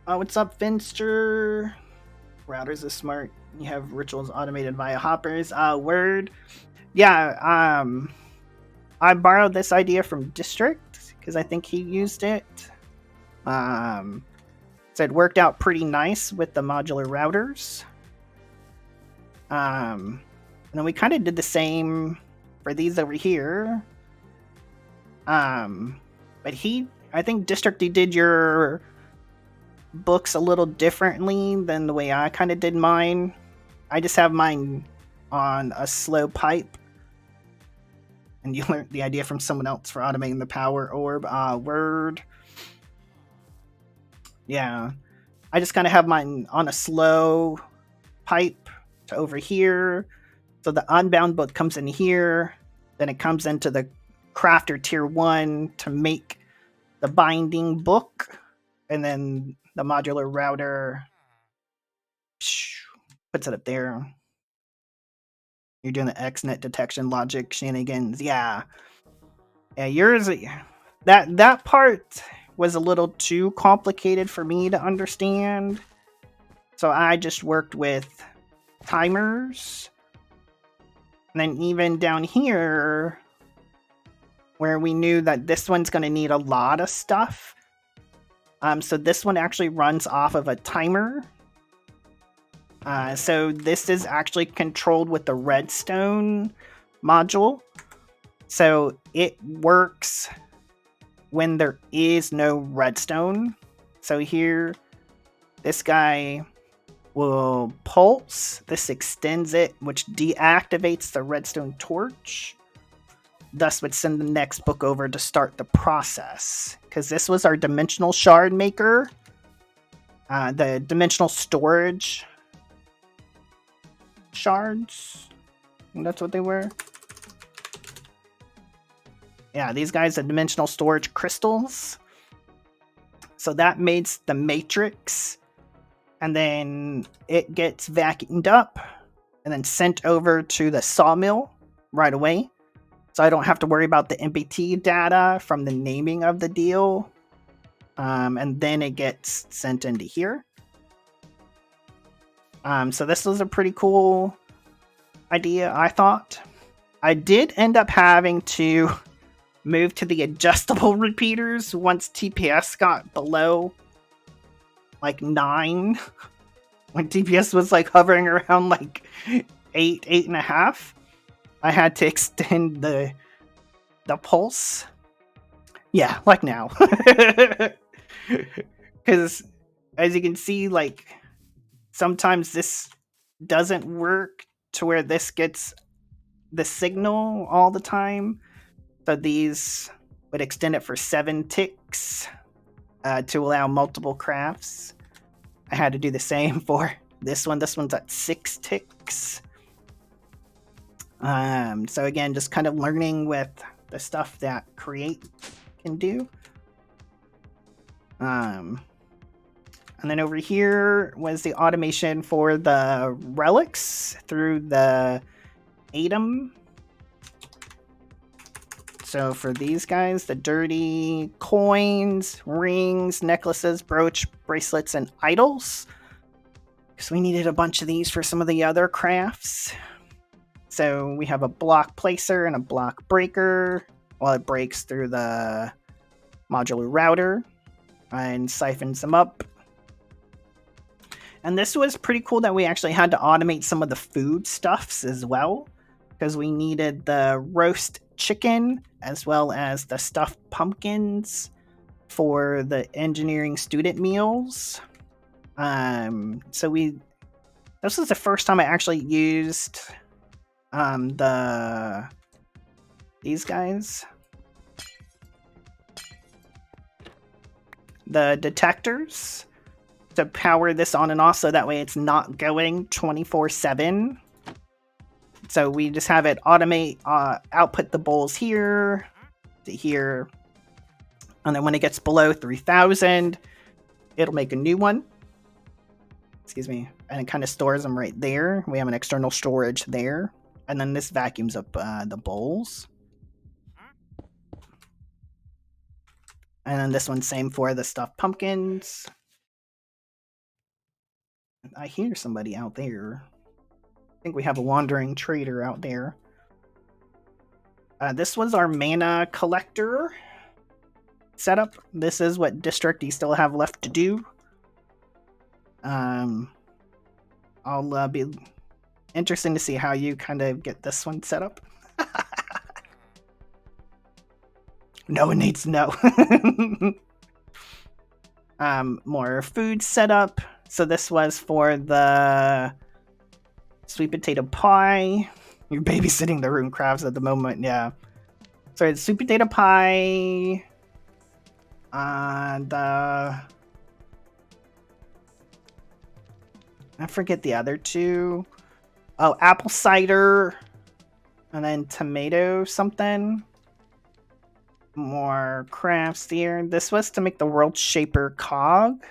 What's up, Finster? Routers is smart. You have rituals automated via hoppers. Word. Yeah, I borrowed this idea from District because I think he used it. So it worked out pretty nice with the modular routers. And then we kind of did the same for these over here. But I think District, he did your books a little differently than the way I kind of did mine. I just have mine on a slow pipe. And you learned the idea from someone else for automating the power orb. Word. Yeah. I just kind of have mine on a slow pipe to over here. So the Unbound book comes in here. Then it comes into the Crafter Tier 1 to make the binding book. And then the modular router puts it up there. You're doing the XNet detection logic shenanigans. Yeah. Yeah, yours, that part was a little too complicated for me to understand. So I just worked with timers. And then even down here, where we knew that this one's going to need a lot of stuff, So this one actually runs off of a timer. So this is actually controlled with the redstone module. So it works when there is no redstone. So here, this guy will pulse. This extends it, which deactivates the redstone torch. Thus would send the next book over to start the process. Because this was our dimensional shard maker. The dimensional storage shards. That's what they were. Yeah, these guys are dimensional storage crystals. So that makes the matrix. And then it gets vacuumed up and then sent over to the sawmill right away. So I don't have to worry about the MPT data from the naming of the deal. And then it gets sent into here. So this was a pretty cool idea, I thought. I did end up having to move to the adjustable repeaters once TPS got below like 9. When TPS was like hovering around like 8, 8.5. I had to extend the pulse. Yeah, like now. Because as you can see, like sometimes this doesn't work to where this gets the signal all the time. So these would extend it for 7 ticks to allow multiple crafts. I had to do the same for this one. This one's at 6 ticks. So again, just kind of learning with the stuff that Create can do. And then over here was the automation for the relics through the Atom. So for these guys, the dirty coins, rings, necklaces, brooch, bracelets, and idols. Because we needed a bunch of these for some of the other crafts. So we have a block placer and a block breaker. Well, it breaks through the modular router and siphons them up. And this was pretty cool that we actually had to automate some of the food stuffs as well. Because we needed the roast chicken as well as the stuffed pumpkins for the engineering student meals. So this was the first time I actually used these guys, the detectors, to power this on and off so that way it's not going 24/7. So we just have it automate, output the bowls here to here, and then when it gets below 3,000, it'll make a new one. Excuse me, and it kind of stores them right there. We have an external storage there, and then this vacuums up the bowls. And then this one's same for the stuffed pumpkins. I hear somebody out there. I think we have a wandering trader out there. This was our mana collector setup. This is what district you still have left to do. I'll be interesting to see how you kind of get this one set up. No one needs to know. More food setup. So this was for the sweet potato pie. You're babysitting the rune crafts at the moment, yeah. So it's sweet potato pie. I forget the other two. Oh, apple cider. And then tomato something. More crafts here. This was to make the world shaper cog.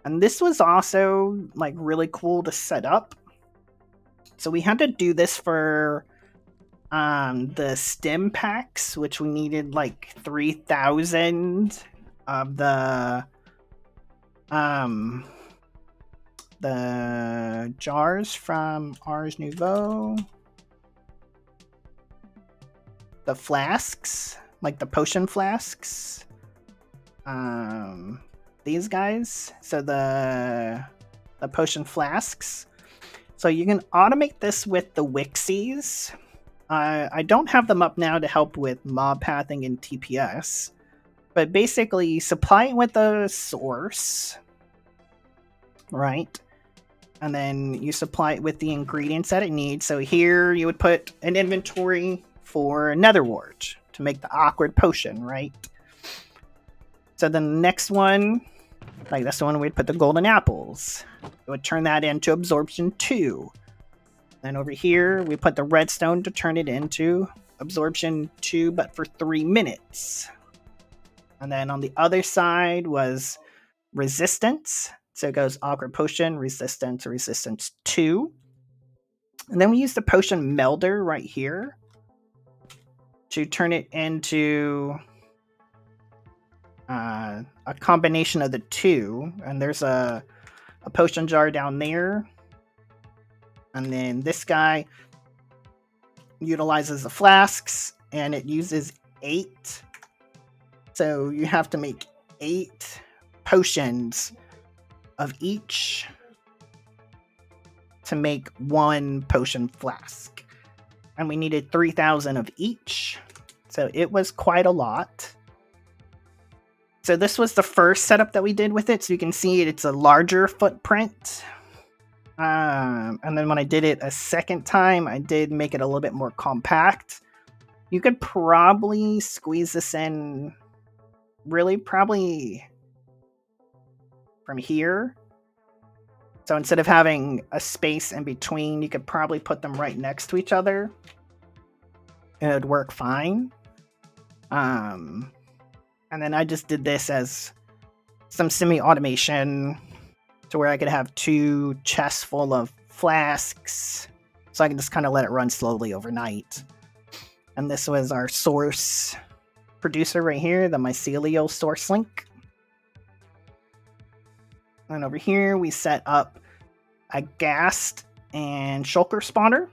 And this was also like really cool to set up. So we had to do this for the stem packs, which we needed like 3,000 of the jars from Ars Nouveau. The flasks, like the potion flasks. these guys. So the potion flasks. So you can automate this with the Wixies. I don't have them up now to help with mob pathing and TPS. But basically, you supply it with a source, right? And then you supply it with the ingredients that it needs. So here you would put an inventory for nether wart to make the awkward potion, right? So then the next one, like that's the one we'd put the golden apples. It would turn that into absorption 2. Then over here, we put the redstone to turn it into absorption 2, but for 3 minutes. And then on the other side was resistance. So it goes awkward potion, resistance, resistance 2. And then we use the potion melder right here to turn it into a combination of the two. And there's a potion jar down there. And then this guy utilizes the flasks, and it uses 8. So you have to make 8 potions of each to make 1 potion flask. And we needed 3,000 of each. So it was quite a lot. So this was the first setup that we did with it. So you can see it's a larger footprint. And then when I did it a second time, I did make it a little bit more compact. You could probably squeeze this in really probably from here. So instead of having a space in between, you could probably put them right next to each other. It would work fine. And then I just did this as some semi-automation to where I could have 2 chests full of flasks. So I can just kind of let it run slowly overnight. And this was our source producer right here, the mycelial source link. And over here, we set up a ghast and shulker spawner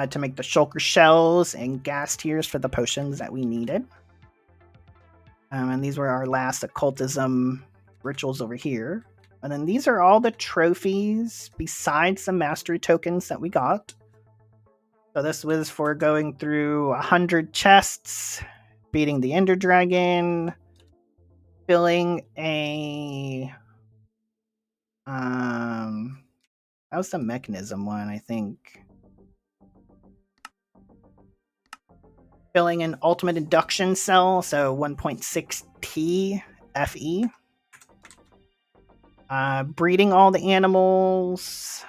to make the shulker shells and ghast tears for the potions that we needed. And these were our last occultism rituals over here. And then these are all the trophies besides the mastery tokens that we got. So this was for going through 100 chests, beating the Ender Dragon, filling a... that was the mechanism one, I think. Filling an ultimate induction cell, so 1.6T FE. Breeding all the animals,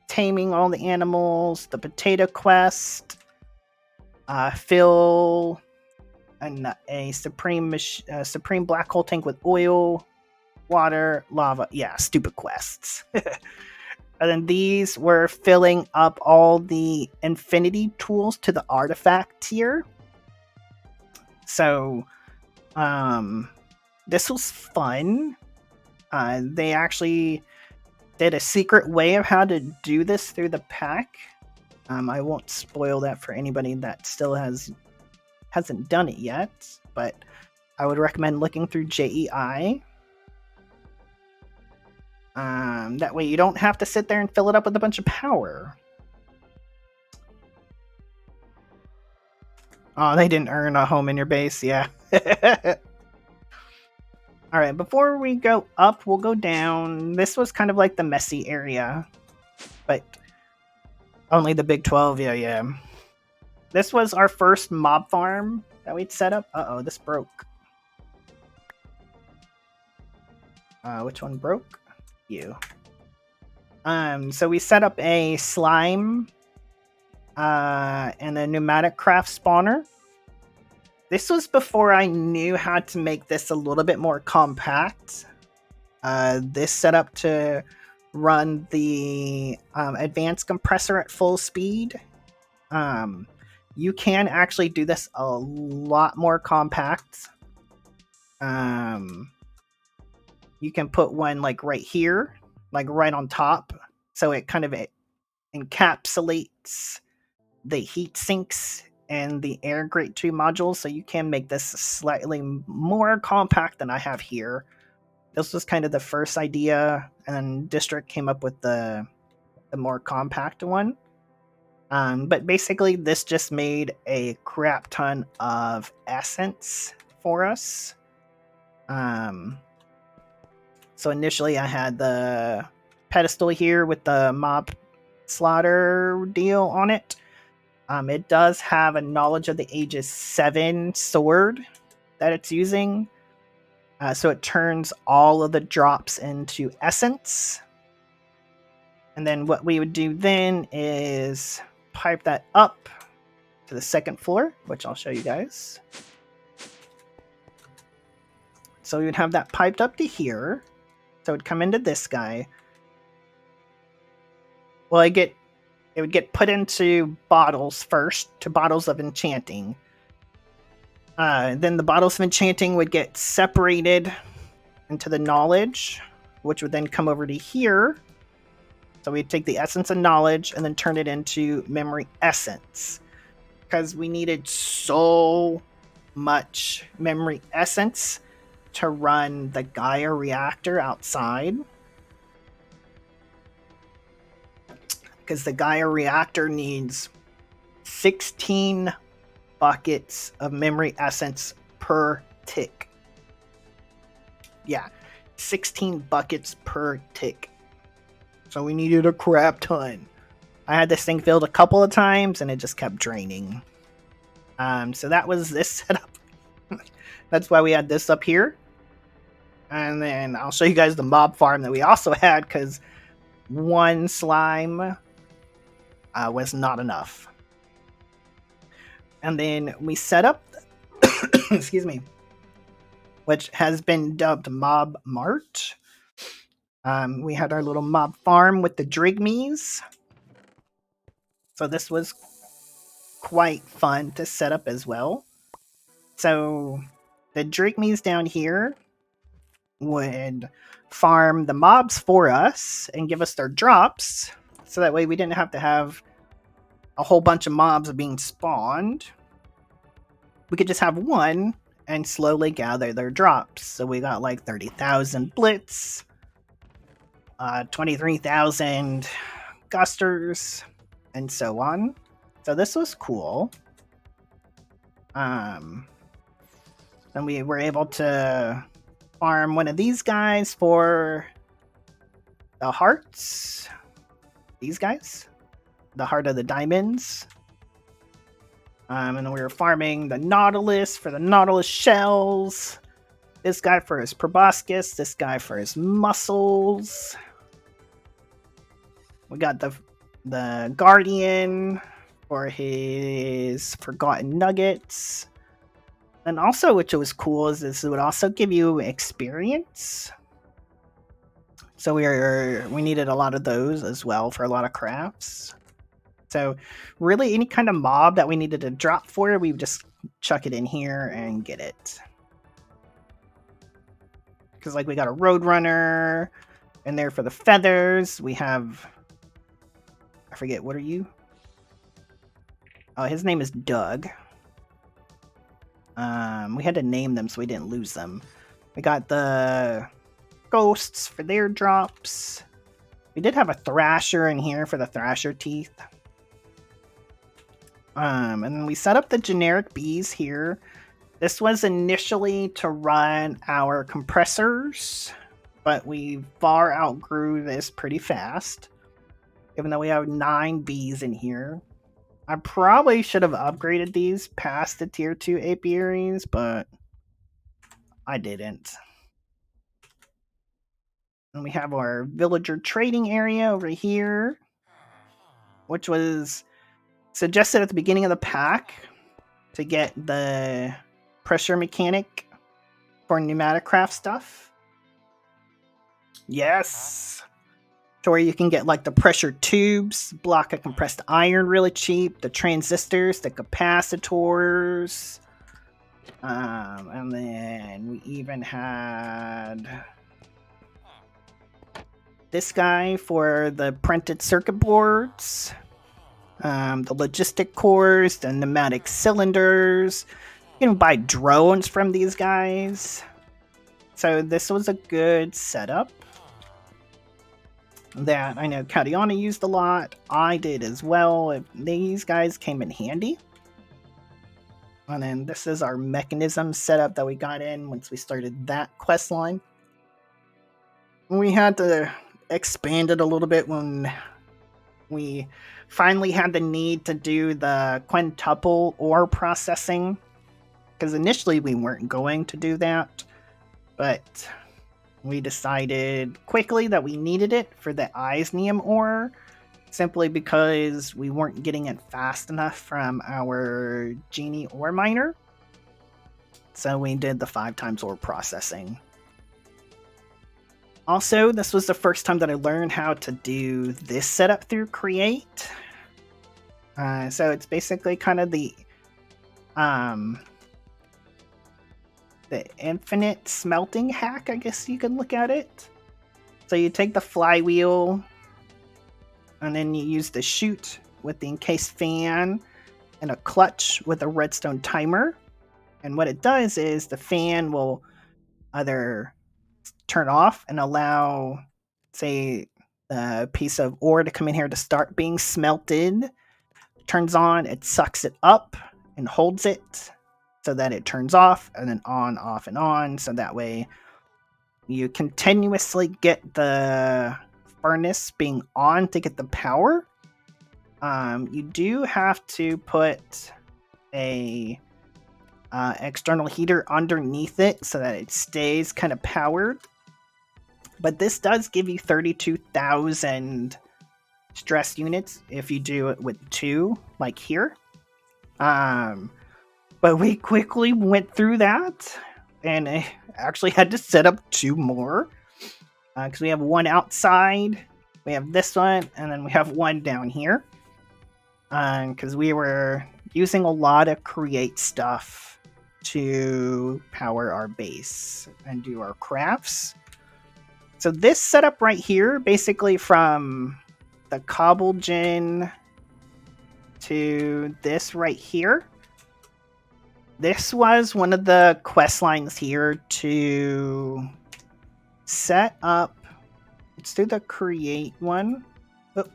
taming all the animals, the potato quest, fill a supreme black hole tank with oil, water, lava. Yeah, stupid quests. And then these were filling up all the infinity tools to the artifact tier. So, this was fun. They actually did a secret way of how to do this through the pack. I won't spoil that for anybody that still hasn't done it yet, but I would recommend looking through JEI. That way you don't have to sit there and fill it up with a bunch of power. Oh, they didn't earn a home in your base, yeah. Alright, before we go up, we'll go down. This was kind of like the messy area, but only the big 12, yeah. This was our first mob farm that we'd set up. Uh-oh, this broke. Which one broke? You. So we set up a slime and a pneumatic craft spawner. This was before I knew how to make this a little bit more compact. This set up to run the advanced compressor at full speed. You can actually do this a lot more compact. You can put one like right here, like right on top, so it kind of encapsulates the heat sinks and the air grate 2 modules, so you can make this slightly more compact than I have here. This was kind of the first idea, and then District came up with the more compact one. But basically, this just made a crap ton of essence for us. So initially, I had the pedestal here with the mob slaughter deal on it. It does have a Knowledge of the Ages 7 sword that it's using. So it turns all of the drops into essence. And then what we would do then is pipe that up to the second floor, which I'll show you guys. So we would have that piped up to here. So it would come into this guy. Well, it would get put into bottles first, to bottles of enchanting. Then the bottles of enchanting would get separated into the knowledge, which would then come over to here. So we'd take the essence of knowledge and then turn it into memory essence. Because we needed so much memory essence to run the Gaia reactor outside. Because the Gaia reactor needs 16 buckets of memory essence per tick. Yeah, 16 buckets per tick. So we needed a crap ton. I had this thing filled a couple of times and it just kept draining. So that was this setup. That's why we had this up here. And then I'll show you guys the mob farm that we also had, because one slime was not enough. And then we set up, excuse me, which has been dubbed Mob Mart. We had our little mob farm with the Drigmies. So this was quite fun to set up as well. So the Drigmies down here would farm the mobs for us and give us their drops. So that way we didn't have to have a whole bunch of mobs being spawned. We could just have one and slowly gather their drops. So we got like 30,000 Blitz, 23,000 Gusters, and so on. So this was cool. Then we were able to farm one of these guys for the hearts. These guys. The heart of the diamonds. And then we were farming the Nautilus for the Nautilus shells. This guy for his proboscis. This guy for his muscles. We got the Guardian for his Forgotten Nuggets. And also, which was cool, is this would also give you experience. So we needed a lot of those as well for a lot of crafts. So really any kind of mob that we needed to drop for, we would just chuck it in here and get it. Because like we got a Roadrunner in there for the feathers. We have, I forget, what are you? Oh, his name is Doug. We had to name them so we didn't lose them. We got the ghosts for their drops. We did have a Thrasher in here for the Thrasher teeth. And then we set up the generic bees here. This was initially to run our compressors, but we far outgrew this pretty fast. Even though we have 9 bees in here. I probably should have upgraded these past the tier 2 apiaries, but I didn't. And we have our villager trading area over here, which was suggested at the beginning of the pack to get the pressure mechanic for Enigmatica stuff. Yes! To where you can get like the pressure tubes, block of compressed iron really cheap, the transistors, the capacitors, and then we even had this guy for the printed circuit boards. the logistic cores, the pneumatic cylinders. You can buy drones from these guys. So this was a good setup that I know Kadiana used a lot. I did as well. These guys came in handy. And then this is our mechanism setup that we got in once we started that quest line. We had to expand it a little bit when we finally had the need to do the quintuple ore processing, because initially we weren't going to do that, but we decided quickly that we needed it for the Eisnium ore, simply because we weren't getting it fast enough from our Genie ore miner. So we did the 5 times ore processing. Also, this was the first time that I learned how to do this setup through Create. So it's basically kind of the infinite smelting hack, I guess you could look at it. So you take the flywheel, and then you use the chute with the encased fan and a clutch with a redstone timer. And what it does is the fan will either turn off and allow, say, a piece of ore to come in here to start being smelted. Turns on, it sucks it up and holds it so that it turns off, and then on, off, and on. So that way you continuously get the furnace being on to get the power. You do have to put a external heater underneath it so that it stays kind of powered. But this does give you 32,000 stress units if you do it with 2, like here. But we quickly went through that, and I actually had to set up 2 more. Because we have one outside, we have this one, and then we have one down here. Because we were using a lot of Create stuff to power our base and do our crafts. So this setup right here, basically from the cobble gen to this right here, this was one of the quest lines here to set up. Let's do the create one. Oh.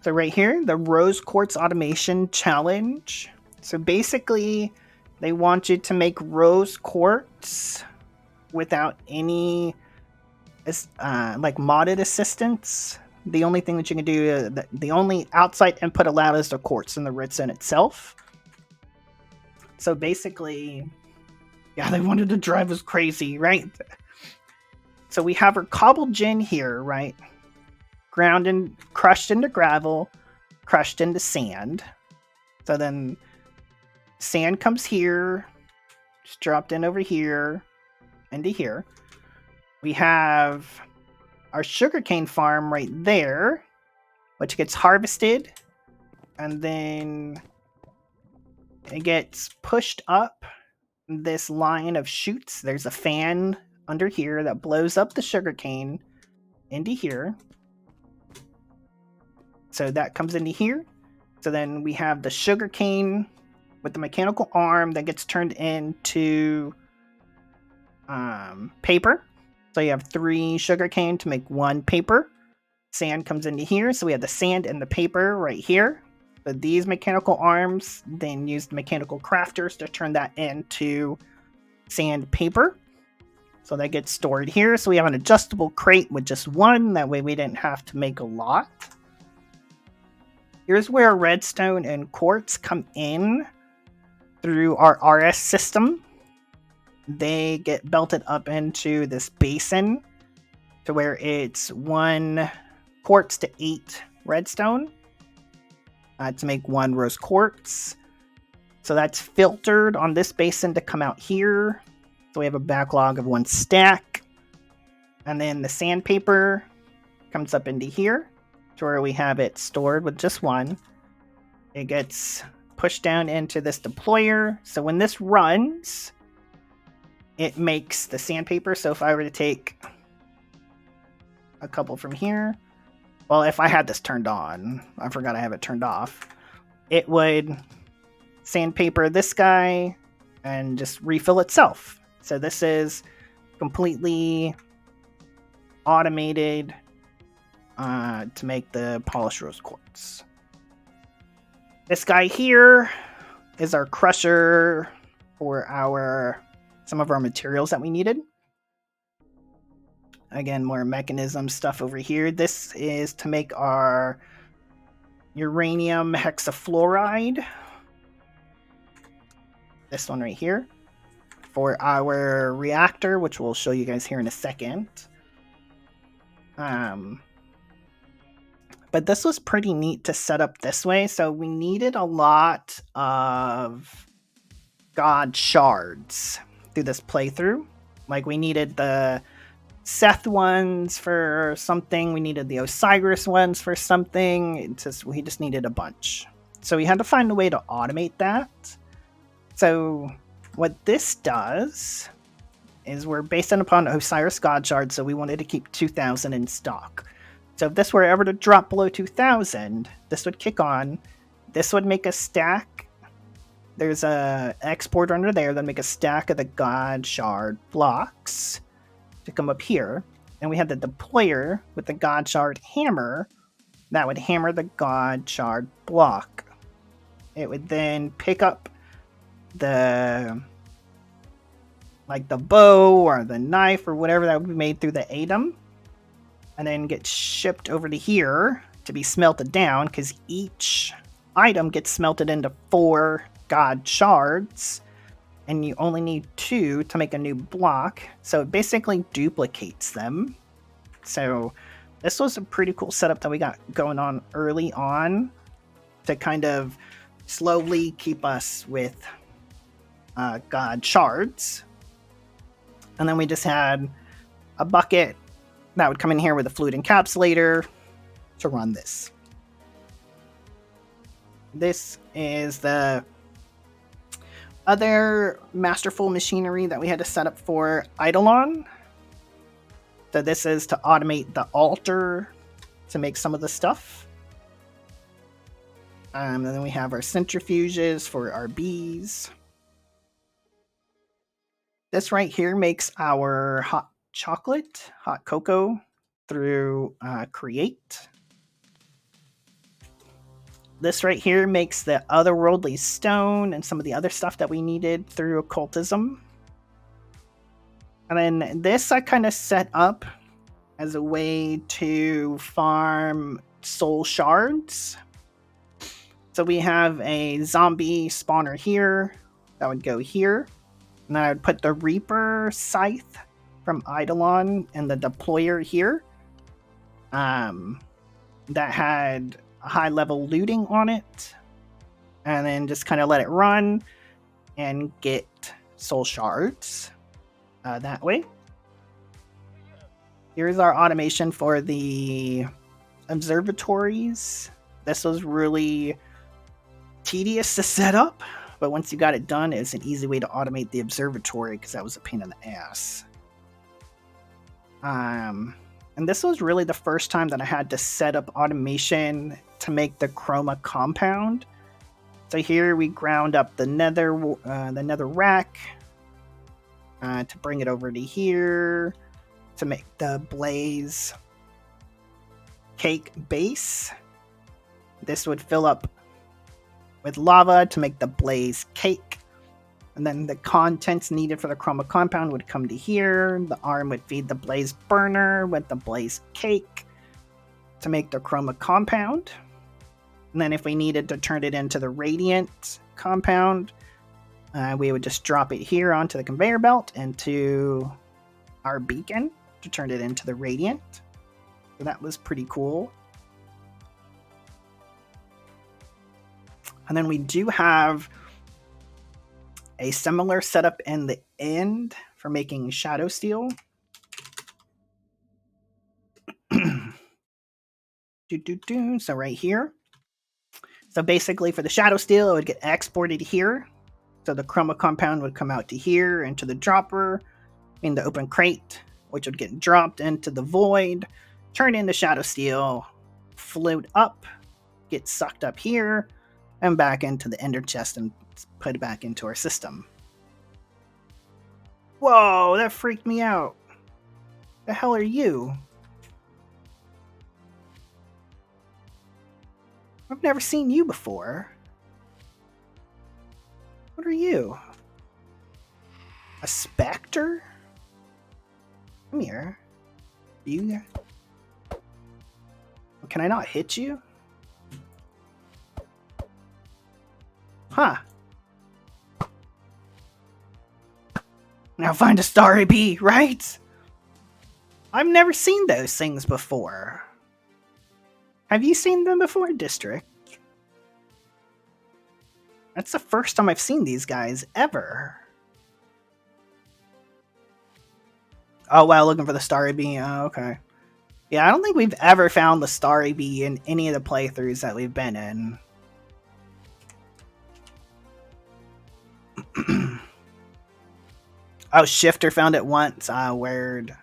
So right here, the rose quartz automation challenge. So basically, they want you to make rose quartz without any like modded assistance. The only thing that you can do, the only outside input allowed is the quartz in the redstone itself. So basically, yeah, they wanted to drive us crazy, right? So we have our cobbled gin here, right? Ground and crushed into gravel, crushed into sand. So then sand comes here, just dropped in over here, into here. We have our sugarcane farm right there, which gets harvested, and then it gets pushed up this line of chutes. There's a fan under here that blows up the sugarcane into here. So that comes into here. So then we have the sugarcane with the mechanical arm that gets turned into paper. So you have 3 sugarcane to make 1 paper. Sand comes into here. So we have the sand and the paper right here. So these mechanical arms then use the mechanical crafters to turn that into sandpaper. So that gets stored here. So we have an adjustable crate with just 1. That way we didn't have to make a lot. Here's where redstone and quartz come in through our RS system. They get belted up into this basin to where it's 1 quartz to 8 redstone to make 1 rose quartz. So that's filtered on this basin to come out here. So we have a backlog of 1 stack. And then the sandpaper comes up into here to where we have it stored with just 1. It gets pushed down into this deployer. So when this runs, it makes the sandpaper. So if I were to take a couple from here, well, if I had this turned on, I forgot I have it turned off, it would sandpaper this guy and just refill itself. So this is completely automated to make the polished rose quartz. This guy here is our crusher for some of our materials that we needed. Again, more mechanism stuff over here. This is to make our uranium hexafluoride. This one right here. For our reactor, which we'll show you guys here in a second. But this was pretty neat to set up this way. So we needed a lot of God shards through this playthrough. Like we needed the Seth ones for something. We needed the Osiris ones for something. We just needed a bunch. So we had to find a way to automate that. So what this does is we're based upon Osiris God Shard, so we wanted to keep 2,000 in stock. So if this were ever to drop below 2,000, this would kick on. This would make a stack. There's a exporter under there that make a stack of the God Shard blocks to come up here. And we have the deployer with the God Shard hammer that would hammer the God Shard block. It would then pick up the bow or the knife or whatever that would be made through the ADAM, and then get shipped over to here to be smelted down, because each item gets smelted into 4 God shards, and you only need 2 to make a new block, so it basically duplicates them. So this was a pretty cool setup that we got going on early on to kind of slowly keep us with God shards. And then we just had a bucket that would come in here with a fluid encapsulator to run this. This is the other masterful machinery that we had to set up for Eidolon. So this is to automate the altar to make some of the stuff. And then we have our centrifuges for our bees. This right here makes our hot chocolate, hot cocoa through Create. This right here makes the otherworldly stone and some of the other stuff that we needed through occultism. And then this I kind of set up as a way to farm soul shards. So we have a zombie spawner here that would go here. And then I would put the Reaper Scythe from Eidolon and the deployer here. That had high level looting on it. And then just kind of let it run and get soul shards that way. Here's our automation for the observatories. This was really tedious to set up, but once you got it done, it's an easy way to automate the observatory because that was a pain in the ass. And this was really the first time that I had to set up automation to make the chroma compound. So here we ground up the nether rack to bring it over to here to make the blaze cake base. This would fill up with lava to make the blaze cake. And then the contents needed for the chroma compound would come to here. The arm would feed the blaze burner with the blaze cake to make the chroma compound. And then if we needed to turn it into the radiant compound, we would just drop it here onto the conveyor belt into our beacon to turn it into the radiant. So that was pretty cool. And then we do have a similar setup in the end for making shadow steel. So right here. So basically for the shadow steel, it would get exported here. So the chroma compound would come out to here into the dropper in the open crate, which would get dropped into the void, turn into shadow steel, float up, get sucked up here, and back into the ender chest and put it back into our system. Whoa, that freaked me out. The hell are you? I've never seen you before. What are you? A specter? Come here. You? Can I not hit you? Huh. Now find a starry bee, right? I've never seen those things before. Have you seen them before, District? That's the first time I've seen these guys, ever. Oh, wow, looking for the starry bee. Oh, okay. Yeah, I don't think we've ever found the starry bee in any of the playthroughs that we've been in. Oh, Shifter found it once. Weird.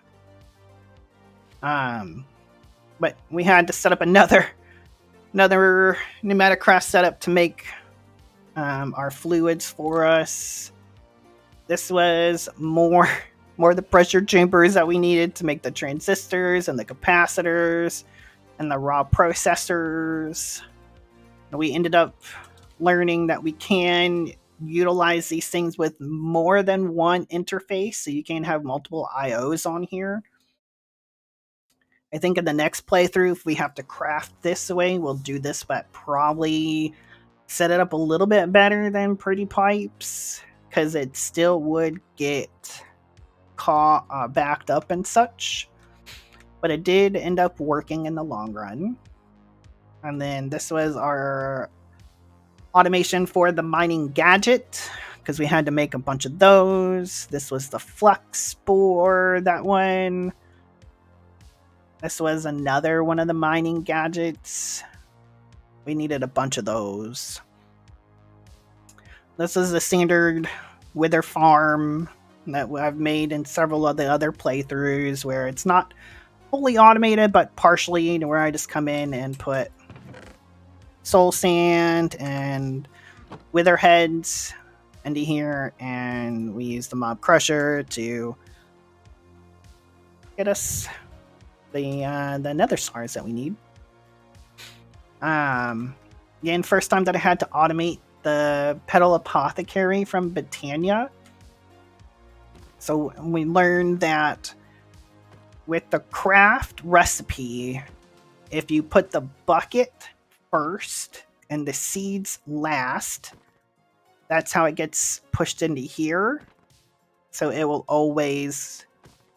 But we had to set up another Enigmatica setup to make our fluids for us. This was more the pressure chambers that we needed to make the transistors and the capacitors and the raw processors. We ended up learning that we can utilize these things with more than one interface, so you can have multiple IOs on here. I think in the next playthrough, if we have to craft this way, we'll do this, but probably set it up a little bit better than Pretty Pipes, because it still would get backed up and such. But it did end up working in the long run. And then this was our automation for the mining gadget, because we had to make a bunch of those. This was the flux spore, that one. This was another one of the mining gadgets. We needed a bunch of those. This is the standard wither farm that I've made in several of the other playthroughs, where it's not fully automated, but partially, where I just come in and put soul sand and wither heads into here, and we use the mob crusher to get us the nether stars that we need. Again, first time that I had to automate the petal apothecary from Britannia. So we learned that with the craft recipe, if you put the bucket first and the seeds last, that's how it gets pushed into here. So it will always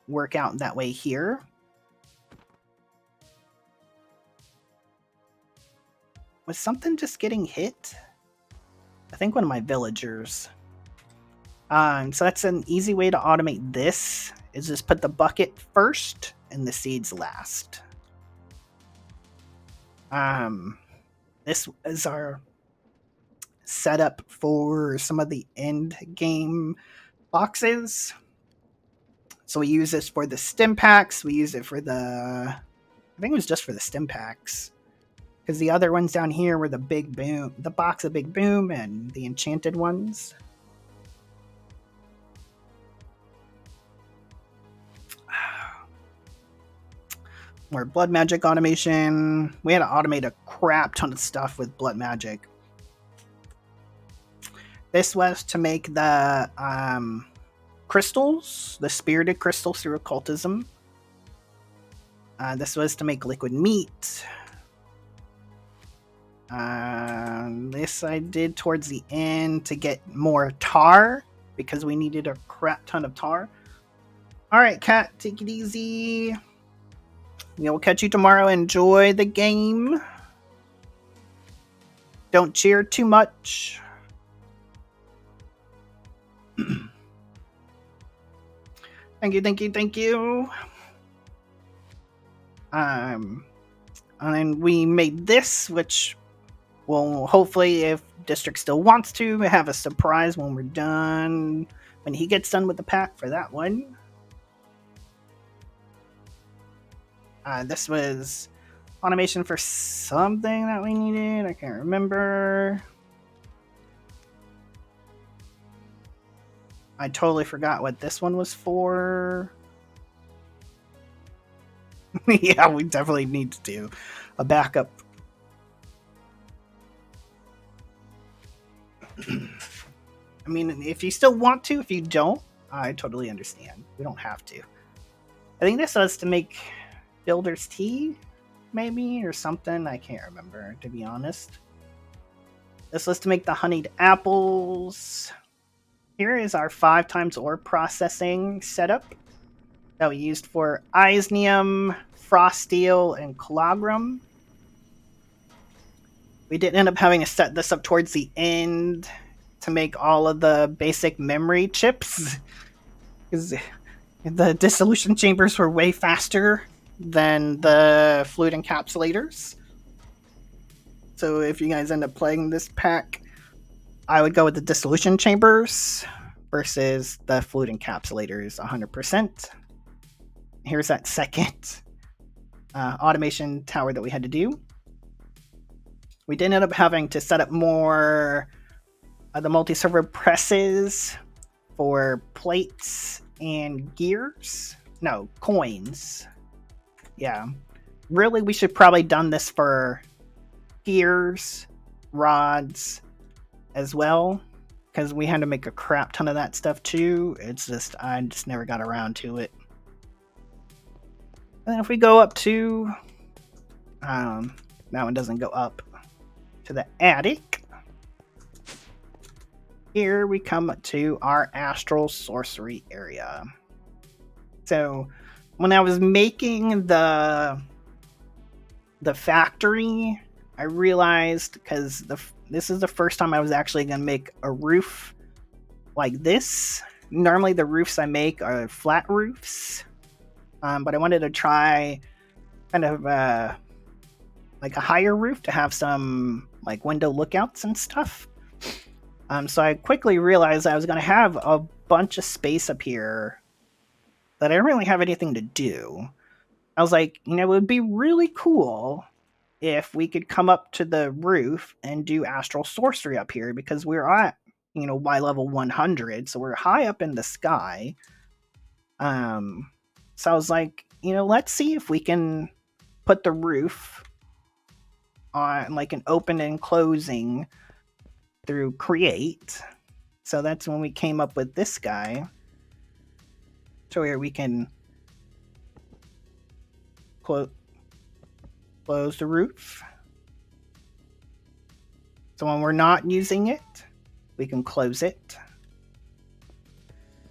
work out that way here. Was something just getting hit? I think one of my villagers. So that's an easy way to automate this, is just put the bucket first and the seeds last. This is our setup for some of the end game boxes. So we use this for the stim packs. We use it for I think it was just for the stim packs, because the other ones down here were the big boom, the box of big boom, and the enchanted ones. More blood magic automation. We had to automate a crap ton of stuff with blood magic. This was to make the crystals, the spirited crystals through occultism. This was to make liquid meat. This I did towards the end to get more tar, because we needed a crap ton of tar. Alright, Cat, take it easy. We'll catch you tomorrow. Enjoy the game. Don't cheer too much. Thank you. And then we made this, which will hopefully, if District still wants to, have a surprise when we're done, when he gets done with the pack for that one. This was automation for something that we needed. I can't remember. I totally forgot what this one was for. Yeah, we definitely need to do a backup. I mean, if you still want to, if you don't, I totally understand. We don't have to. I think this was to make builder's tea, maybe, or something. I can't remember, to be honest. This was to make the honeyed apples. Here is our 5 times ore processing setup that we used for Eisnium, Frost Steel, and Colagram. We did end up having to set this up towards the end to make all of the basic memory chips, because the dissolution chambers were way faster than the fluid encapsulators. So if you guys end up playing this pack, I would go with the dissolution chambers versus the fluid encapsulators 100%. Here's that second automation tower that we had to do. We did end up having to set up more the multi-server presses for plates and gears. No, coins. Yeah. Really, we should probably done this for gears, rods, as well, because we had to make a crap ton of that stuff too. It's just, I just never got around to it. And if we go up to, that one doesn't go up, to the attic. Here we come to our astral sorcery area. So when I was making the factory, I realized, because this is the first time I was actually going to make a roof like this. Normally the roofs I make are flat roofs, but I wanted to try kind of like a higher roof to have some like window lookouts and stuff. So I quickly realized I was going to have a bunch of space up here that I didn't really have anything to do. I was like, it would be really cool if we could come up to the roof and do astral sorcery up here, because we're at, Y level 100, so we're high up in the sky. So I was like, let's see if we can put the roof on like an open and closing through create. So that's when we came up with this guy, to where we can close the roof. So when we're not using it, we can close it.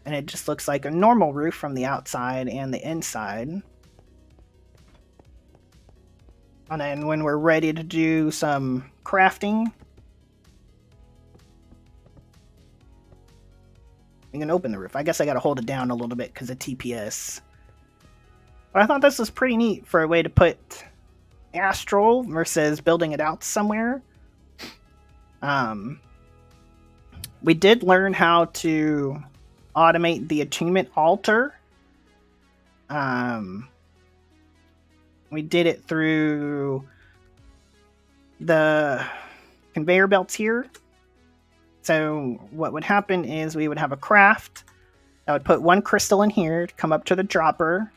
And it just looks like a normal roof from the outside and the inside. And then when we're ready to do some crafting, we can open the roof. I guess I gotta hold it down a little bit because of TPS. But I thought this was pretty neat for a way to put astral versus building it out somewhere. We did learn how to automate the attunement altar. We did it through the conveyor belts here. So what would happen is we would have a craft that would put one crystal in here to come up to the dropper,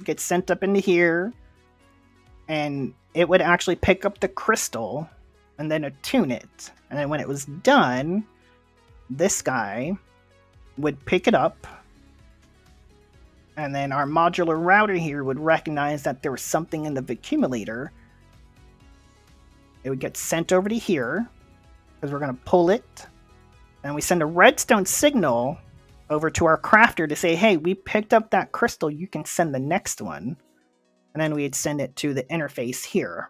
get sent up into here, and it would actually pick up the crystal and then attune it. And then when it was done, this guy would pick it up, and then our modular router here would recognize that there was something in the accumulator. It would get sent over to here, because we're going to pull it, and we send a redstone signal over to our crafter to say, hey, we picked up that crystal, you can send the next one. And then we'd send it to the interface here.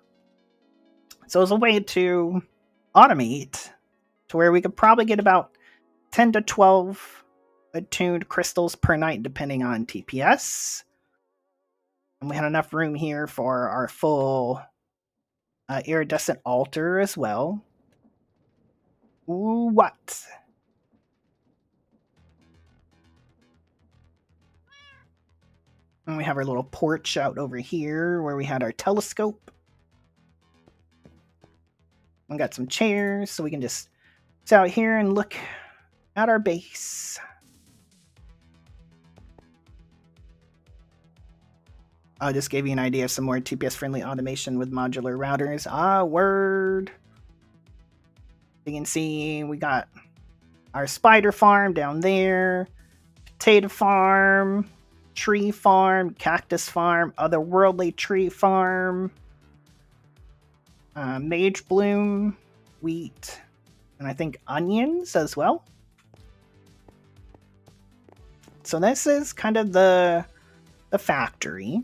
So it was a way to automate to where we could probably get about 10 to 12 attuned crystals per night, depending on TPS. And we had enough room here for our full iridescent altar as well. Ooh, what? And we have our little porch out over here where we had our telescope. We got some chairs so we can just sit out here and look at our base. I'll just give you an idea of some more TPS-friendly automation with modular routers. Ah, word. You can see we got our spider farm down there, potato farm, tree farm, cactus farm, otherworldly tree farm, mage bloom, wheat, and I think onions as well. So this is kind of the factory.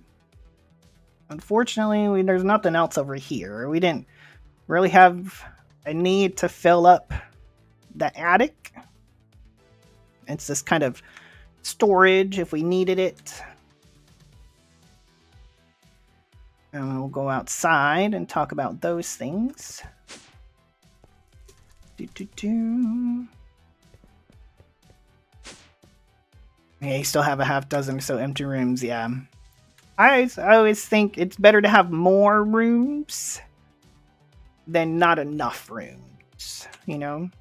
Unfortunately, there's nothing else over here. We didn't really have a need to fill up the attic. It's this kind of storage if we needed it. And we'll go outside and talk about those things. Yeah, you still have a half dozen or so empty rooms, yeah. I always think it's better to have more rooms than not enough rooms, you know?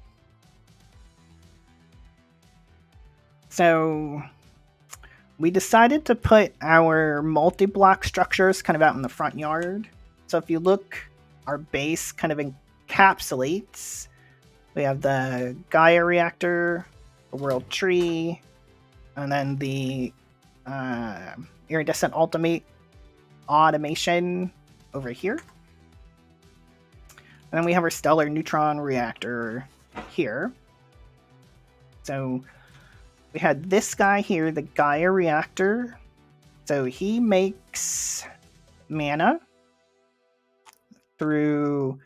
So we decided to put our multi-block structures kind of out in the front yard. So if you look, our base kind of encapsulates. We have the Gaia reactor, the world tree, and then the iridescent automation over here. And then we have our stellar neutron reactor here. So we had this guy here, the Gaia reactor. So he makes mana through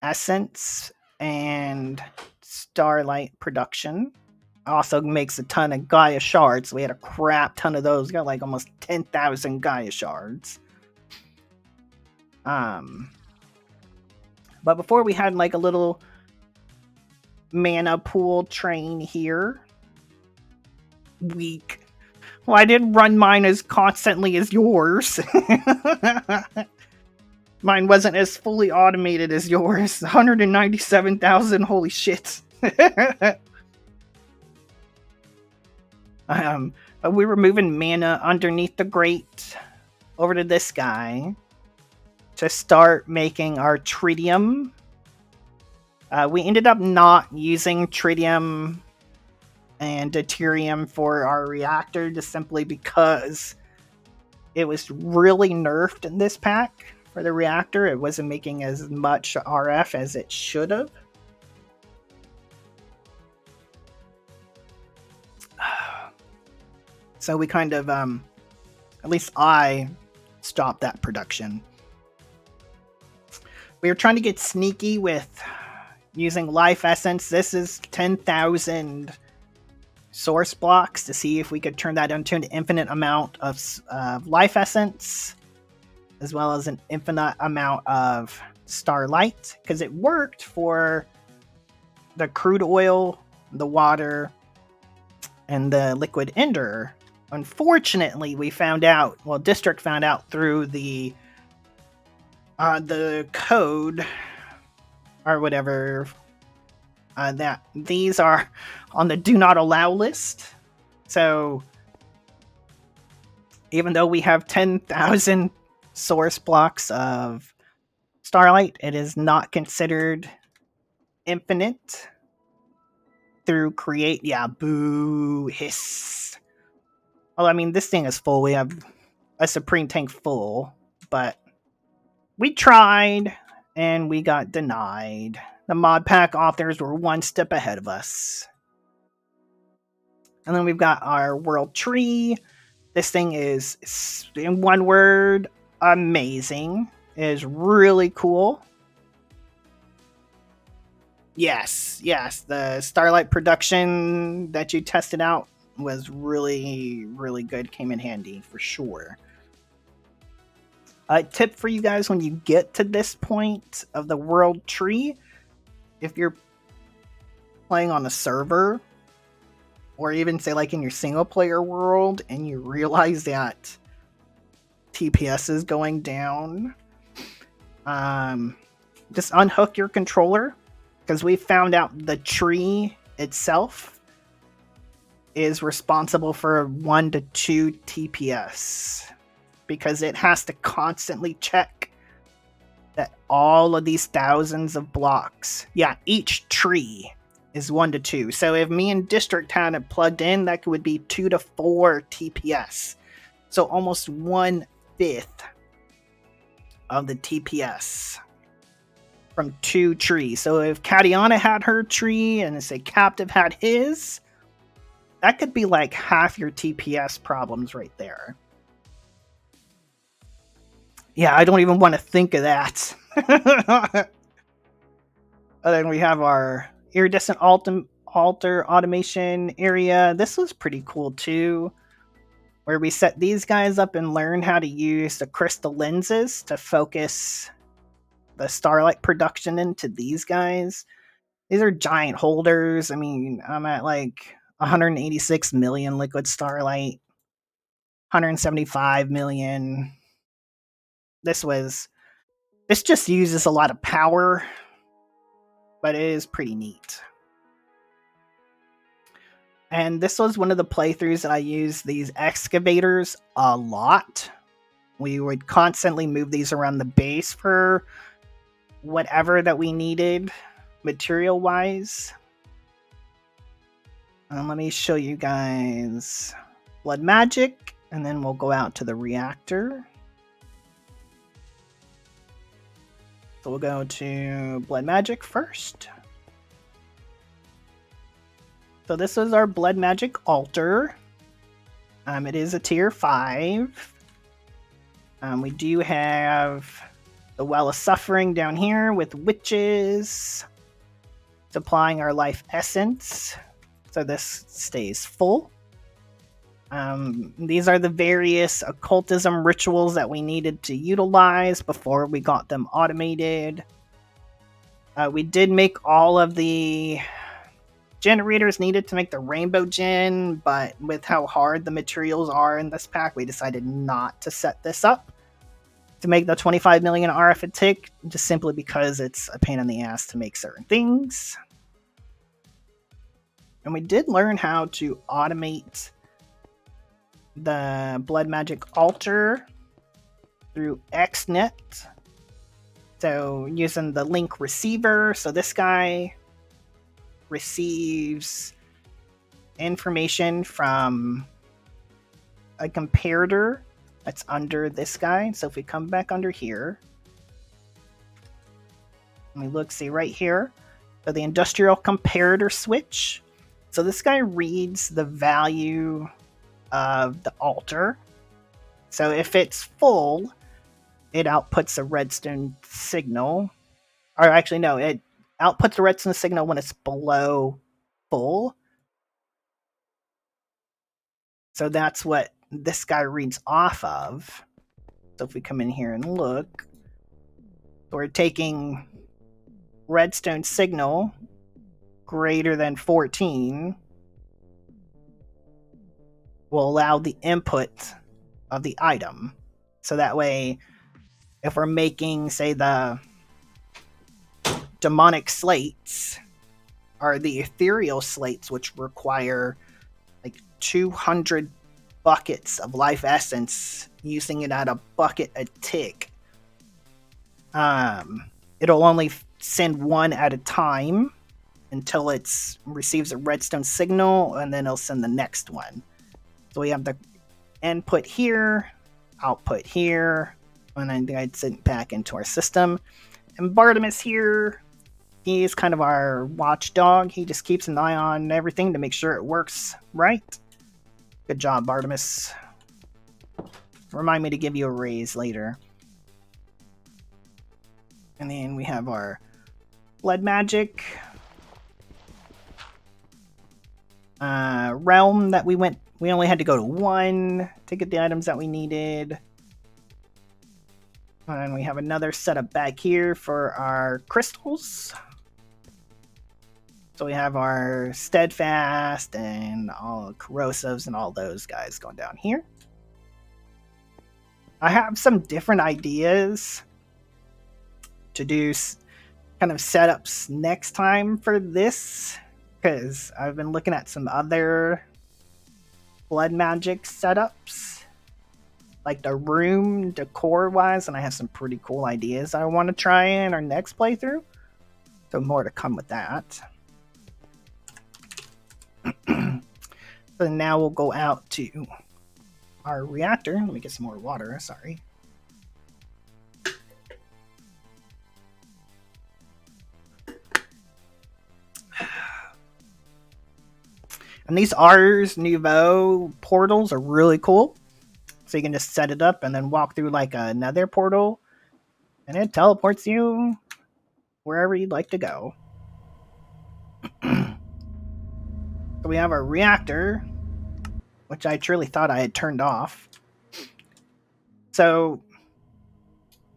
essence and starlight production. Also makes a ton of Gaia shards. We had a crap ton of those. We got like almost 10,000 Gaia shards. But before we had like a little mana pool train here. Weak. Well, I didn't run mine as constantly as yours. Mine wasn't as fully automated as yours. 197,000, holy shit. We were moving mana underneath the grate over to this guy to start making our tritium. We ended up not using tritium and deuterium for our reactor just simply because it was really nerfed in this pack for the reactor. It wasn't making as much RF as it should have. So we kind of, at least I stopped that production. We were trying to get sneaky with using life essence. This is 10,000 source blocks to see if we could turn that into an infinite amount of life essence, as well as an infinite amount of starlight, because it worked for the crude oil, the water, and the liquid ender. Unfortunately, we found out, well, District found out through the code or whatever, that these are on the do not allow list. So even though we have 10,000 source blocks of starlight, it is not considered infinite through create. Yeah, boo, hiss. Well, I mean, this thing is full. We have a Supreme tank full, but we tried and we got denied. The mod pack authors were one step ahead of us. And then we've got our world tree. This thing is, in one word, amazing. It is really cool. Yes, the Starlight production that you tested out was really, really good. Came in handy for sure. A tip for you guys when you get to this point of the world tree, if you're playing on a server, or even say like in your single player world, and you realize that TPS is going down, just unhook your controller, because we found out the tree itself is responsible for 1 to 2 TPS, because it has to constantly check that all of these thousands of blocks, each tree is 1 to 2. So if me and District had it plugged in, that would be 2 to 4 TPS. So almost 1/5 of the TPS from 2 trees. So if Katiana had her tree and say Captive had his, that could be like half your TPS problems right there. Yeah, I don't even want to think of that. And then we have our iridescent altar automation area. This was pretty cool too, where we set these guys up and learn how to use the crystal lenses to focus the starlight production into these guys. These are giant holders. I mean, I'm at like 186 million liquid starlight, 175 million. This just uses a lot of power, but it is pretty neat. And this was one of the playthroughs that I used these excavators a lot. We would constantly move these around the base for whatever that we needed material wise. Let me show you guys blood magic, and then we'll go out to the reactor. So we'll go to blood magic first. So this is our blood magic altar. It is a tier 5. We do have the Well of Suffering down here with witches supplying our life essence. So this stays full. These are the various occultism rituals that we needed to utilize before we got them automated. We did make all of the generators needed to make the rainbow gen, but with how hard the materials are in this pack, we decided not to set this up to make the 25 million RF a tick, just simply because it's a pain in the ass to make certain things. And we did learn how to automate the blood magic altar through XNet. So using the link receiver, so this guy receives information from a comparator that's under this guy. So if we come back under here, and we look, see right here, so the industrial comparator switch. So this guy reads the value of the altar. So if it's full, it outputs a redstone signal. Or actually, no, it outputs a redstone signal when it's below full. So that's what this guy reads off of. So if we come in here and look, we're taking redstone signal greater than 14 will allow the input of the item. So that way, if we're making, say, the demonic slates or the ethereal slates, which require like 200 buckets of life essence, using it at a bucket a tick, it'll only send one at a time until it receives a redstone signal, and then it'll send the next one. So we have the input here, output here, and then it's sent back into our system. And Bartimus here, he's kind of our watchdog. He just keeps an eye on everything to make sure it works right. Good job, Bartimus. Remind me to give you a raise later. And then we have our blood magic realm that we only had to go to 1 to get the items that we needed. And we have another setup back here for our crystals. So we have our steadfast and all corrosives and all those guys going down here. I have some different ideas to do kind of setups next time for this, because I've been looking at some other blood magic setups, like the room decor wise, and I have some pretty cool ideas I want to try in our next playthrough. So more to come with that. So now we'll go out to our reactor. Let me get some more water, sorry. And these Ars Nouveau portals are really cool. So you can just set it up and then walk through like another portal, and it teleports you wherever you'd like to go. So we have our reactor, which I truly thought I had turned off. So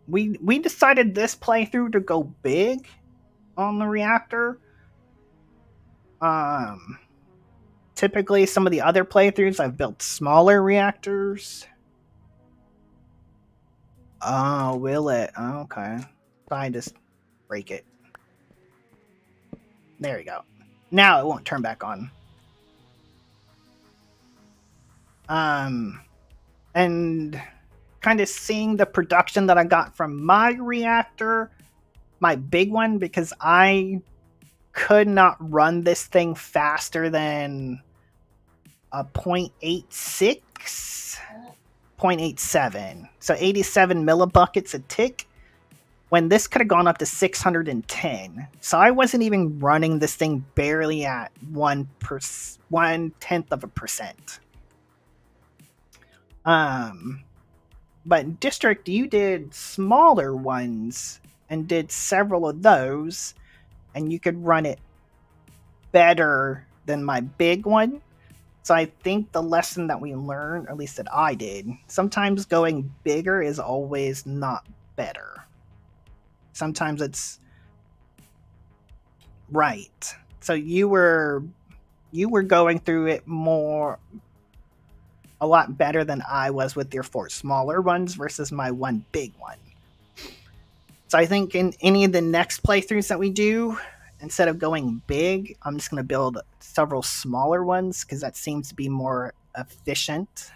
we decided this playthrough to go big on the reactor. Typically some of the other playthroughs I've built smaller reactors. Oh, will it? Oh, okay. I just break it. There we go. Now it won't turn back on. And kind of seeing the production that I got from my reactor, my big one, because I could not run this thing faster than a 0.86, 0.87. So 87 millibuckets a tick, when this could have gone up to 610. So I wasn't even running this thing barely at 1/10 of a percent. But District, you did smaller ones and did several of those, and you could run it better than my big one. So I think the lesson that we learned, at least that I did, sometimes going bigger is always not better. Sometimes it's right. So you were going through it a lot better than I was with your 4 smaller ones versus my 1 big one. So I think in any of the next playthroughs that we do, instead of going big, I'm just going to build several smaller ones because that seems to be more efficient.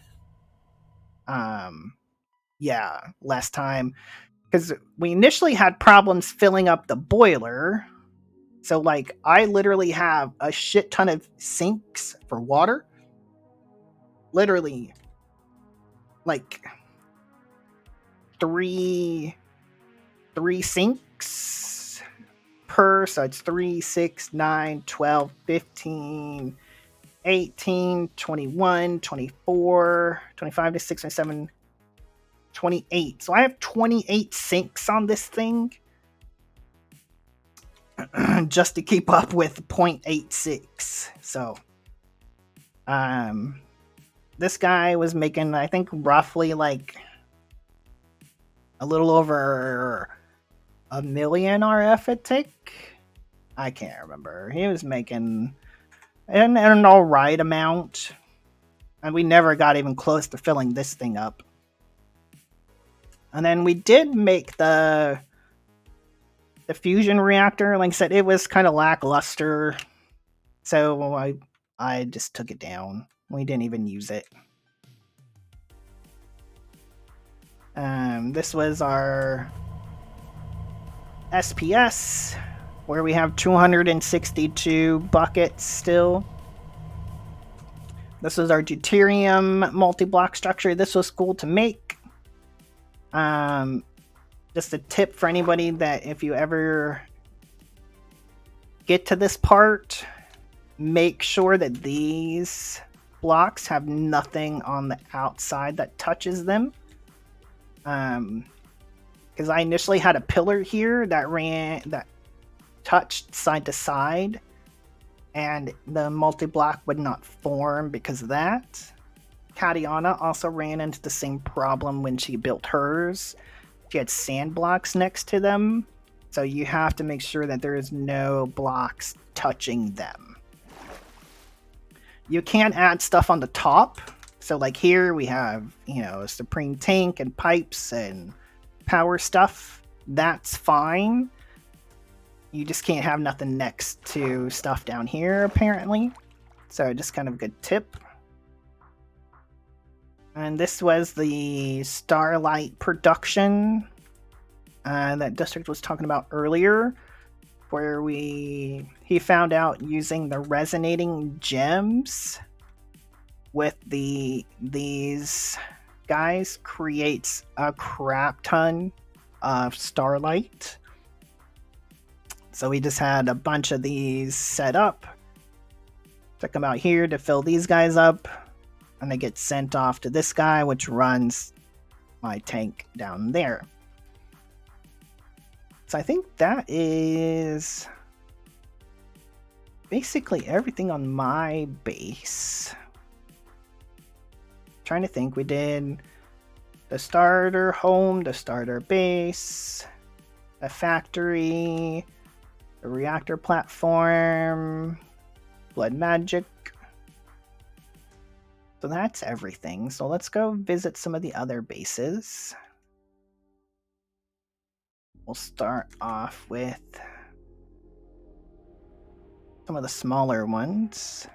Yeah, last time, because we initially had problems filling up the boiler. So like I literally have a shit ton of sinks for water. Literally like three sinks per, so it's 3, 6, 9, 12, 15, 18, 21, 24, 25 to 6, 7, 28. So I have 28 sinks on this thing just to keep up with 0.86. So this guy was making, I think, roughly like a little over a million RF a tick. I can't remember. He was making an alright amount, and we never got even close to filling this thing up. And then we did make the fusion reactor. Like I said, it was kind of lackluster, so I just took it down. We didn't even use it. This was our SPS, where we have 262 buckets still. This is our deuterium multi-block structure. This was cool to make. Just a tip for anybody that if you ever get to this part, make sure that these blocks have nothing on the outside that touches them. Because I initially had a pillar here that touched side to side, and the multi-block would not form because of that. Katiana also ran into the same problem when she built hers. She had sand blocks next to them, So you have to make sure that there is no blocks touching them. You can add stuff on the top. So like here we have, you know, a Supreme tank and pipes and power stuff. That's fine. You just can't have nothing next to stuff down here, apparently. So just kind of a good tip. And this was the Starlight production that District was talking about earlier, where he found out using the resonating gems with these guys creates a crap ton of starlight. So we just had a bunch of these set up to come out here to fill these guys up, and they get sent off to this guy, which runs my tank down there. So I think that is basically everything on my base. Trying to think, we did the starter home, the starter base, the factory, the reactor platform, blood magic. So that's everything. So let's go visit some of the other bases. We'll start off with some of the smaller ones.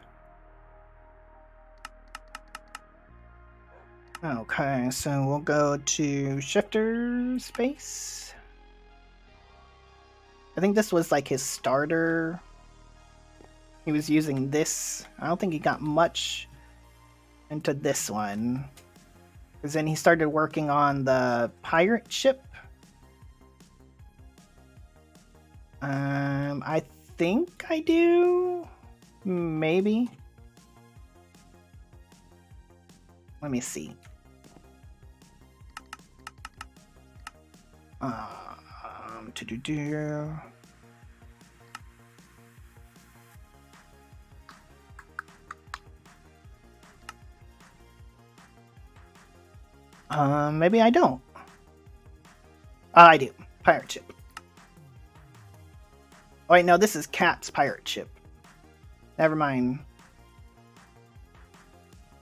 Okay, so we'll go to Shifter's space. I think this was like his starter. He was using this. I don't think he got much into this one. Because then he started working on the pirate ship. I think I do. Maybe. Let me see. Maybe I don't. I do. Pirate ship. Oh, wait, no, this is Cat's pirate ship. Never mind.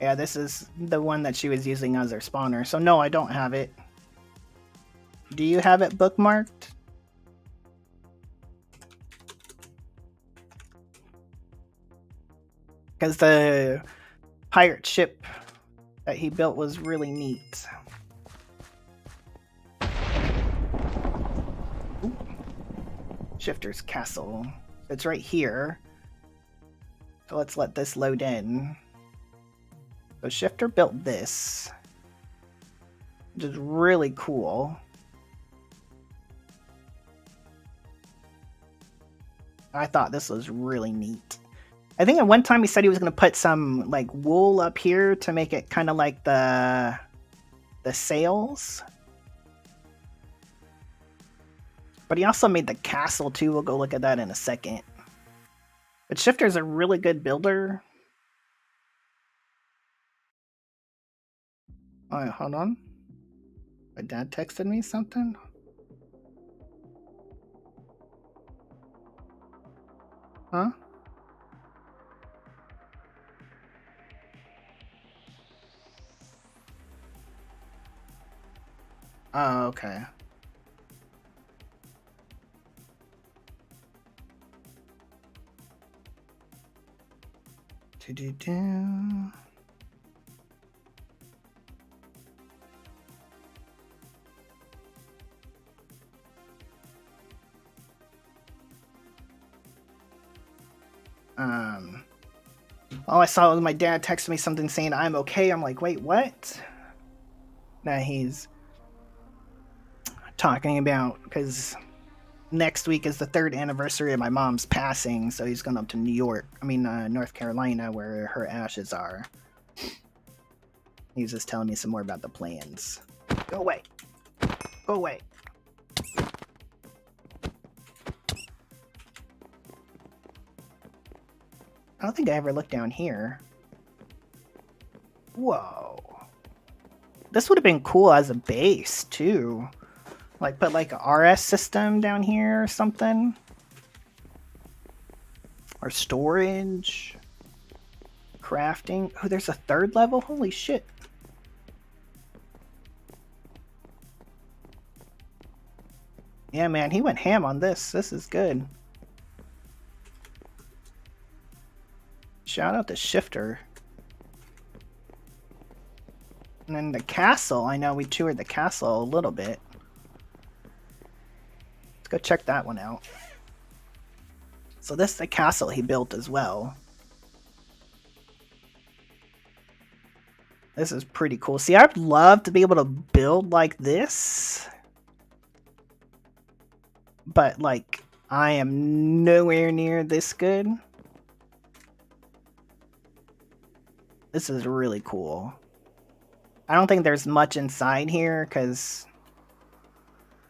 Yeah, this is the one that she was using as her spawner. So no, I don't have it. Do you have it bookmarked? Because the pirate ship that he built was really neat. Ooh. Shifter's castle. It's right here. So let's let this load in. So Shifter built this, which is really cool. I thought this was really neat. I think at one time he said he was going to put some like wool up here to make it kind of like the sails. But he also made the castle too. We'll go look at that in a second. But Shifter's a really good builder. Oh, hold on. My dad texted me something. Huh? Oh, okay. Do-do-do. All I saw was my dad texted me something saying I'm okay. I'm like, wait, what? Now he's talking about, because next week is the 3rd anniversary of my mom's passing, so he's going up to North Carolina, where her ashes are. He's just telling me some more about the plans. Go away. Go away. I don't think I ever looked down here. Whoa. This would have been cool as a base, too. Like put like a RS system down here or something. Or storage. Crafting. Oh, there's a third level? Holy shit. Yeah, man, he went ham on this. This is good. Shout out to Shifter. And then the castle. I know we toured the castle a little bit. Let's go check that one out. So this is the castle he built as well. This is pretty cool. See, I'd love to be able to build like this. But, like, I am nowhere near this good. This is really cool. I don't think there's much inside here, because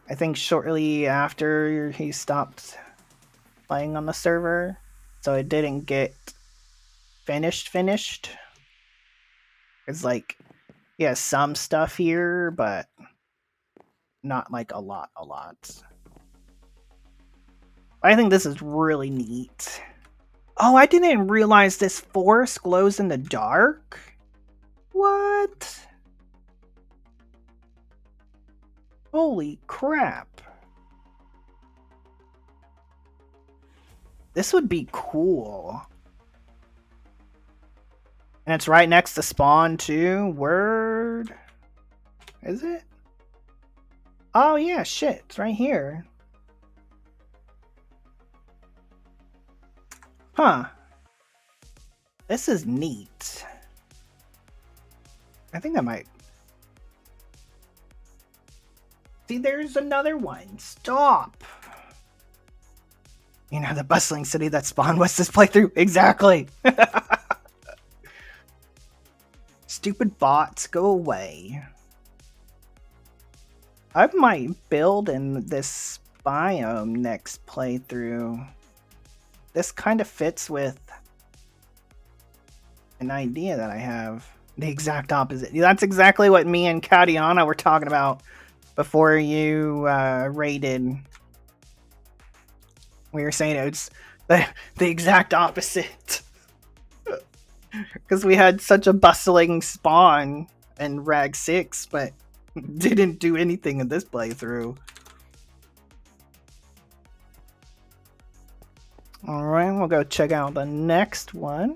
I think shortly after he stopped playing on the server, so it didn't get finished. It's like, yeah, some stuff here, but not like a lot. I think this is really neat. Oh, I didn't realize this forest glows in the dark. What? Holy crap. This would be cool. And it's right next to spawn too. Word. Is it? Oh yeah, shit. It's right here. Huh. This is neat. I think I might. See, there's another one. Stop. You know, the bustling city that spawned was this playthrough. Exactly. Stupid bots, go away. I might build in this biome next playthrough. This kind of fits with an idea that I have. The exact opposite. That's exactly what me and Katiana were talking about before you raided. We were saying it's the exact opposite. Because we had such a bustling spawn in Rag 6, but didn't do anything in this playthrough. Alright, we'll go check out the next one.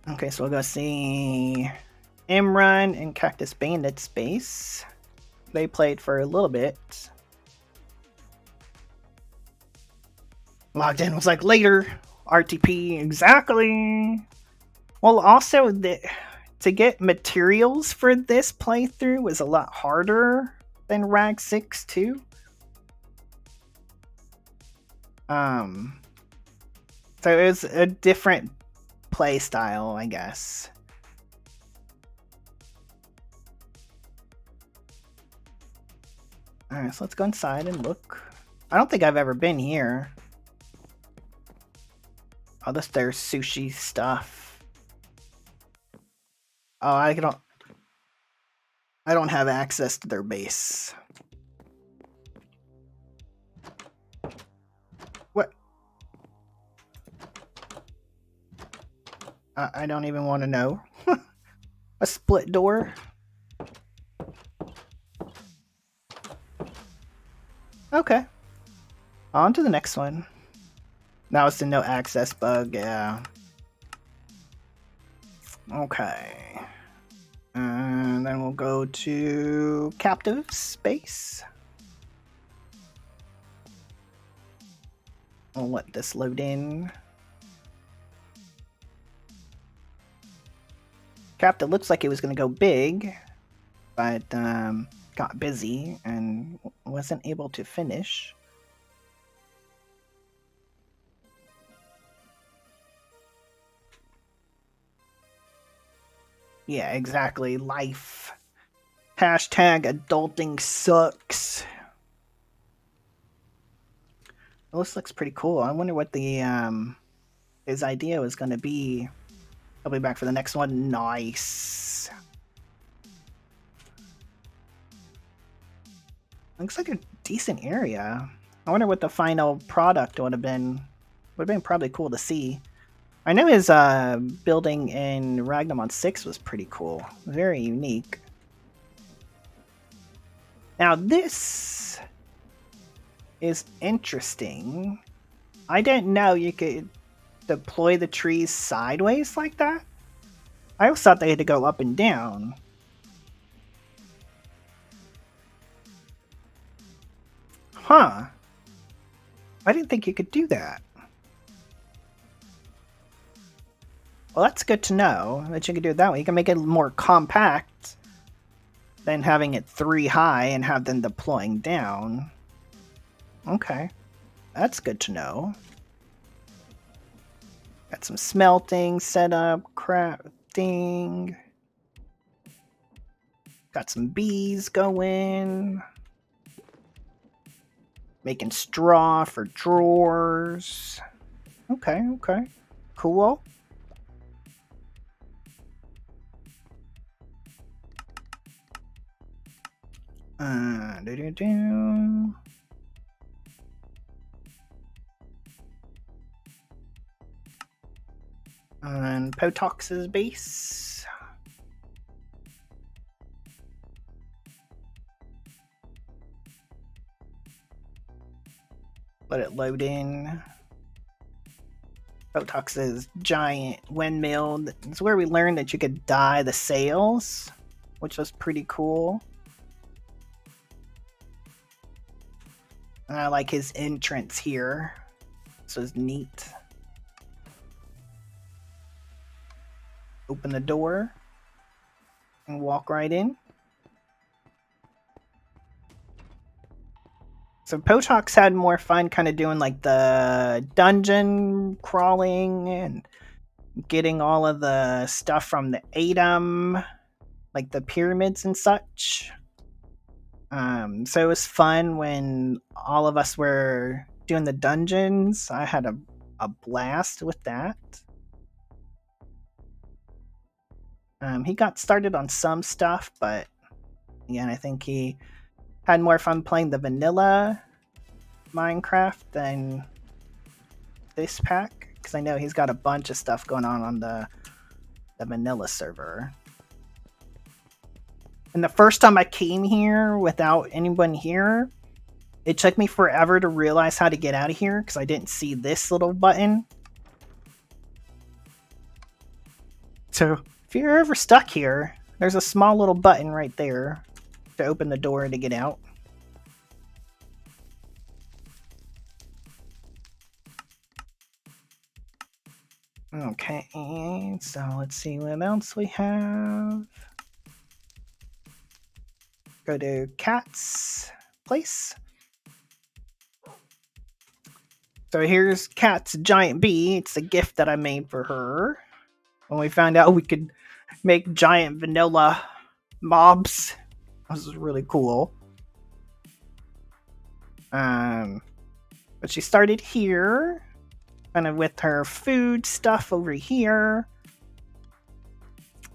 Okay, so we'll go see Imran and Cactus Bandit Space. They played for a little bit. Logged in, was like, later. RTP, exactly. Well, also, to get materials for this playthrough was a lot harder than Rag 6 too. So it was a different play style, I guess. Alright, so let's go inside and look. I don't think I've ever been here. Oh, there's sushi stuff. Oh, I don't have access to their base. What? I don't even want to know. A split door? Okay. On to the next one. That was the no access bug, yeah. Okay. And then we'll go to captive space. I'll let this load in. Captive looks like it was going to go big, but got busy and wasn't able to finish. Yeah, exactly. Life. Hashtag adulting sucks. Well, this looks pretty cool. I wonder what the his idea was going to be. I'll be back for the next one. Nice. Looks like a decent area. I wonder what the final product would have been. Would have been probably cool to see. I know his building in Ragnamon 6 was pretty cool. Very unique. Now this is interesting. I didn't know you could deploy the trees sideways like that. I always thought they had to go up and down. Huh. I didn't think you could do that. Well, that's good to know that you can do it that way. You can make it more compact than having it 3 high and have them deploying down. Okay. That's good to know. Got some smelting set up, crafting. Got some bees going. Making straw for drawers. Okay, okay. Cool. Do-do-do. And Potox's base. Let it load in. Potox's giant windmill. It's where we learned that you could dye the sails, which was pretty cool. And I like his entrance here. This was neat. Open the door and walk right in. So Potox had more fun kind of doing like the dungeon crawling and getting all of the stuff from the Atom, like the pyramids and such. So it was fun when all of us were doing the dungeons. I had a blast with that. He got started on some stuff, but again, I think he had more fun playing the vanilla Minecraft than this pack, because I know he's got a bunch of stuff going on the vanilla server. And the first time I came here without anyone here, it took me forever to realize how to get out of here because I didn't see this little button. So if you're ever stuck here, there's a small little button right there to open the door to get out. Okay, so let's see what else we have. Go to Cat's place. So here's Cat's giant bee. It's a gift that I made for her. When we found out we could make giant vanilla mobs. This is really cool. But she started here. Kind of with her food stuff over here.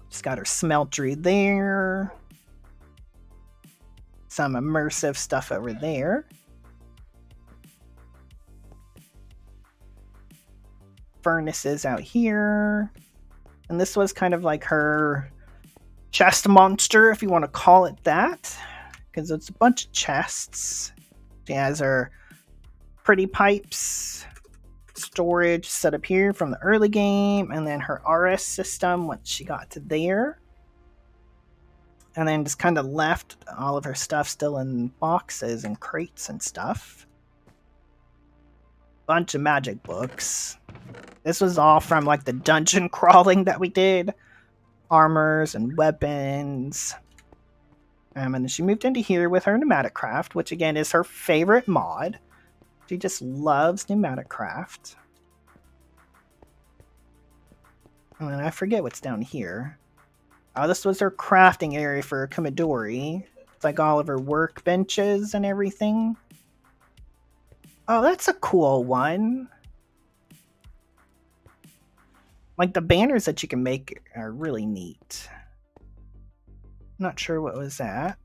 She's got her smeltery there. Some immersive stuff over there. Furnaces out here. And this was kind of like her chest monster, if you want to call it that. Because it's a bunch of chests. She has her pretty pipes storage set up here from the early game. And then her RS system, once she got to there. And then just kind of left all of her stuff still in boxes and crates and stuff. Bunch of magic books. This was all from like the dungeon crawling that we did. Armors and weapons. And then she moved into here with her Enigmatica, which again is her favorite mod. She just loves Enigmatica. And then I forget what's down here. Oh, this was her crafting area for Kumidori. It's like all of her workbenches and everything. Oh, that's a cool one. Like the banners that you can make are really neat. Not sure what was that.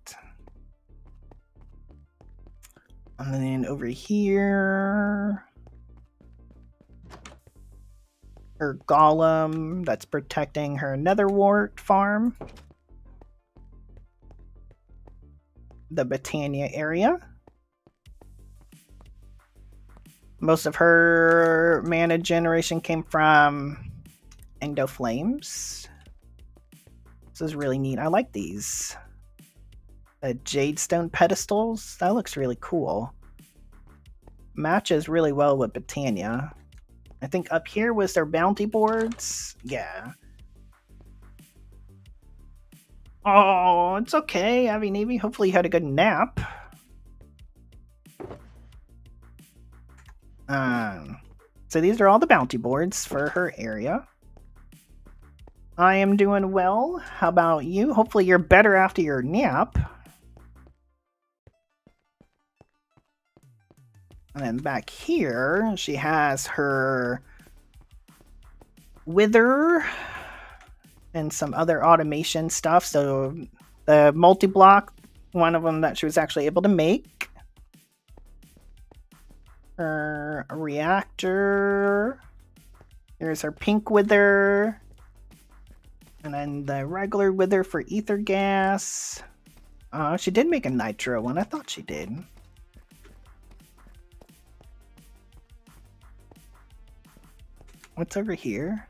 And then over here, her golem that's protecting her netherwart farm. The Britannia area. Most of her mana generation came from Endo Flames. This is really neat. I like these. The Jadestone pedestals. That looks really cool. Matches really well with Britannia. I think up here was their bounty boards. Yeah. Oh, it's okay, Abby Navy. Hopefully you had a good nap. So these are all the bounty boards for her area. I am doing well. How about you? Hopefully you're better after your nap. And then back here, she has her Wither and some other automation stuff. So the multi-block, one of them that she was actually able to make. Her reactor. Here's her pink Wither. And then the regular Wither for ether gas. She did make a nitro one. I thought she did. What's over here?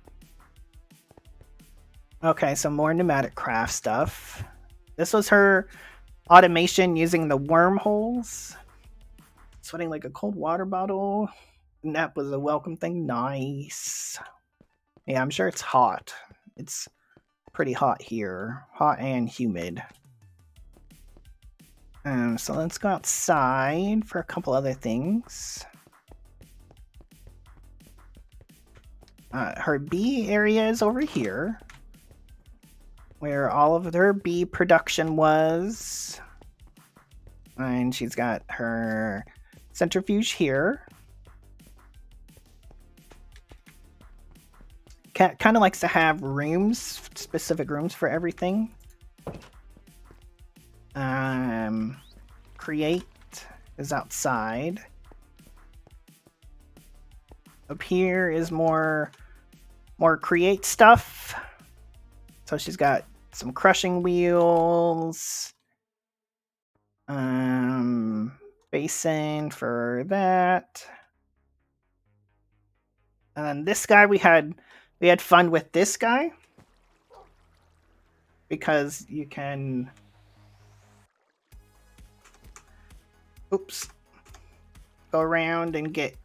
Okay, some more pneumatic craft stuff. This was her automation using the wormholes. Sweating like a cold water bottle. And that was a welcome thing. Nice. Yeah, I'm sure it's hot. It's pretty hot here. Hot and humid. So let's go outside for a couple other things. Her bee area is over here, where all of her bee production was. And she's got her centrifuge here. Cat kind of likes to have rooms, specific rooms for everything. Create is outside. Up here is more create stuff. So she's got some crushing wheels. Basin for that. And then this guy, we had fun with this guy. Because you can... Oops. Go around and get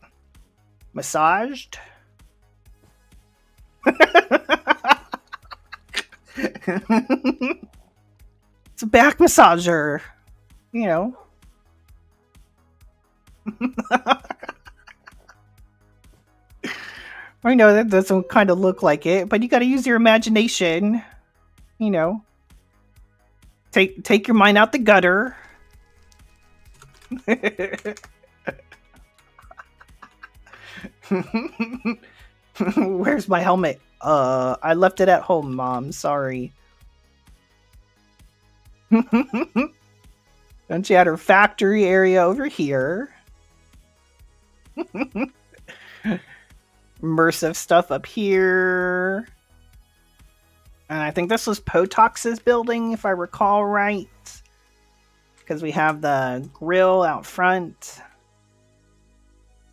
massaged. It's a back massager. You know. I know that doesn't kind of look like it, but you gotta use your imagination. You know. Take your mind out the gutter. Where's my helmet? I left it at home, Mom. Sorry. Then she had her factory area over here. Immersive stuff up here. And I think this was Potox's building, if I recall right. Because we have the grill out front.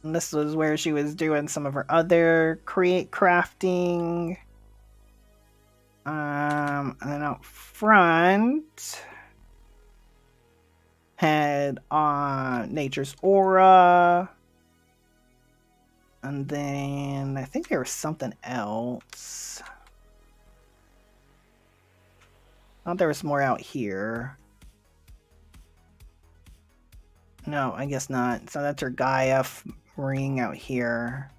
And this was where she was doing some of her other create crafting. And then out front had Nature's Aura. And then I think there was something else. I thought there was more out here. No, I guess not. So that's her Gaia ring out here.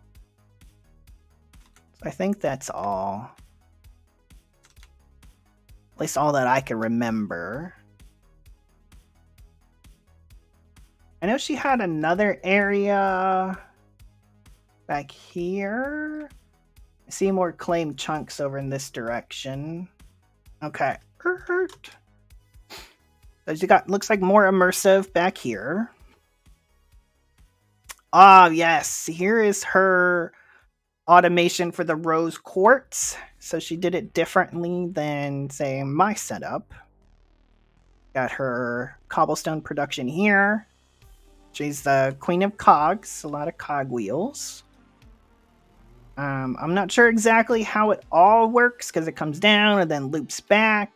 So I think that's all. At least all that I can remember. I know she had another area back here. I see more claimed chunks over in this direction. Okay. So she got, looks like more immersive back here. Ah, yes. Here is her automation for the rose quartz. So she did it differently than, say, my setup. Got her cobblestone production here. She's the queen of cogs, a lot of cog wheels. I'm not sure exactly how it all works because it comes down and then loops back.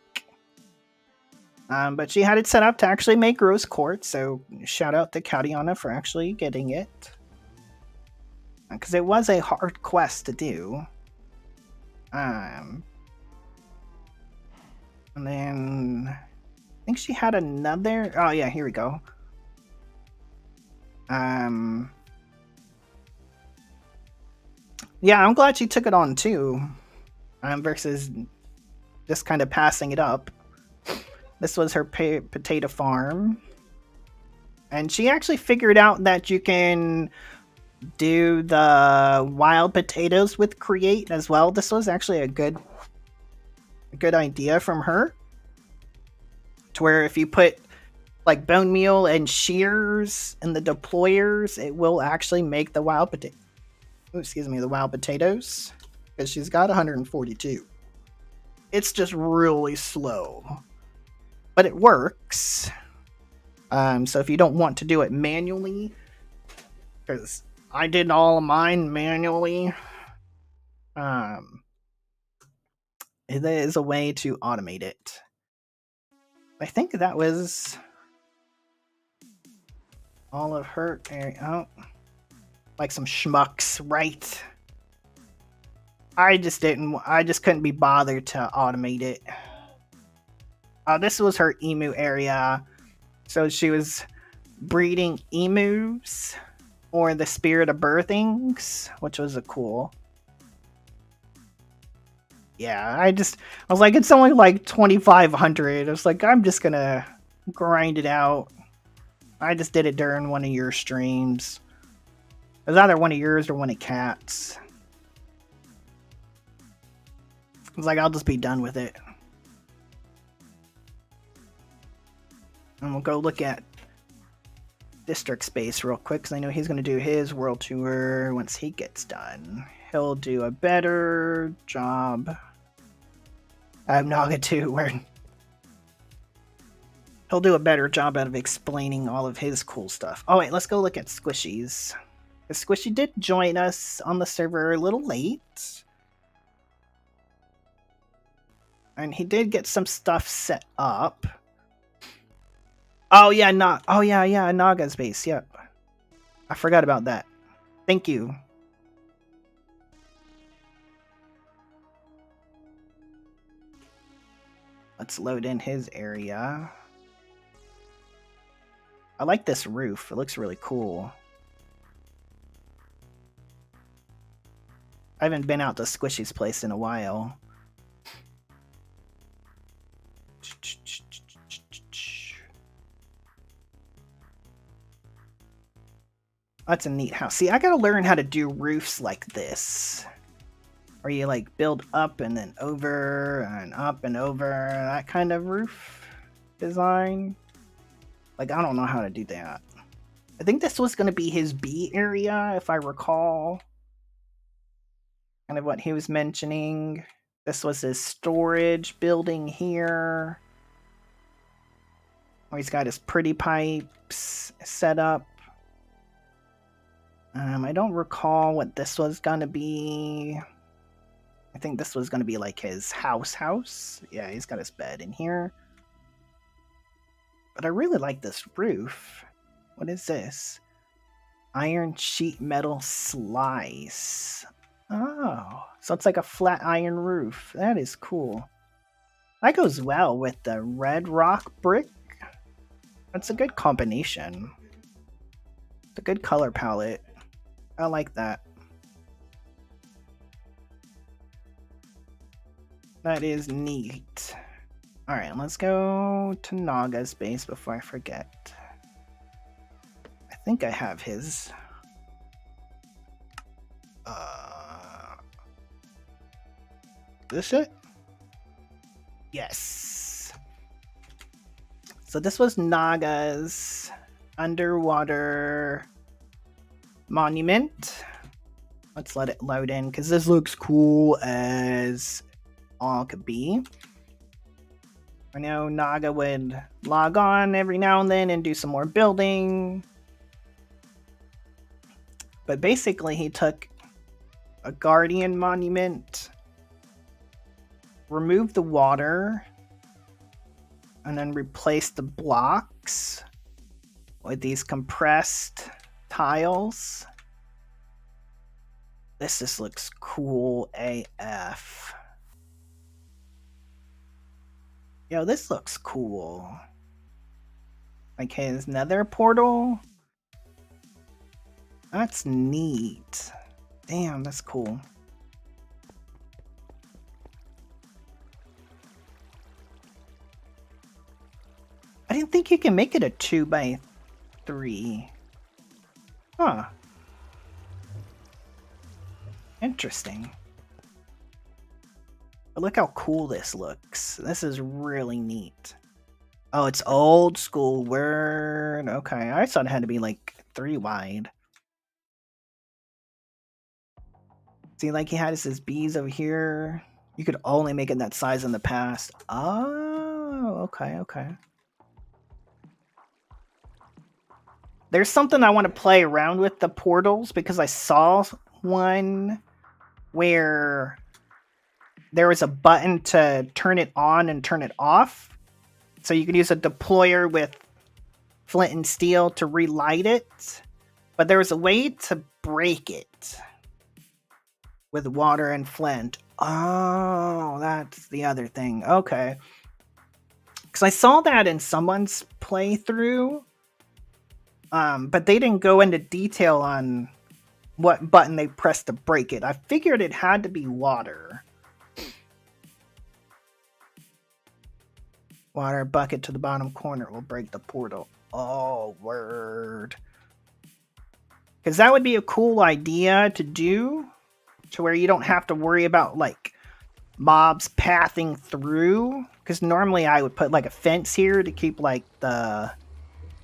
But she had it set up to actually make rose quartz, so shout out to Katiana for actually getting it. Because it was a hard quest to do. And then I think she had another. Oh yeah, here we go. Yeah, I'm glad she took it on too. Versus just kind of passing it up. This was her potato farm. And she actually figured out that you can do the wild potatoes with create as well. This was actually a good idea from her. To where if you put like bone meal and shears in the deployers, it will actually make the wild potato. Excuse me, the wild potatoes. Because she's got 142. It's just really slow. But it works. So if you don't want to do it manually, because I did all of mine manually, it is a way to automate it. I think that was all of her area. Oh, like some schmucks, right? I just couldn't be bothered to automate it. This was her emu area. So she was breeding emus or the spirit of birthings, which was a cool. Yeah, I was like, it's only like 2,500. I was like, I'm just gonna grind it out. I just did it during one of your streams. It was either one of yours or one of Cat's. I was like, I'll just be done with it. And we'll go look at District Space real quick, because I know he's going to do his world tour once he gets done. He'll do a better job. I'm Naga too, where he'll do a better job out of explaining all of his cool stuff. Oh wait, let's go look at Squishy's. Squishy did join us on the server a little late. And he did get some stuff set up. Oh yeah, Naga's base, yep. I forgot about that. Thank you. Let's load in his area. I like this roof. It looks really cool. I haven't been out to Squishy's place in a while. That's a neat house. See, I gotta learn how to do roofs like this. Where you like build up and then over and up and over. That kind of roof design. Like, I don't know how to do that. I think this was going to be his B area, if I recall. Kind of what he was mentioning. This was his storage building here. Where he's got his pretty pipes set up. I don't recall what this was going to be. I think this was going to be like his house. Yeah, he's got his bed in here. But I really like this roof. What is this? Iron sheet metal slice. Oh, so it's like a flat iron roof. That is cool. That goes well with the red rock brick. That's a good combination. It's a good color palette. I like that. That is neat. Alright, let's go to Naga's base before I forget. I think I have his. This it? Yes. So this was Naga's underwater monument. Let's let it load in because this looks cool as all could be. I know Naga would log on every now and then and do some more building. But basically he took a guardian monument, removed the water, and then replaced the blocks with these compressed tiles. This just looks cool AF. Yo, this looks cool. Like his nether portal. That's neat. Damn, that's cool. I didn't think you can make it a 2x3. Huh. Interesting. But look how cool this looks. This is really neat. Oh, it's old school word. Okay, I thought it had to be like 3 wide. See, like he had his bees over here. You could only make it that size in the past. Oh, okay, okay. There's something I want to play around with the portals because I saw one where there was a button to turn it on and turn it off. So you can use a deployer with flint and steel to relight it. But there was a way to break it with water and flint. Oh, that's the other thing. Okay. Because I saw that in someone's playthrough. But they didn't go into detail on what button they pressed to break it. I figured it had to be water. Water bucket to the bottom corner will break the portal. Oh, word. Because that would be a cool idea to do, to where you don't have to worry about, like, mobs pathing through. Because normally I would put, like, a fence here to keep, like, the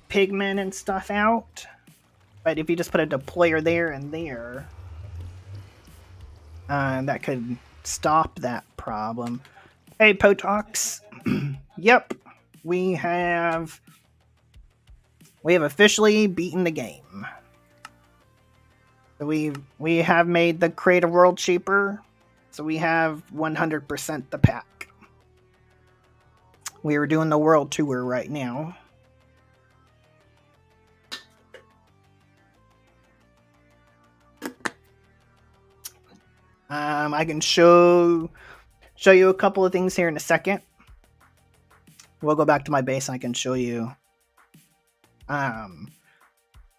pigmen and stuff out. But if you just put a deployer there and there, that could stop that problem. Hey, Potox. Yep, we have officially beaten the game. So we have made the creative world cheaper. So we have 100% the pack. We are doing the world tour right now. I can show you a couple of things here in a second. We'll go back to my base and I can show you. I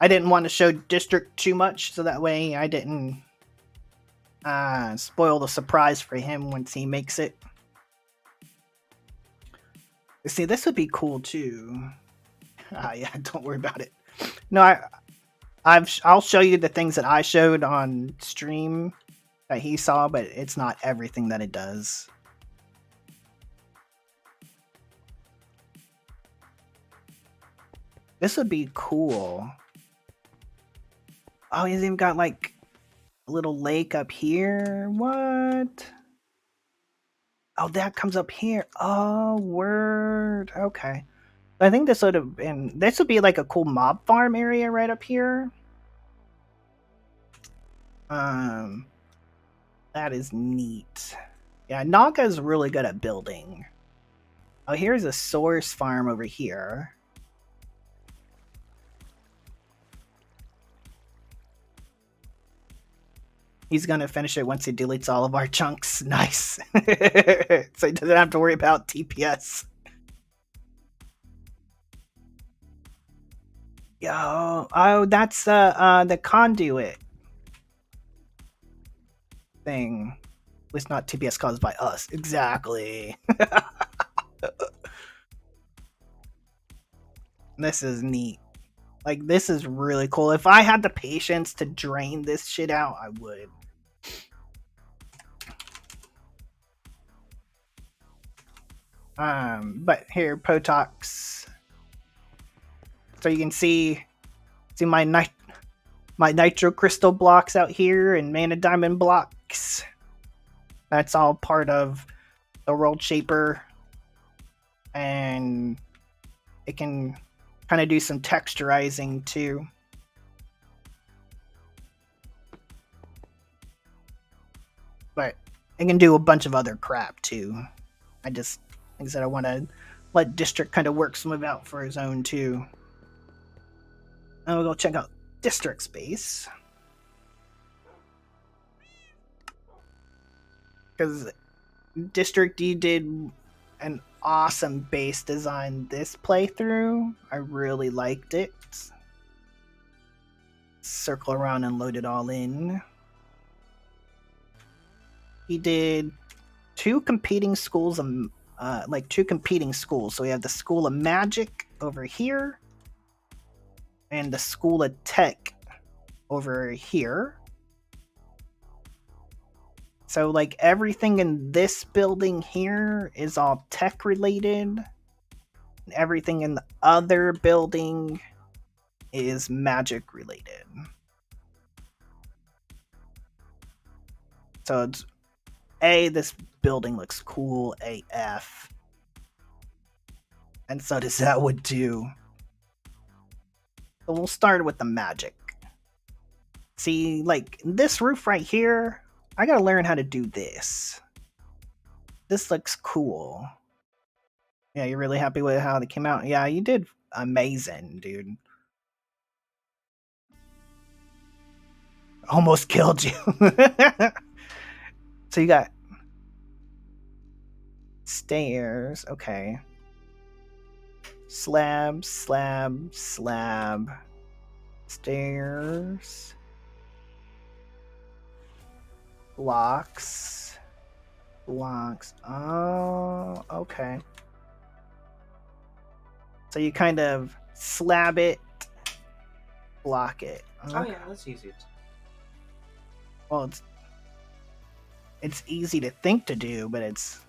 didn't want to show district too much, so that way I didn't spoil the surprise for him once he makes it. See, this would be cool too. Yeah, don't worry about it. No, I'll show you the things that I showed on stream that he saw, but it's not everything that it does. This would be cool. Oh, he's even got like a little lake up here. What? Oh, that comes up here. Oh, word. Okay. I think this would be like a cool mob farm area right up here. That is neat. Yeah, Naga's really good at building. Oh, here's a source farm over here. He's gonna finish it once he deletes all of our chunks. Nice. So he doesn't have to worry about TPS. Yo, oh, that's the conduit thing. At least not TPS caused by us. Exactly. This is neat. Like, this is really cool. If I had the patience to drain this shit out, I would. But here, Potox. So you can see my my nitro crystal blocks out here and mana diamond blocks. That's all part of the world shaper, and it can kind of do some texturizing too. But it can do a bunch of other crap too. Like I said, I want to let District kind of work some of it out for his own too. And we'll go check out District Space. Because District D did an awesome base design this playthrough. I really liked it. Circle around and load it all in. He did two competing schools of two competing schools. So we have the School of Magic over here and the School of Tech over here. So like everything in this building here is all tech related. And everything in the other building is magic related. So it's this building looks cool AF. And so does that one too. So we'll start with the magic. See, like this roof right here, I gotta learn how to do this. This looks cool. Yeah, you're really happy with how they came out? Yeah, you did amazing, dude. Almost killed you. So you got stairs, okay. Slab, slab, slab. Stairs. Blocks. Blocks. Oh, okay. So you kind of slab it, block it. Oh yeah, that's easy. Well, it's easy to think to do, but it's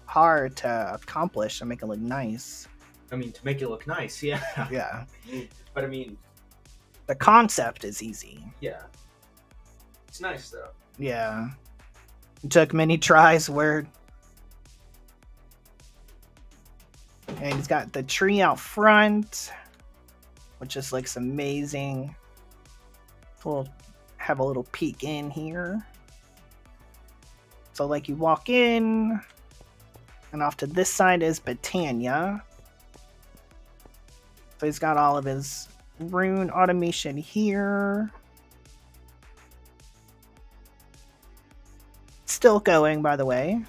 hard to accomplish and make it look nice. I mean, to make it look nice, yeah. Yeah. But I mean, the concept is easy. Yeah. It's nice though. Yeah. It took many tries where. And he's got the tree out front, which just looks amazing. We'll have a little peek in here. So like you walk in, and off to this side is Britannia. So he's got all of his rune automation here. Still going, by the way.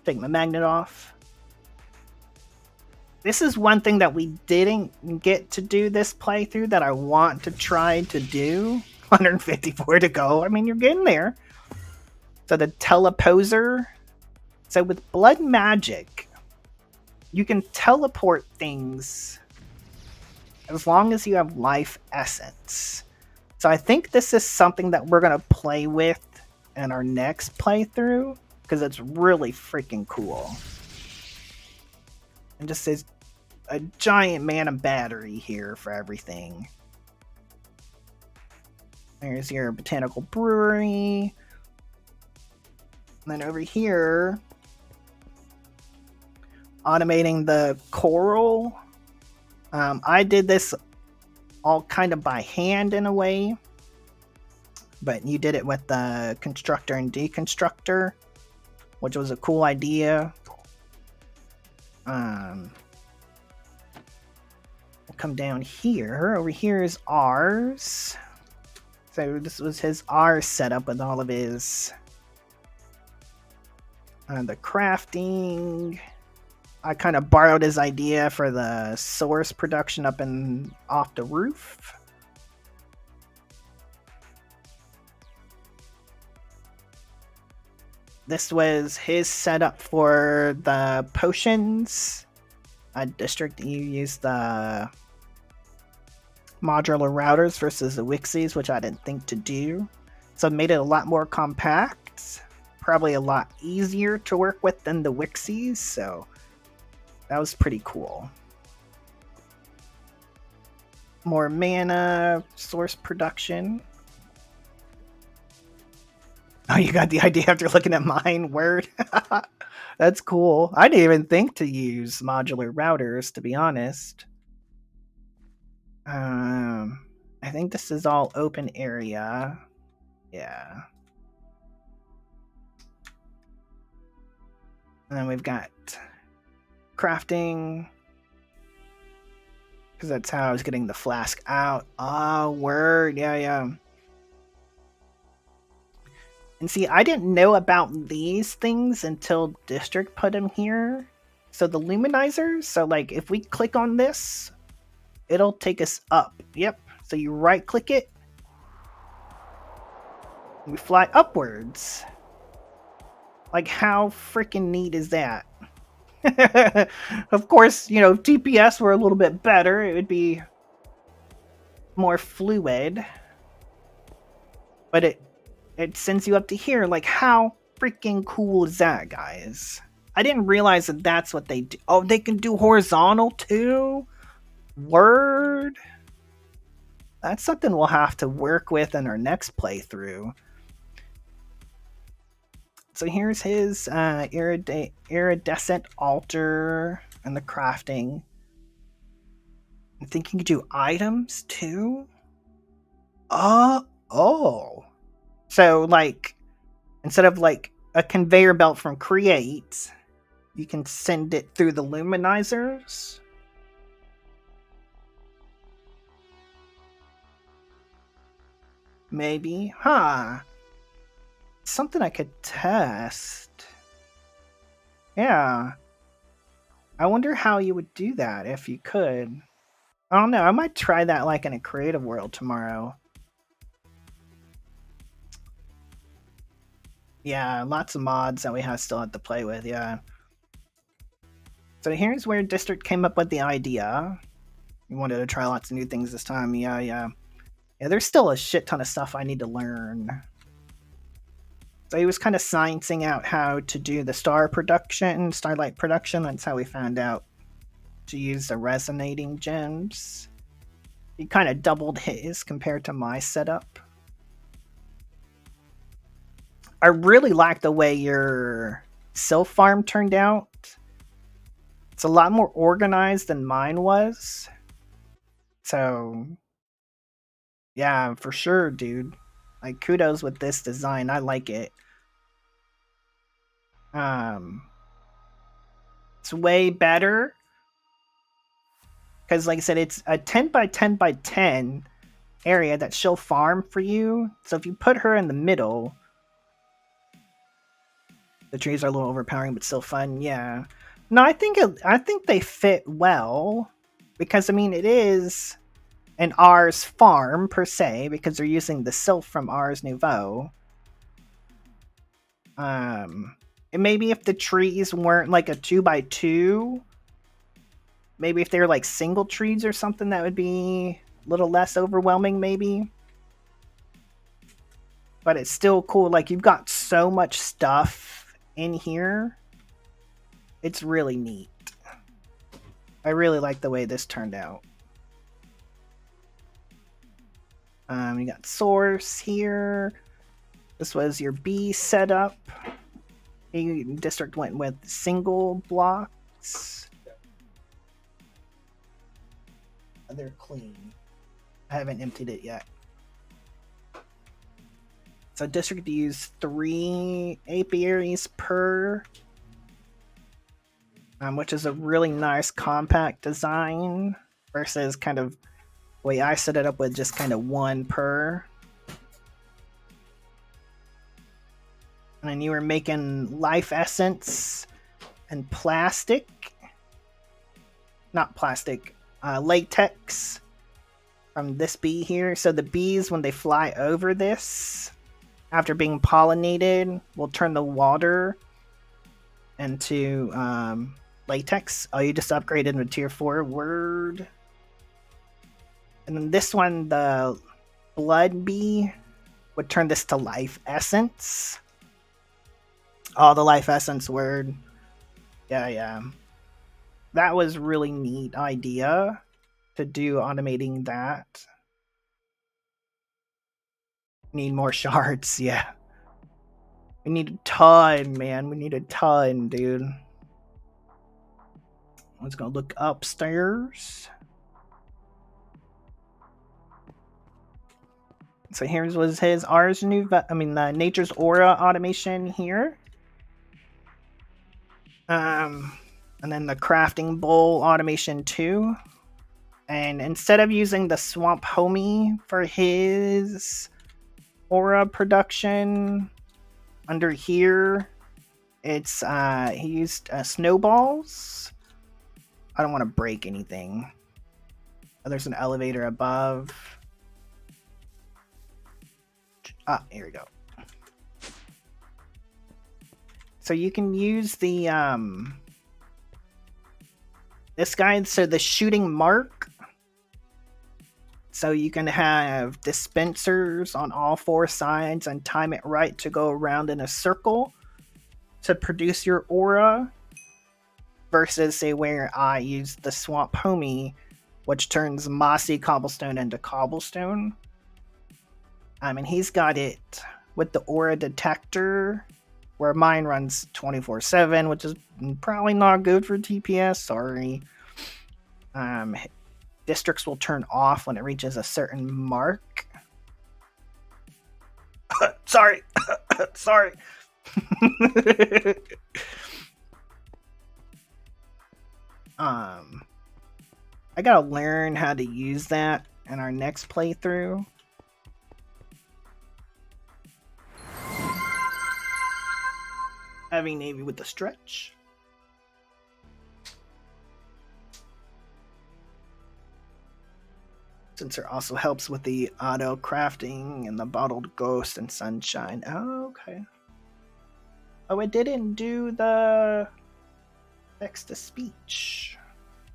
Take my magnet off. This is one thing that we didn't get to do this playthrough that I want to try to do. 154 to go. I mean, you're getting there. So the teleposer. So with blood magic, you can teleport things as long as you have life essence. So I think this is something that we're going to play with in our next playthrough, because it's really freaking cool. And just says a giant mana battery here for everything. There's your botanical brewery. And then over here, automating the coral. I did this all kind of by hand in a way, but you did it with the constructor and deconstructor, which was a cool idea. We'll come down here. Over here is ours. So this was his ours setup with all of his the crafting. I kind of borrowed his idea for the source production up and off the roof. This was his setup for the potions. District, you used the modular routers versus the Wixies, which I didn't think to do. So it made it a lot more compact. Probably a lot easier to work with than the Wixies, so that was pretty cool. More mana, source production. Oh, you got the idea after looking at mine? Word. That's cool. I didn't even think to use modular routers, to be honest. I think this is all open area. Yeah. And then we've got crafting. Because that's how I was getting the flask out. Oh, word. Yeah, yeah. And see, I didn't know about these things until District put them here. So the luminizers, so like if we click on this, it'll take us up. Yep. So you right click it. We fly upwards. Like how freaking neat is that? Of course, you know, if TPS were a little bit better, it would be more fluid. But it sends you up to here. Like how freaking cool is that, guys? I didn't realize that that's what they do. Oh, they can do horizontal too? Word. That's something we'll have to work with in our next playthrough. So here's his iridescent altar and the crafting. I think you can do items too. Oh. So like, instead of like a conveyor belt from Create, you can send it through the luminizers. Maybe, huh? Something I could test. Yeah. I wonder how you would do that if you could. I don't know. I might try that like in a creative world tomorrow. Yeah, lots of mods that we still have to play with, yeah. So here's where District came up with the idea. We wanted to try lots of new things this time, yeah. Yeah, there's still a shit ton of stuff I need to learn. So he was kind of sciencing out how to do the starlight production. That's how we found out to use the resonating gems. He kind of doubled his compared to my setup. I really like the way your sylph farm turned out. It's a lot more organized than mine was. So, yeah, for sure, dude. Like, kudos with this design. I like it. It's way better. Because, like I said, it's a 10 by 10 by 10 area that she'll farm for you. So if you put her in the middle, the trees are a little overpowering, but still fun. Yeah. No, I think they fit well. Because, I mean, it is an Ars farm, per se, because they're using the sylph from Ars Nouveau. And maybe if the trees weren't like a 2x2, maybe if they were like single trees or something, that would be a little less overwhelming, maybe. But it's still cool. Like, you've got so much stuff in here. It's really neat. I really like the way this turned out. You got source here. This was your B setup. District went with single blocks. They're clean. I haven't emptied it yet. So District used 3 apiaries per, which is a really nice compact design versus kind of the way I set it up with just kind of 1 per. And then you were making life essence and plastic. Not plastic, latex from this bee here. So the bees, when they fly over this, after being pollinated, will turn the water into latex. Oh, you just upgraded to tier 4. Word. And then this one, the blood bee, would turn this to life essence. Oh, the life essence word. Yeah. That was really neat idea. to do automating that. Need more shards, yeah. We need a ton, man. We need a ton, dude. Let's go look upstairs. So here's was his Nature's Aura automation here. And then the crafting bowl automation too. And instead of using the Swamp Homie for his aura production, under here, it's he used snowballs. I don't want to break anything. Oh, there's an elevator above. Here we go. So you can use the this guy, so the shooting mark. So you can have dispensers on all four sides and time it right to go around in a circle to produce your aura. Versus, say, where I use the Swamp Homie, which turns mossy cobblestone into cobblestone. And he's got it with the aura detector, where mine runs 24/7, which is probably not good for TPS. Sorry. Districts will turn off when it reaches a certain mark. Sorry. Sorry. I gotta learn how to use that in our next playthrough. Heavy Navy with the stretch. Sensor also helps with the auto crafting and the bottled ghost and sunshine. Oh, okay. Oh, it didn't do the text to speech.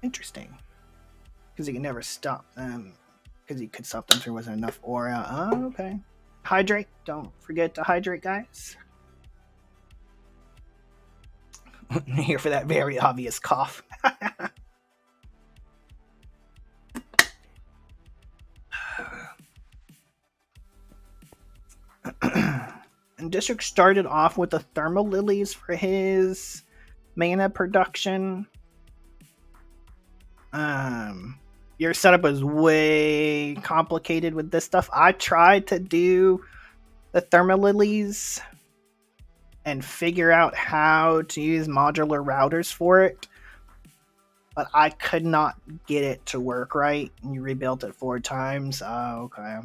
Interesting. Because you can never stop them. Because you could stop them if there wasn't enough aura. Oh, okay. Hydrate. Don't forget to hydrate, guys. Here for that very obvious cough. And District started off with the thermal lilies for his mana production. Your setup was way complicated with this stuff. I tried to do the thermal lilies and figure out how to use modular routers for it, but I could not get it to work right. You rebuilt it 4 times. Oh, okay.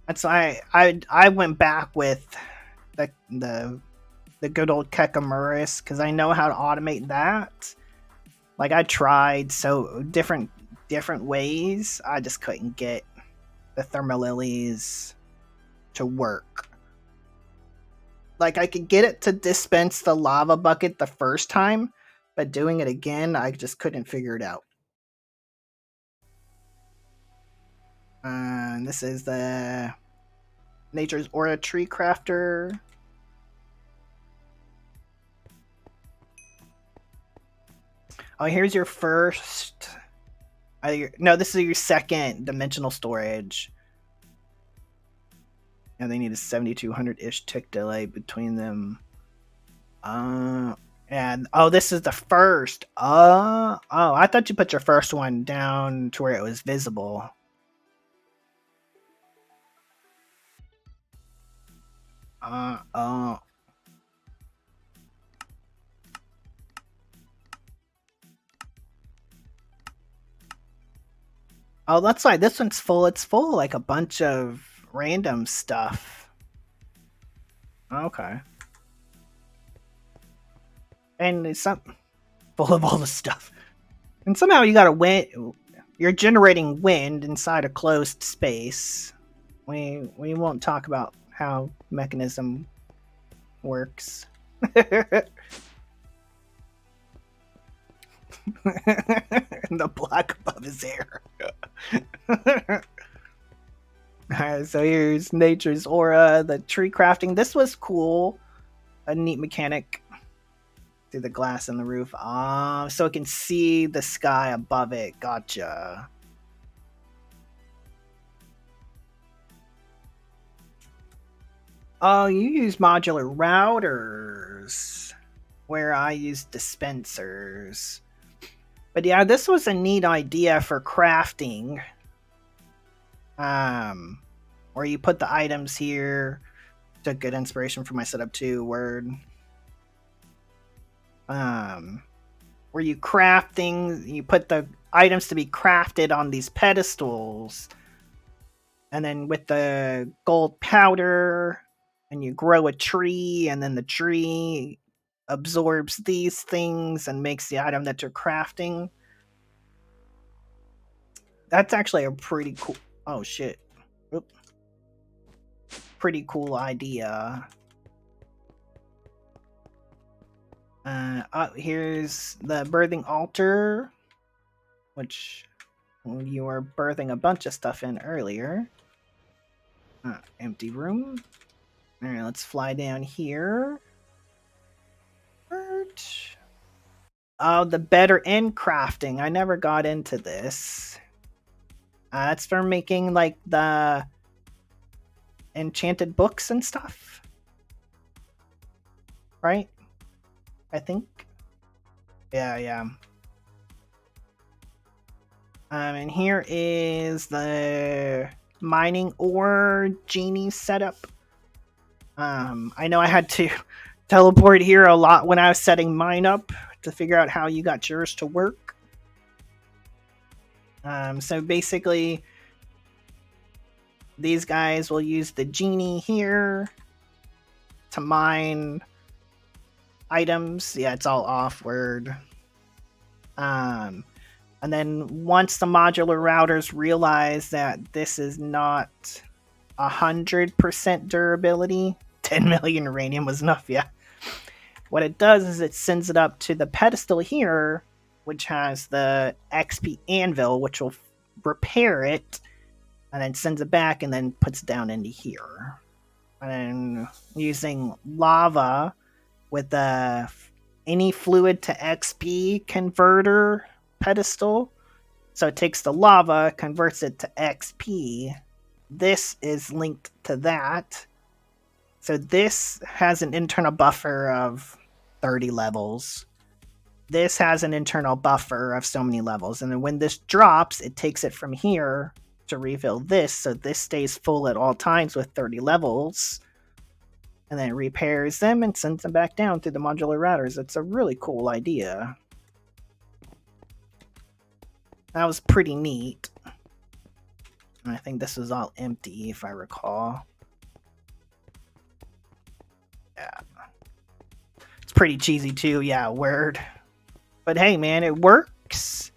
And so I went back with the good old Kekamuris because I know how to automate that. Like I tried so different ways. I just couldn't get the thermal lilies to work. Like I could get it to dispense the lava bucket the first time, but doing it again, I just couldn't figure it out. And this is the Nature's Aura Tree Crafter. Oh, here's your first. No, this is your second dimensional storage. And they need a 7200-ish tick delay between them. And this is the first. I thought you put your first one down to where it was visible. Oh, that's why this one's full. It's full of like a bunch of random stuff. Okay. And it's full of all the stuff. And somehow you got a wind. You're generating wind inside a closed space. We won't talk about how mechanism works. And the black above his hair. Alright, so here's Nature's Aura, the tree crafting. This was cool. A neat mechanic. through the glass in the roof. So it can see the sky above it. Gotcha. Oh, you use modular routers, where I use dispensers. But yeah, this was a neat idea for crafting. Where you put the items here. Took good inspiration for my setup too. Word. Where you craft things, you put the items to be crafted on these pedestals, and then with the gold powder, and you grow a tree, and then the tree absorbs these things and makes the item that you're crafting. That's actually a pretty cool. Oh shit! Oop. Pretty cool idea. Here's the birthing altar, which you were birthing a bunch of stuff in earlier. Empty room. Alright, let's fly down here. Oh, the better end crafting. I never got into this. That's for making, like, the enchanted books and stuff. Right? I think. Yeah. And here is the mining ore genie setup. I know I had to teleport here a lot when I was setting mine up to figure out how you got yours to work. So basically, these guys will use the genie here to mine items. Yeah, it's all offward. And then once the modular routers realize that this is not 100% durability, 10 million uranium was enough, yeah. What it does is it sends it up to the pedestal here, which has the XP anvil, which will repair it, and then sends it back and then puts it down into here. And then using lava with the any fluid to XP converter pedestal. So it takes the lava, converts it to XP. This is linked to that. So this has an internal buffer of 30 levels. This has an internal buffer of so many levels. And then when this drops, it takes it from here to refill this. So this stays full at all times with 30 levels. And then it repairs them and sends them back down through the modular routers. It's a really cool idea. That was pretty neat. And I think this was all empty, if I recall. Yeah. It's pretty cheesy too, yeah, word. But hey, man, it works.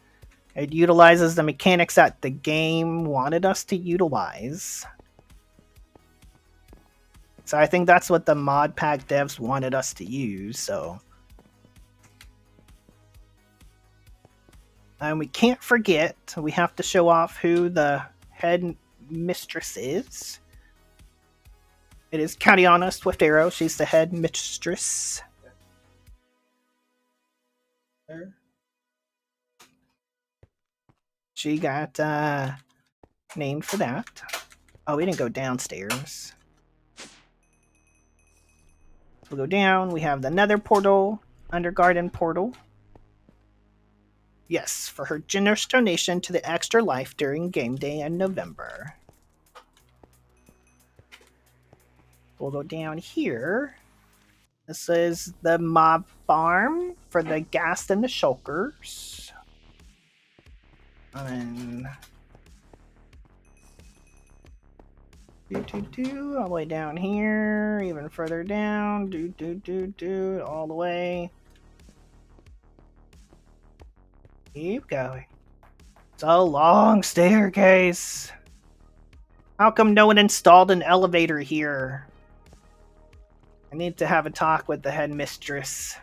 It utilizes the mechanics that the game wanted us to utilize. So I think that's what the mod pack devs wanted us to use, so. And we can't forget, we have to show off who the head mistress is. It is Katiana Swift Arrow. She's the head mistress. She got named for that. Oh, we didn't go downstairs. We'll go down. We have the Nether portal, Undergarden portal. Yes, for her generous donation to the Extra Life during game day in November. We'll go down here. This is the mob farm for the Ghast and the Shulkers. And all the way down here, even further down, all the way. Keep going. It's a long staircase. How come no one installed an elevator here? I need to have a talk with the headmistress.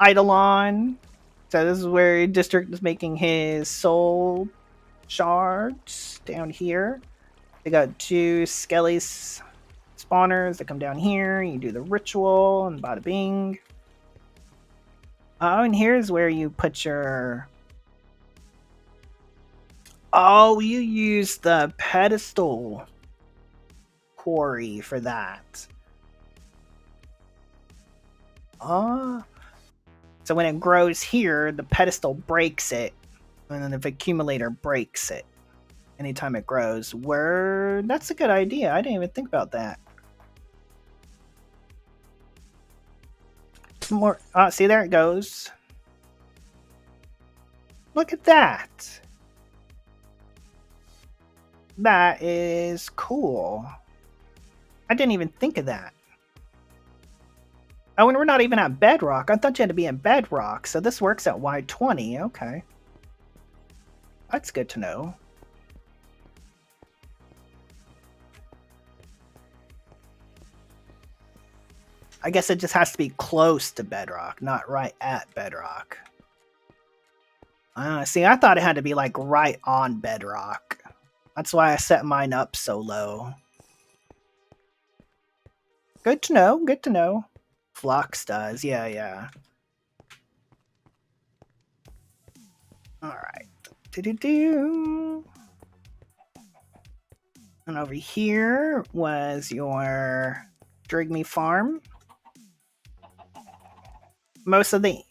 Eidolon. So this is where District is making his soul shards down here. They got 2 skellies spawners that come down here. You do the ritual and bada bing. Oh, and here's where you put your... Oh, you use the pedestal quarry for that. So when it grows here, the pedestal breaks it, and then the accumulator breaks it anytime it grows. That's a good idea. I didn't even think about that. Some more. See, there it goes. Look at that. That is cool. I didn't even think of that. Oh, and we're not even at bedrock. I thought you had to be in bedrock, so this works at Y20. Okay. That's good to know. I guess it just has to be close to bedrock, not right at bedrock. See, I thought it had to be like right on bedrock. That's why I set mine up so low. Good to know, good to know. Flux does, yeah. Alright. Do-do-do. And over here was your Drigme farm. Most of the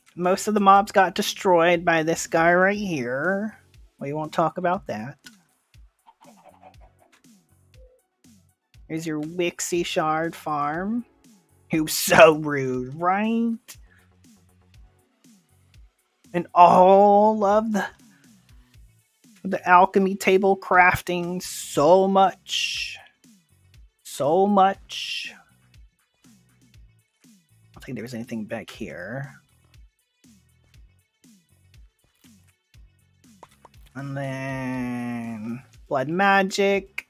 mobs got destroyed by this guy right here. We won't talk about that. Here's your Wixie Shard farm. Who's so rude, right? And all of the alchemy table crafting, so much. So much. I don't think there was anything back here. And then blood magic.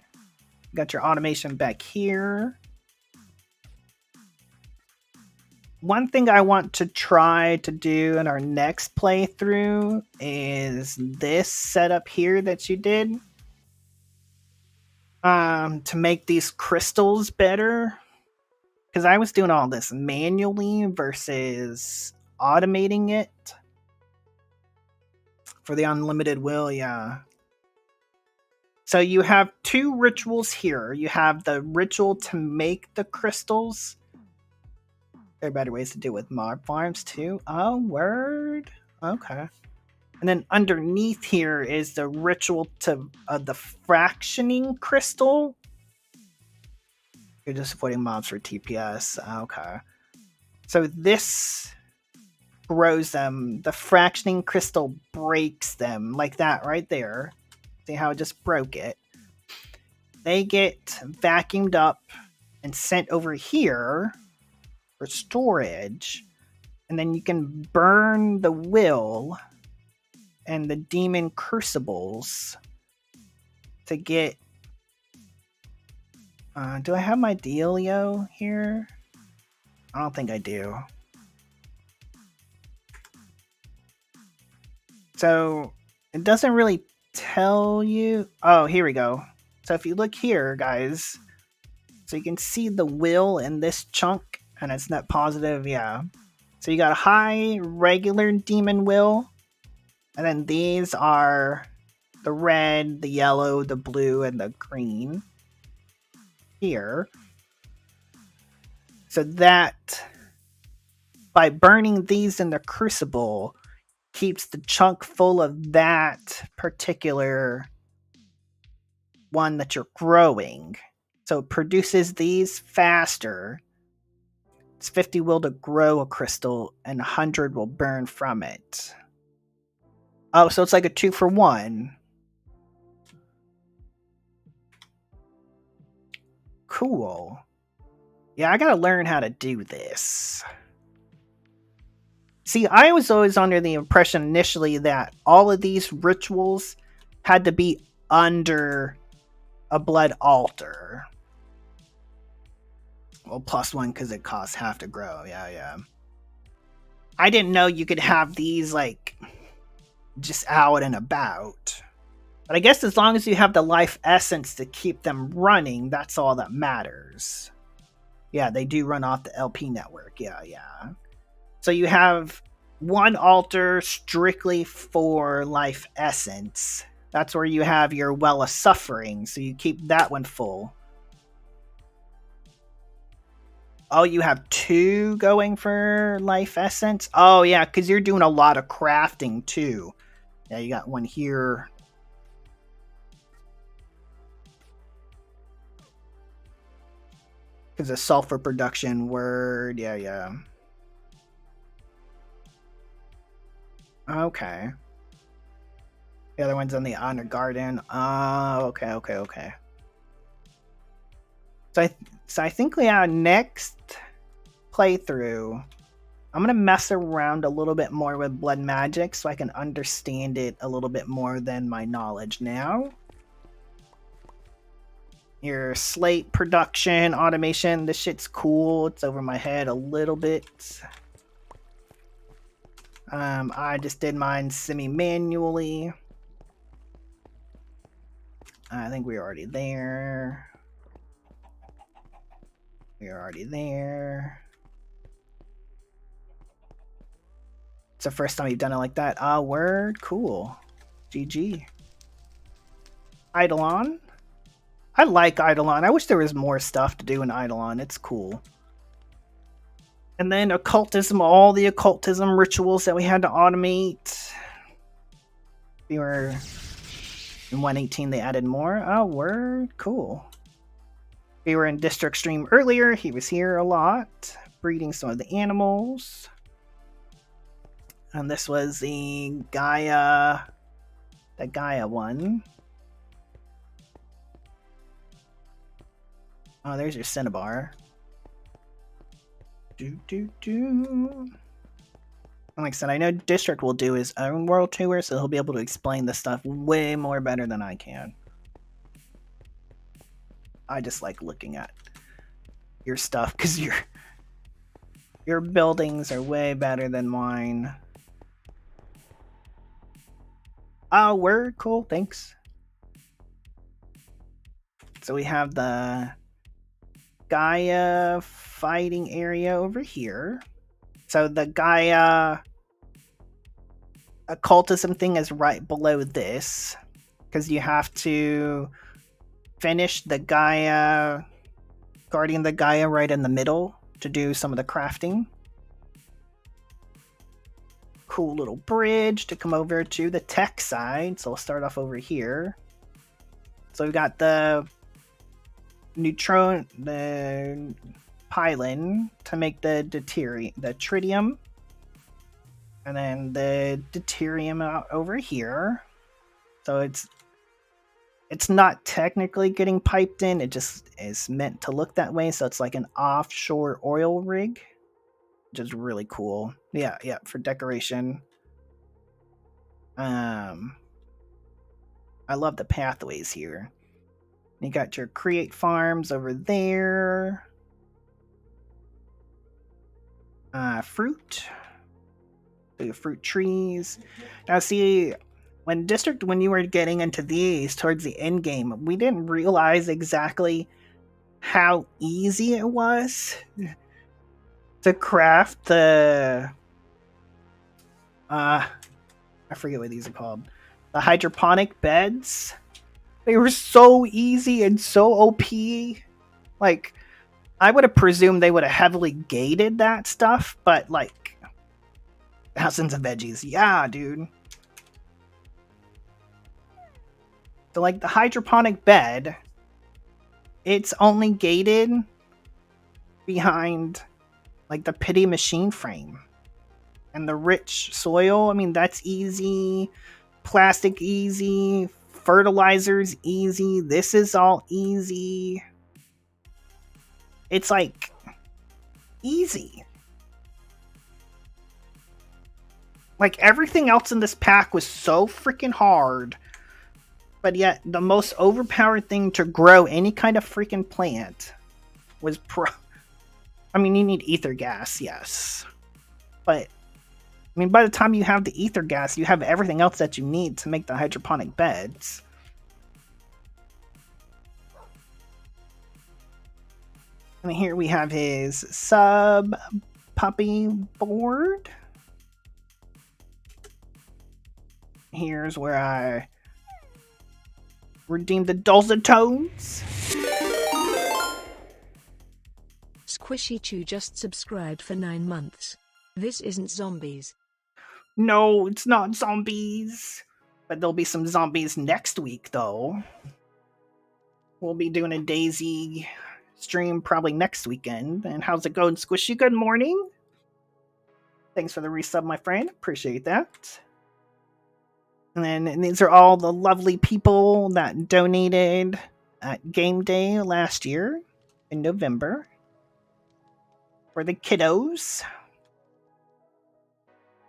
Got your automation back here. One thing I want to try to do in our next playthrough is this setup here that you did. To make these crystals better. Because I was doing all this manually versus automating it. For the unlimited will, yeah. So you have two rituals here. You have the ritual to make the crystals. There are better ways to do with mob farms too. Oh, word. Okay. And then underneath here is the ritual to the fractioning crystal. You're just avoiding mobs for TPS. Okay. So this grows them. The fractioning crystal breaks them like that right there. See how it just broke it? They get vacuumed up and sent over here for storage. And then you can burn the will and the demon crucibles to get... do I have my dealio here? I don't think I do. So it doesn't really tell you... Oh, here we go. So if you look here, guys, so you can see the will in this chunk, and it's net positive, yeah. So you got a high regular demon will, and then these are the red, the yellow, the blue, and the green here. So that, by burning these in the crucible, keeps the chunk full of that particular one that you're growing. So it produces these faster. It's 50 will to grow a crystal, and 100 will burn from it. Oh, so it's like a 2-for-1. Cool. Yeah, I gotta learn how to do this. See, I was always under the impression initially that all of these rituals had to be under a blood altar. Well, +1 because it costs half to grow. Yeah. I didn't know you could have these, like, just out and about. But I guess as long as you have the life essence to keep them running, that's all that matters. Yeah, they do run off the LP network. Yeah. So you have one altar strictly for life essence. That's where you have your well of suffering. So you keep that one full. Oh, you have 2 going for life essence? Oh, yeah, because you're doing a lot of crafting, too. Yeah, you got one here. Because of sulfur production word. Yeah. Okay. The other one's in the honor garden. Oh, okay. So I think next playthrough, I'm gonna mess around a little bit more with blood magic so I can understand it a little bit more than my knowledge now. Your slate production automation, this shit's cool. It's over my head a little bit. I just did mine semi-manually. I think we're already there. It's the first time you've done it like that. Word, cool. GG. Eidolon. I like Eidolon. I wish there was more stuff to do in Eidolon. It's cool. And then occultism, all the occultism rituals that we had to automate. We were in 118, they added more. Oh, word, cool. We were in District Stream earlier. He was here a lot, breeding some of the animals. And this was the Gaia one. Oh, there's your Cinnabar. And like I said, I know District will do his own world tour, so he'll be able to explain this stuff way more better than I can. I just like looking at your stuff because your buildings are way better than mine. Oh, word, cool, thanks. So we have the Gaia fighting area over here. So the Gaia occultism thing is right below this, because you have to finish the Gaia, guarding the Gaia right in the middle to do some of the crafting. Cool little bridge to come over to the tech side. So we'll start off over here. So we've got the the pylon to make the tritium, and then the deuterium out over here. So it's not technically getting piped in, it just is meant to look that way. So it's like an offshore oil rig, which is really cool. Yeah, for decoration. I love the pathways here. You got your create farms over there. Fruit. The fruit trees. Now see, when you were getting into these towards the end game, we didn't realize exactly how easy it was to craft the I forget what these are called. The hydroponic beds. They were so easy and so OP. Like, I would have presumed they would have heavily gated that stuff, but like, thousands of veggies. Yeah, dude. So like the hydroponic bed, it's only gated behind like the pity machine frame. And the rich soil, I mean, that's easy. Plastic easy. Fertilizers easy. This is all easy. It's like easy. Like everything else in this pack was so freaking hard, but yet the most overpowered thing to grow any kind of freaking plant was I mean, you need ether gas, yes, but I mean, by the time you have the ether gas, you have everything else that you need to make the hydroponic beds. And here we have his sub puppy board. Here's where I redeem the dulcet tones. Squishy Chew just subscribed for 9 months. This isn't zombies. No, it's not zombies. But there'll be some zombies next week, though. We'll be doing a Daisy stream probably next weekend. And how's it going, Squishy? Good morning. Thanks for the resub, my friend. Appreciate that. And these are all the lovely people that donated at Game Day last year in November for the kiddos.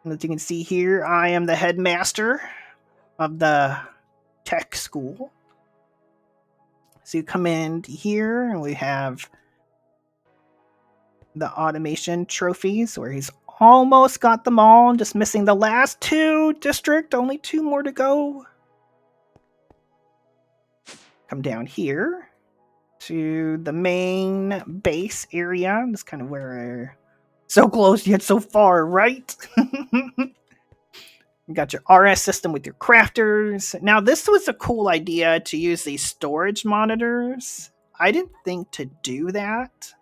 And as you can see here, I am the headmaster of the tech school. So you come in here and we have the automation trophies where he's almost got them all, just missing the last 2 district, only 2 more to go. Come down here to the main base area. That's kind of where we're so close yet so far, right? You got your RS system with your crafters. Now, this was a cool idea to use these storage monitors. I didn't think to do that,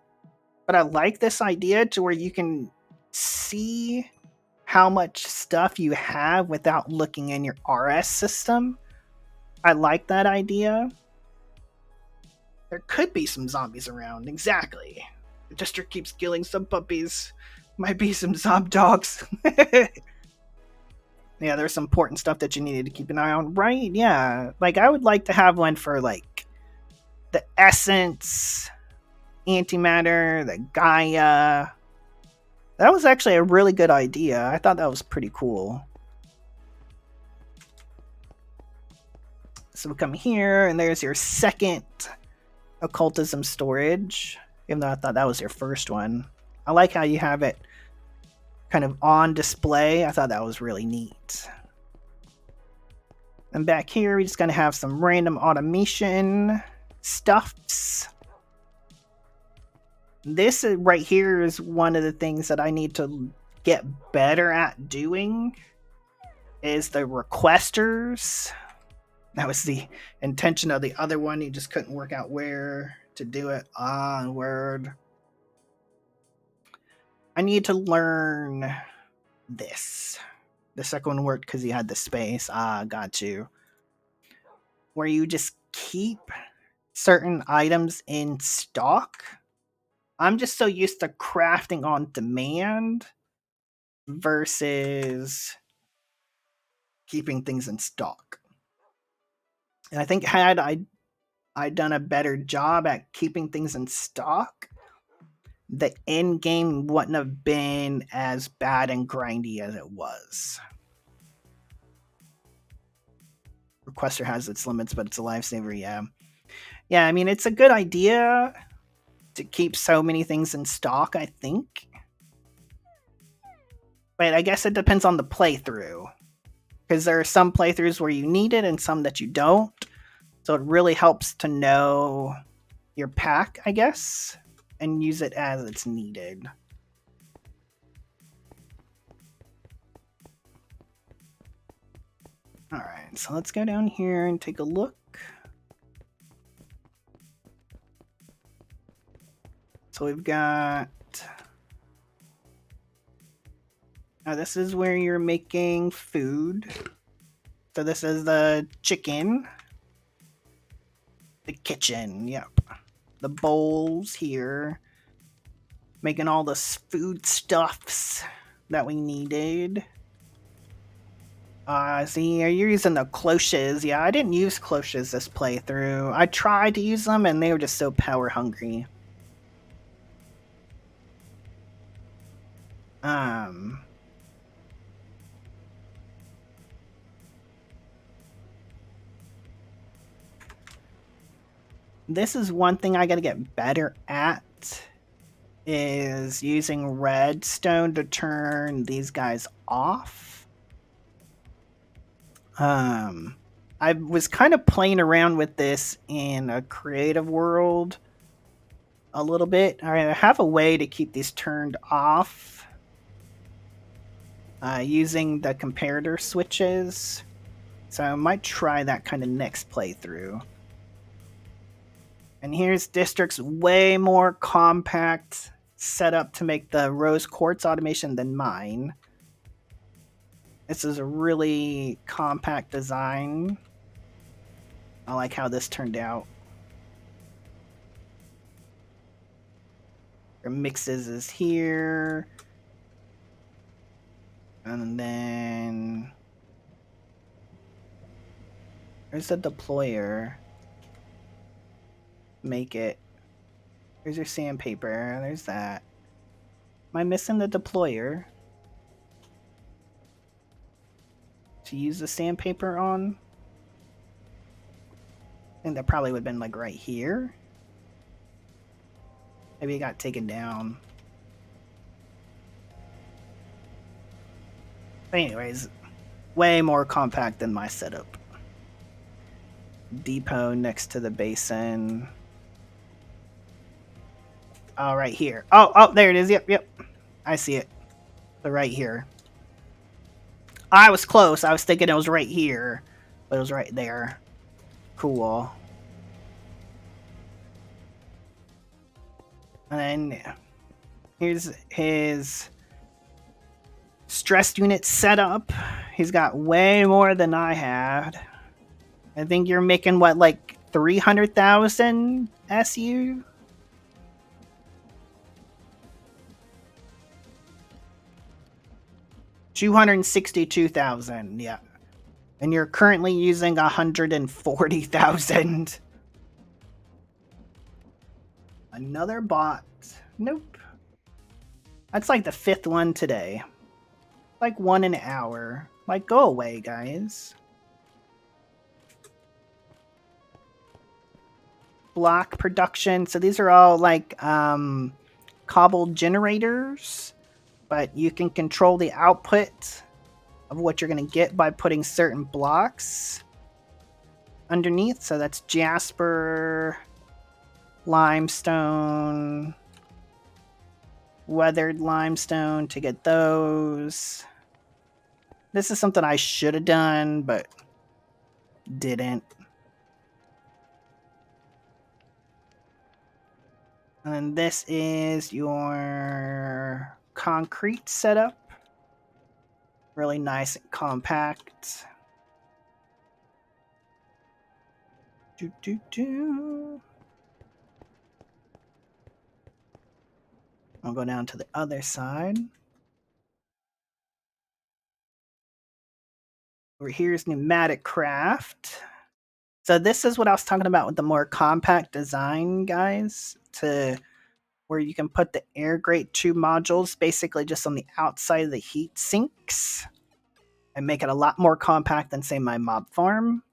but I like this idea to where you can see how much stuff you have without looking in your RS system. I like that idea. There could be some zombies around, exactly. The district keeps killing some puppies. Might be some zombie dogs. Yeah, there's some important stuff that you needed to keep an eye on, right? Yeah, like I would like to have one for like the essence, antimatter, the Gaia. That was actually a really good idea. I thought that was pretty cool. So we come here, and there's your second occultism storage, even though I thought that was your first one. I like how you have it kind of on display. I thought that was really neat. And back here, we're just going to have some random automation stuffs. This right here is one of the things that I need to get better at doing, is the requesters. That was the intention of the other one. You just couldn't work out where to do it. Word. I need to learn this. The second one worked because you had the space. Got you. Where you just keep certain items in stock. I'm just so used to crafting on demand versus keeping things in stock. And I think had I done a better job at keeping things in stock, the end game wouldn't have been as bad and grindy as it was. Requester has its limits, but it's a lifesaver, yeah. Yeah, I mean, it's a good idea to keep so many things in stock, I think. But I guess it depends on the playthrough. Because there are some playthroughs where you need it and some that you don't. So it really helps to know your pack, I guess, and use it as it's needed. Alright, so let's go down here and take a look. So we've got... Now this is where you're making food. So this is the chicken. The kitchen, yep. The bowls here. Making all the food stuffs that we needed. See, you're using the cloches. Yeah, I didn't use cloches this playthrough. I tried to use them and they were just so power hungry. This is one thing I gotta get better at, is using redstone to turn these guys off. I was kind of playing around with this in a creative world, a little bit. All right, I have a way to keep these turned off using the comparator switches. So I might try that kind of next playthrough. And here's District's way more compact setup to make the rose quartz automation than mine. This is a really compact design. I like how this turned out. Our mixes is here. And then there's a deployer. Make it. There's your sandpaper. There's that. Am I missing the deployer? To use the sandpaper on? I think that probably would have been like right here. Maybe it got taken down. But anyways, way more compact than my setup. Depot next to the basin. Oh, right here. Oh, there it is. Yep. I see it. So right here. I was close. I was thinking it was right here, but it was right there. Cool. And then here's his stress unit setup. He's got way more than I had. I think you're making what, like 300,000 SU? $262,000, yeah. And you're currently using 140,000. Another bot. Nope. That's like the 5th one today. Like 1 an hour. Like, go away, guys. Block production. So these are all like cobbled generators, but you can control the output of what you're going to get by putting certain blocks underneath. So that's jasper, limestone, weathered limestone to get those. This is something I should have done, but didn't. And then this is your concrete setup. Really nice and compact. I'll go down to the other side. Over here is Pneumatic Craft. So this is what I was talking about with the more compact design, guys, to where you can put the air grate tube modules basically just on the outside of the heat sinks and make it a lot more compact than, say, my mob farm.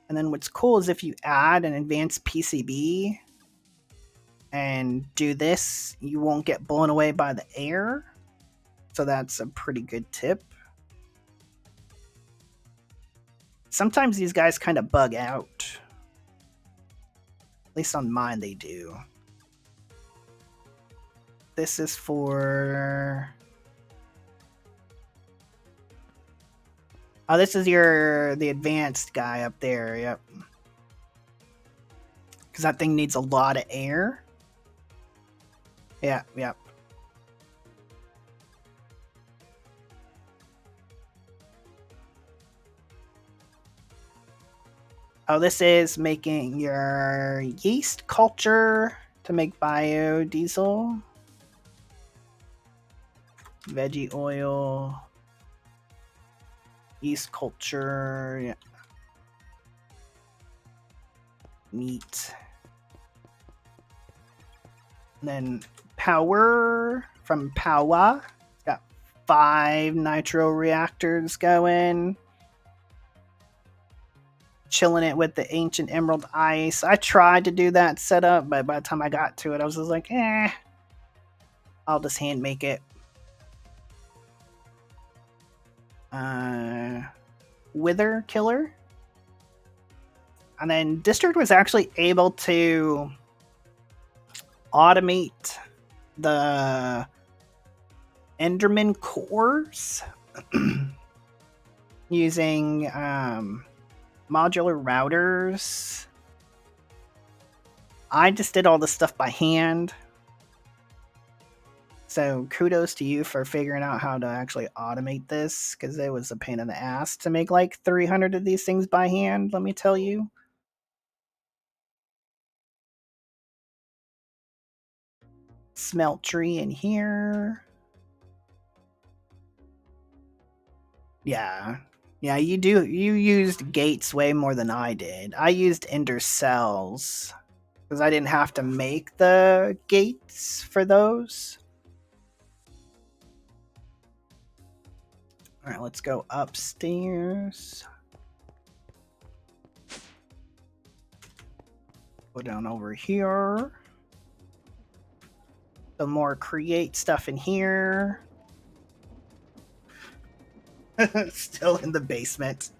And then what's cool is if you add an advanced PCB and do this, you won't get blown away by the air. So that's a pretty good tip. Sometimes these guys kind of bug out. At least on mine they do. This is for... Oh, this is the advanced guy up there, yep. Because that thing needs a lot of air. Yep. Oh, this is making your yeast culture to make biodiesel. Veggie oil. Yeast culture. Yeah. Meat. And then power from Powa. It's got 5 nitro reactors going. Chilling it with the ancient emerald ice. I tried to do that setup, but by the time I got to it, I was just like, I'll just hand make it. Wither killer. And then District was actually able to automate the Enderman cores using modular routers. I just did all this stuff by hand. So kudos to you for figuring out how to actually automate this, because it was a pain in the ass to make like 300 of these things by hand, let me tell you. Smeltery in here. Yeah. Yeah, you used gates way more than I did. I used ender cells because I didn't have to make the gates for those. All right, let's go upstairs. Go down over here. Some more create stuff in here. Still in the basement.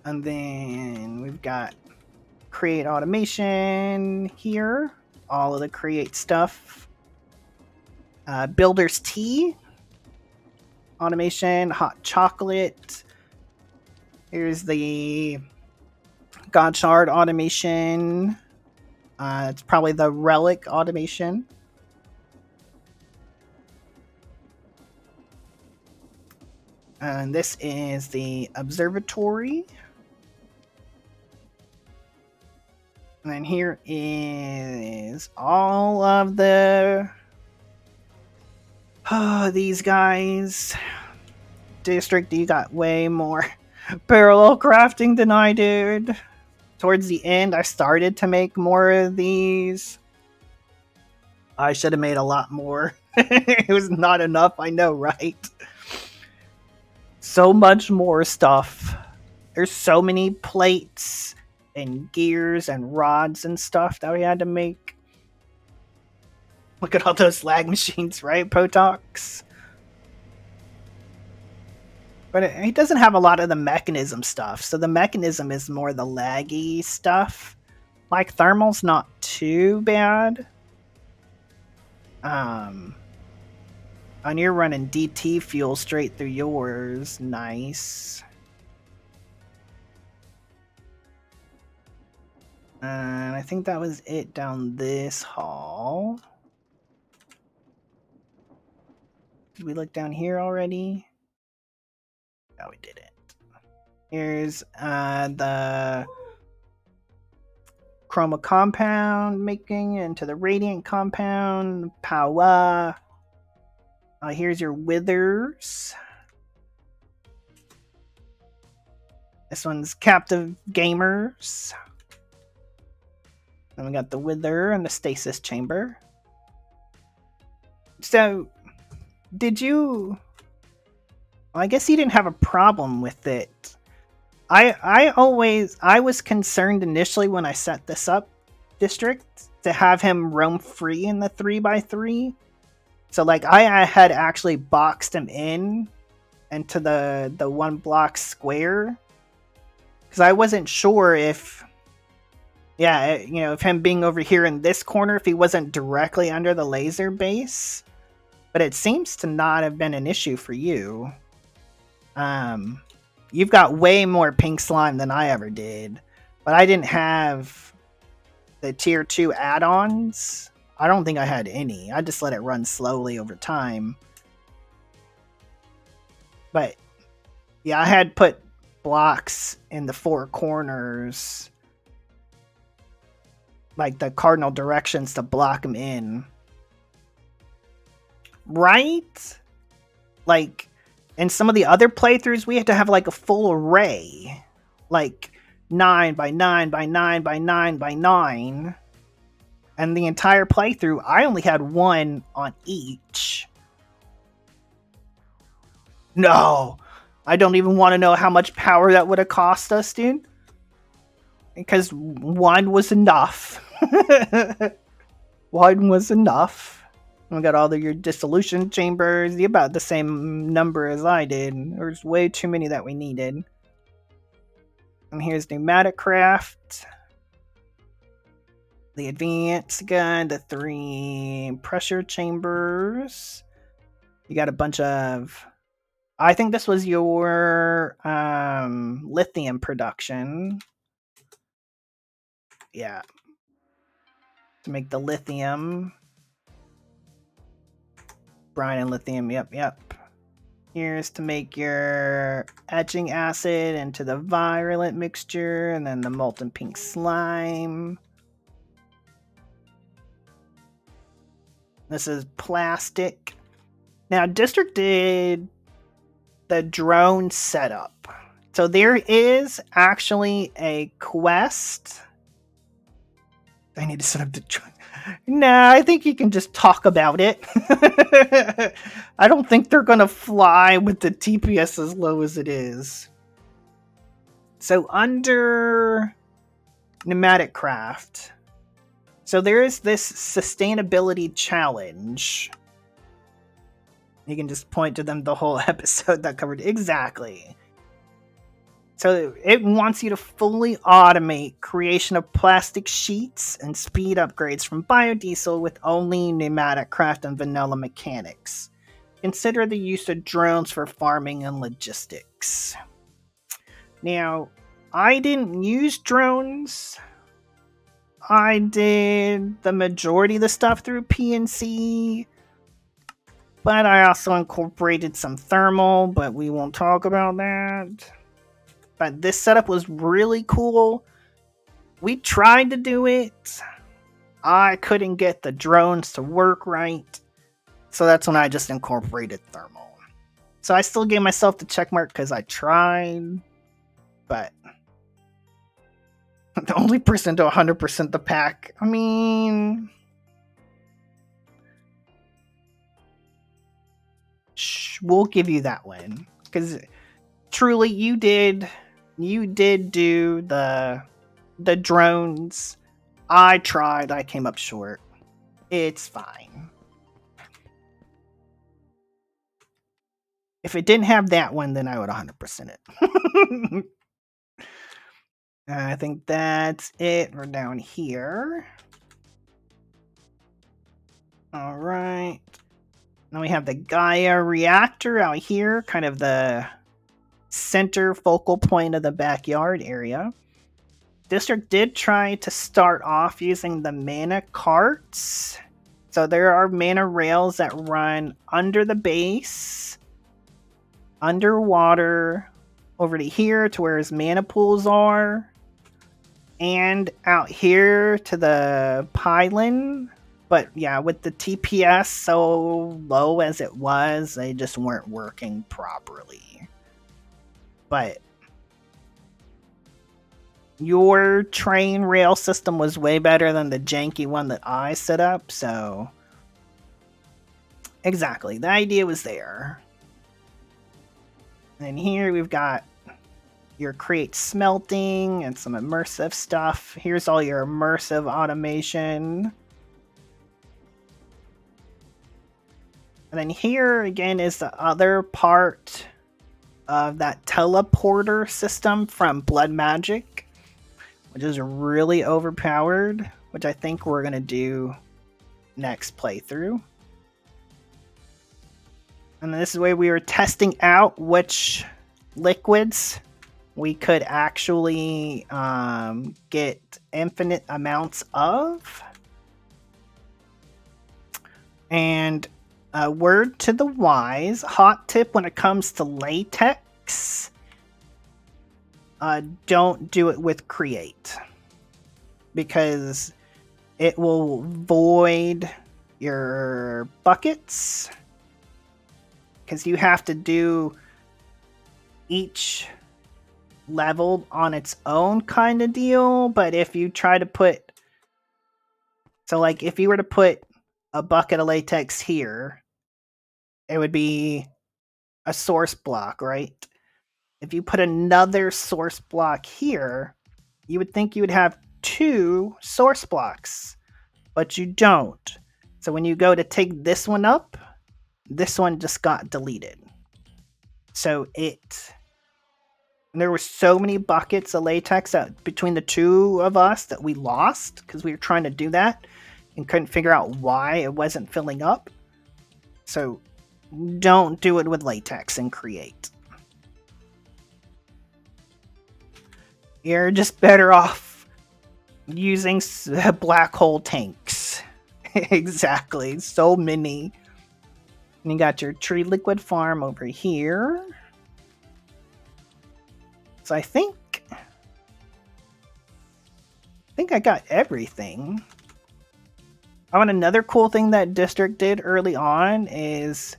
And then we've got create automation here. All of the create stuff. Builder's tea. Automation, hot chocolate. Here's the God Shard automation. It's probably the relic automation. And this is the observatory. And then here is all of the these guys. District, you got way more parallel crafting than I did. Towards the end, I started to make more of these. I should have made a lot more. It was not enough, I know, right? So much more stuff. There's so many plates and gears and rods and stuff that we had to make. Look at all those lag machines, right, Potox? But it doesn't have a lot of the mechanism stuff, so the mechanism is more the laggy stuff. Like, thermal's not too bad. And you're running DT fuel straight through yours. Nice. And I think that was it down this hall. Did we look down here already? No, we didn't. Here's the chroma compound making into the radiant compound. Power. Here's your withers. This one's captive gamers. Then we got the wither and the stasis chamber. So, did you... Well, I guess you didn't have a problem with it. I was concerned initially when I set this up, District, to have him roam free in the 3x3. So, like, I had actually boxed him in into the 1 block square. Because I wasn't sure if... Yeah, you know, if him being over here in this corner, if he wasn't directly under the laser base. But it seems to not have been an issue for you. You've got way more pink slime than I ever did. But I didn't have the tier 2 add-ons. I don't think I had any. I just let it run slowly over time. But, yeah, I had put blocks in the 4 corners. Like the cardinal directions to block them in. Right? Like, in some of the other playthroughs, we had to have like a full array. Like 9 by 9 by 9 by 9 by 9. And the entire playthrough, I only had 1 on each. No! I don't even want to know how much power that would have cost us, dude. Because 1 was enough. 1 was enough. We got all of your dissolution chambers. About the same number as I did. There's way too many that we needed. And here's Enigmatica. the advanced gun, the 3 pressure chambers. You got a bunch of... I think this was your lithium production. Yeah. To make the lithium. Brine and lithium, yep. Here's to make your etching acid into the virulent mixture, and then the molten pink slime. This is plastic. Now, District did the drone setup. So there is actually a quest. I need to set up the drone. Nah, I think you can just talk about it. I don't think they're gonna fly with the TPS as low as it is. So under pneumatic craft, so there is this sustainability challenge. You can just point to them the whole episode that covered exactly. So it wants you to fully automate creation of plastic sheets and speed upgrades from biodiesel with only pneumatic craft and vanilla mechanics. Consider the use of drones for farming and logistics. Now, I didn't use drones. I did the majority of the stuff through PNC, but I also incorporated some thermal, but we won't talk about that. But this setup was really cool. We tried to do it. I couldn't get the drones to work right. So that's when I just incorporated thermal. So I still gave myself the check mark because I tried. But the only person to 100% the pack, I mean... we'll give you that one. Because truly you did do the drones. I tried, I came up short. It's fine. If it didn't have that one, then I would 100% it. I think that's it. We're down here. Alright. Now we have the Gaia reactor out here, kind of the center focal point of the backyard area. District did try to start off using the mana carts. So there are mana rails that run under the base, underwater, over to here to where his mana pools are, and out here to the pylon. But yeah, with the TPS so low as it was, they just weren't working properly. But your train rail system was way better than the janky one that I set up, so... Exactly, the idea was there. And here we've got your create smelting and some immersive stuff. Here's all your immersive automation. And then here again is the other part of that teleporter system from Blood Magic, which is really overpowered, which I think we're going to do next playthrough. And this is where we were testing out which liquids we could actually get infinite amounts of. And a word to the wise, hot tip when it comes to latex, don't do it with create, because it will void your buckets, because you have to do each level on its own kind of deal. But if you try to put, so like if you were to put a bucket of latex here, it would be a source block, right? If you put another source block here, you would think you would have 2 source blocks, but you don't. So when you go to take this one up, this one just got deleted. So it And there were so many buckets of latex that between the two of us that we lost because we were trying to do that and couldn't figure out why it wasn't filling up. So don't do it with latex and Create. You're just better off using black hole tanks. Exactly. So many. And you got your tree liquid farm over here. So I think I got everything. Oh, and another cool thing that District did early on is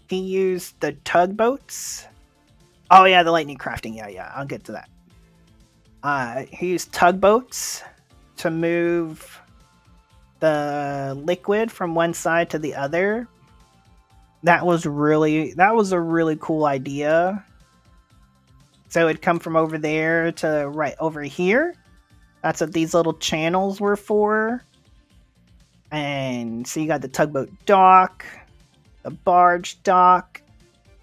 he used the tugboats. Oh yeah, the lightning crafting. Yeah, I'll get to that. He used tugboats to move the liquid from one side to the other. That was a really cool idea. So it'd come from over there to right over here. That's what these little channels were for. And so you got the tugboat dock, the barge dock,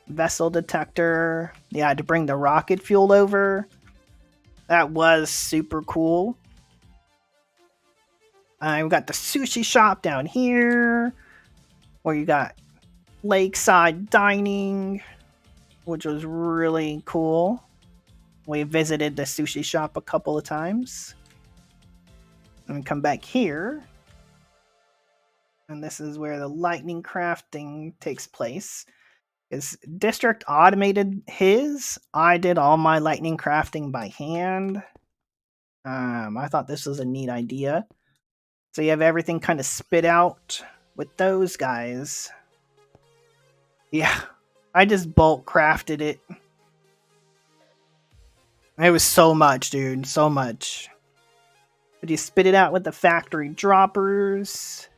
vessel detector. Yeah, to bring the rocket fuel over. That was super cool. We got the sushi shop down here, where you got lakeside dining, which was really cool. We visited the sushi shop a couple of times. And we come back here. And this is where the lightning crafting takes place. Is District automated his? I did all my lightning crafting by hand. I thought this was a neat idea. So you have everything kind of spit out with those guys. Yeah, I just bulk crafted it. It was so much, dude. So much. But you spit it out with the factory droppers.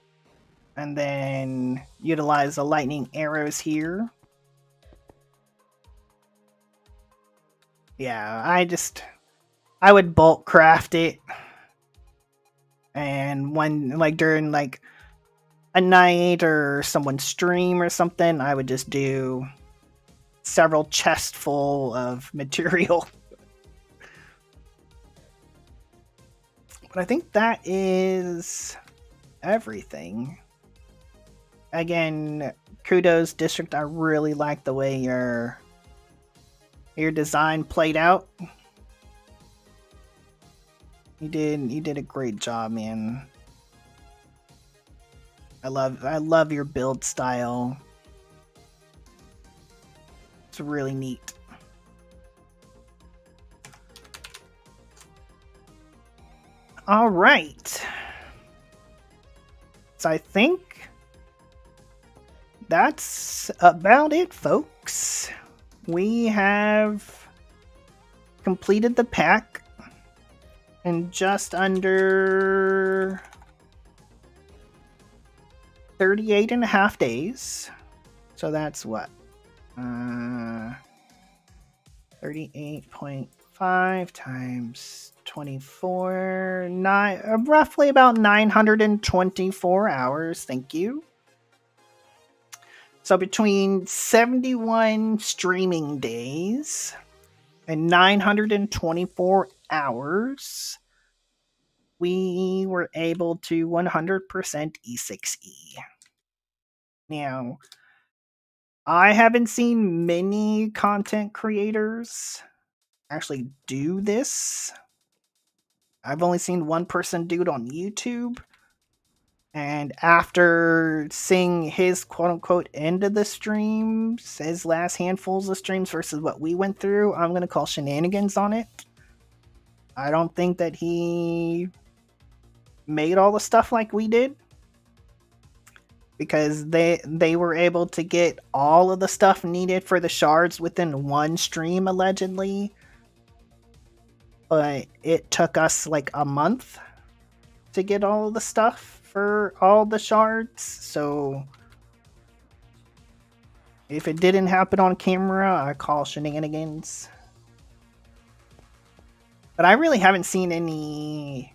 And then utilize the lightning arrows here. Yeah, I would bulk craft it. And when, like, during, like, a night or someone's stream or something, I would just do several chests full of material. But I think that is everything. Again, kudos, District. I really like the way your design played out. You did a great job, man. I love your build style. It's really neat. All right. So I think that's about it, folks. We have completed the pack in just under 38 and a half days. So that's what? 38.5 times 24, roughly about 924 hours. Thank you. So between 71 streaming days and 924 hours, we were able to 100% E6E. Now, I haven't seen many content creators actually do this. I've only seen one person do it on YouTube. And after seeing his quote-unquote end of the streams, his last handfuls of streams versus what we went through, I'm going to call shenanigans on it. I don't think that he made all the stuff like we did. Because they were able to get all of the stuff needed for the shards within one stream, allegedly. But it took us like a month to get all of the stuff for all the shards, so if it didn't happen on camera, I call shenanigans. But I really haven't seen any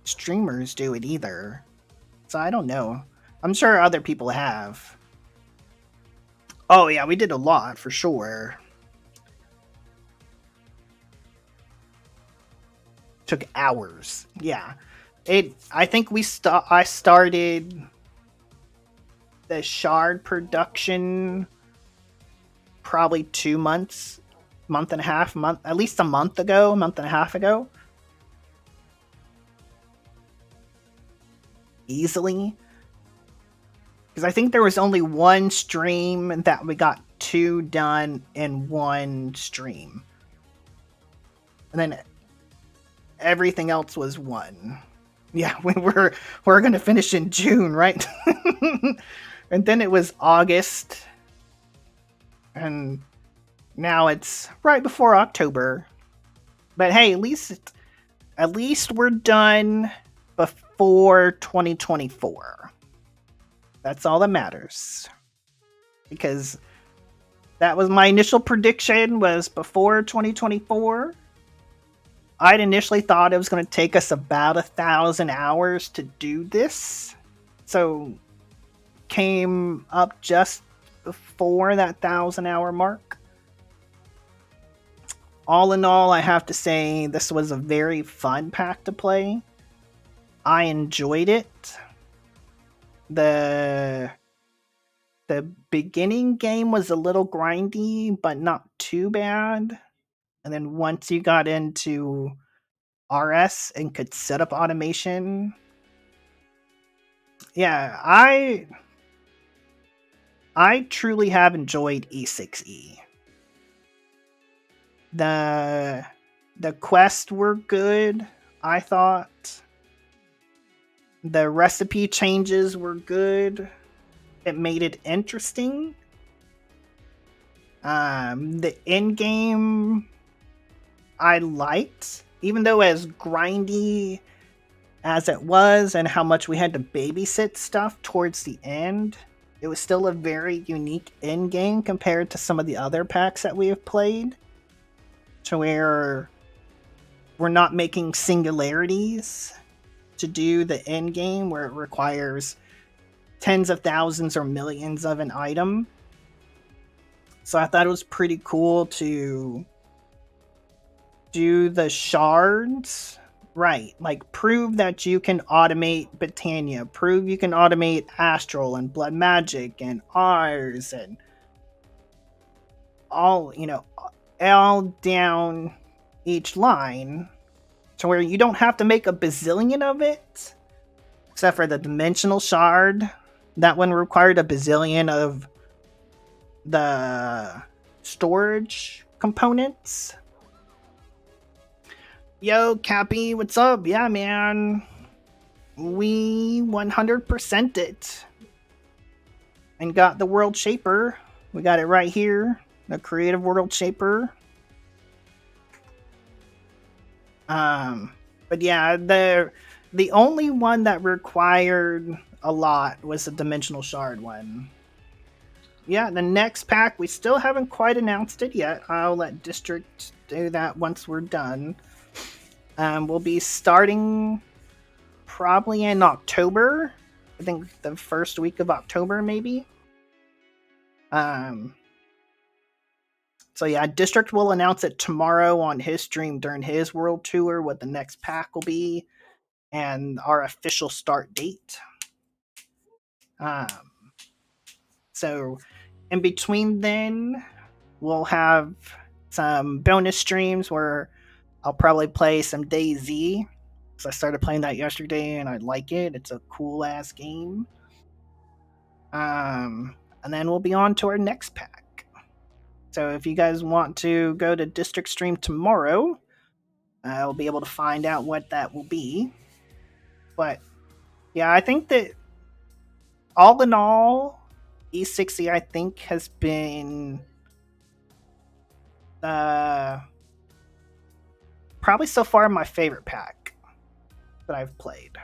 streamers do it either, so I don't know. I'm sure other people have. Oh yeah, we did a lot for sure. Took hours. Yeah. I think I started the shard production probably 2 months, month and a half, month at least a month ago, month and a half ago. Easily. Because I think there was only one stream that we got 2 done in one stream. And then everything else was 1. Yeah, we're gonna finish in June, right? And then it was August. And now it's right before October. But hey, at least we're done before 2024. That's all that matters. Because that was my initial prediction, was before 2024. I'd initially thought it was going to take us about 1,000 hours to do this. So came up just before that 1,000-hour mark. All in all, I have to say this was a very fun pack to play. I enjoyed it. The beginning game was a little grindy, but not too bad. And then once you got into RS and could set up automation, yeah, I truly have enjoyed E6E. The quests were good, I thought. The recipe changes were good. It made it interesting. The end game I liked, even though as grindy as it was and how much we had to babysit stuff towards the end, it was still a very unique end game compared to some of the other packs that we have played, to where we're not making singularities to do the end game where it requires tens of thousands or millions of an item. So I thought it was pretty cool to do the shards right. Like, prove that you can automate Britannia, prove you can automate Astral and Blood Magic and Ars and all, all down each line, to where you don't have to make a bazillion of it, except for the dimensional shard. That one required a bazillion of the storage components. Yo, Cappy, what's up? Yeah, man. We 100%'d it. And got the World Shaper. We got it right here. The Creative World Shaper. But yeah, the only one that required a lot was the Dimensional Shard one. Yeah, the next pack, we still haven't quite announced it yet. I'll let District do that once we're done. We'll be starting probably in October. I think the first week of October, maybe. So yeah, District will announce it tomorrow on his stream during his world tour, what the next pack will be, and our official start date. So in between then, we'll have some bonus streams where I'll probably play some DayZ. So I started playing that yesterday and I like it. It's a cool ass game. And then we'll be on to our next pack. So if you guys want to go to District Stream tomorrow, I'll be able to find out what that will be. But yeah, I think that all in all, E6E I think has been probably so far my favorite pack that I've played.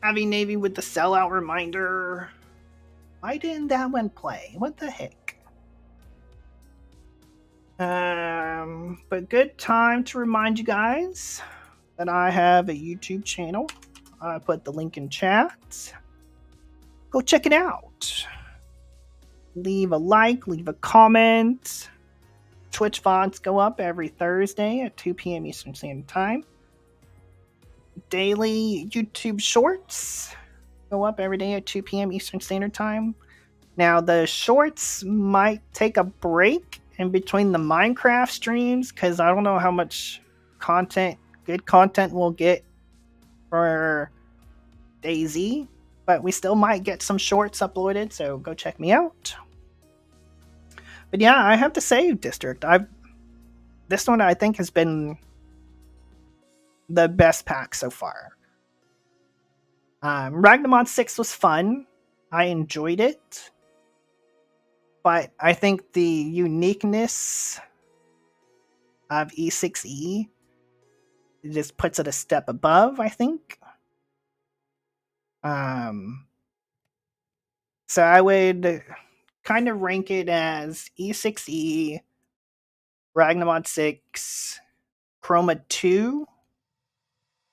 Heavy Navy with the sellout reminder. Why didn't that one play? What the heck? But good time to remind you guys that I have a YouTube channel. I put the link in chat. Go check it out. leave a like, leave a comment. Twitch VODs go up every Thursday at 2 p.m. Eastern Standard Time. Daily YouTube shorts go up every day at 2 p.m. Eastern Standard Time. Now, the shorts might take a break in between the Minecraft streams because I don't know how much good content we'll get for DayZ, but we still might get some shorts uploaded, so go check me out. But yeah, I have to say, District, this one I think has been the best pack so far. Ragnamon 6 was fun. I enjoyed it. But I think the uniqueness of E6E just puts it a step above, I think. So I would kind of rank it as E6E, Ragnamon 6, Chroma 2,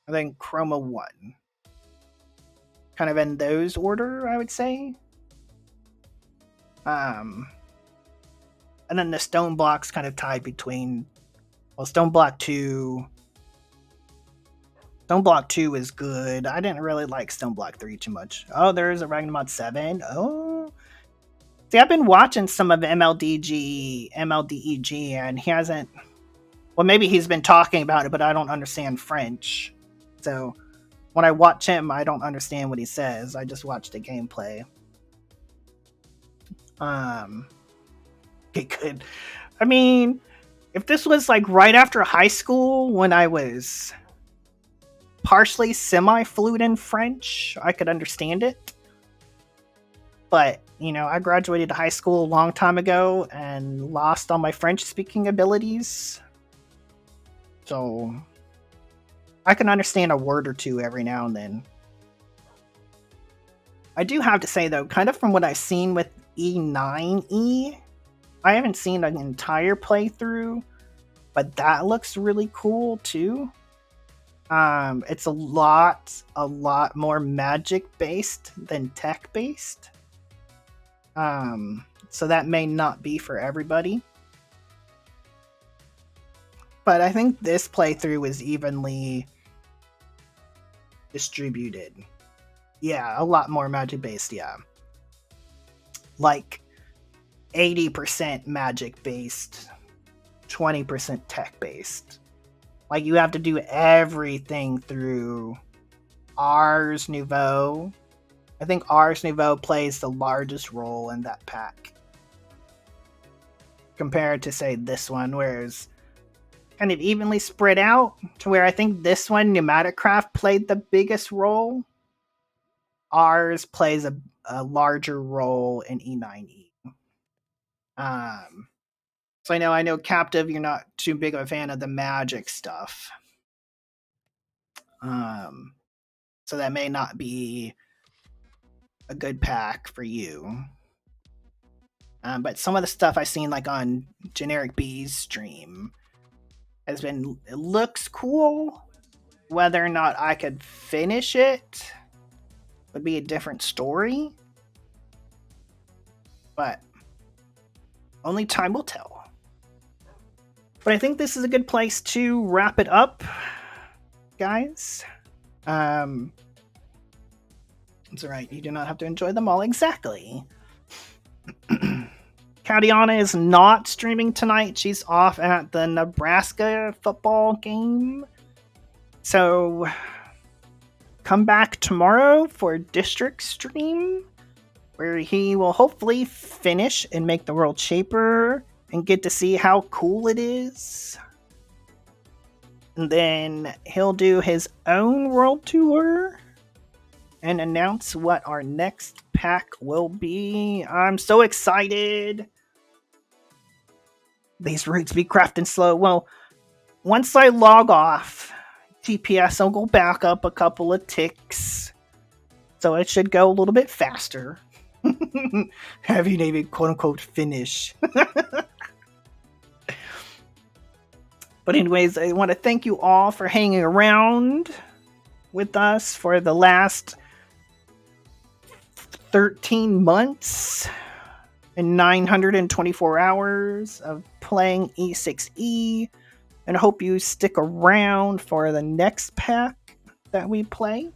and then Chroma 1. Kind of in those order, I would say. And then the Stone Block's kind of tied between... Well, Stone Block 2 is good. I didn't really like Stone Block 3 too much. Oh, there's a Ragnamon 7. Oh. See, I've been watching some of MLDEG, and he hasn't... Well, maybe he's been talking about it, but I don't understand French. So, when I watch him, I don't understand what he says. I just watch the gameplay. Okay, good. I mean, if this was like right after high school when I was partially semi-fluent in French, I could understand it. But, you know, I graduated high school a long time ago and lost all my French speaking abilities. So, I can understand a word or two every now and then. I do have to say, though, kind of from what I've seen with E9E, I haven't seen an entire playthrough, but that looks really cool, too. It's a lot more magic-based than tech-based. So that may not be for everybody. But I think this playthrough is evenly distributed. Yeah, a lot more magic-based, yeah. Like 80% magic-based, 20% tech-based. Like, you have to do everything through Ars Nouveau. I think Ars Nouveau plays the largest role in that pack. Compared to, say, this one, where it's kind of evenly spread out, to where I think this one, Enigmatica, played the biggest role. Ars plays a larger role in E9E. So I know, Captive, you're not too big of a fan of the magic stuff. So that may not be a good pack for you. But some of the stuff I've seen, like on Generic B's stream, it looks cool. Whether or not I could finish it would be a different story. But only time will tell. But I think this is a good place to wrap it up, guys. It's alright, you do not have to enjoy them all exactly. Cadiana is not streaming tonight. She's off at the Nebraska football game. So, come back tomorrow for District stream, where he will hopefully finish and make the world shaper and get to see how cool it is. And then he'll do his own world tour and announce what our next pack will be. I'm so excited. These roots be crafting slow. Well, once I log off, TPS will go back up a couple of ticks. So it should go a little bit faster. Having a quote-unquote finish. But anyways, I want to thank you all for hanging around with us for the last 13 months. in 924 hours of playing E6E, and hope you stick around for the next pack that we play.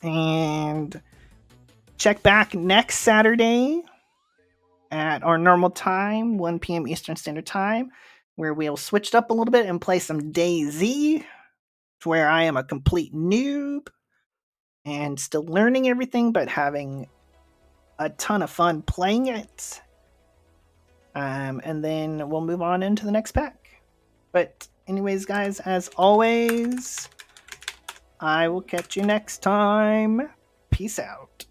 And check back next Saturday at our normal time, 1 p.m. Eastern Standard Time, where we'll switch it up a little bit and play some DayZ, where I am a complete noob and still learning everything, but having a ton of fun playing it. And then we'll move on into the next pack. But anyways, guys, as always, I will catch you next time. Peace out.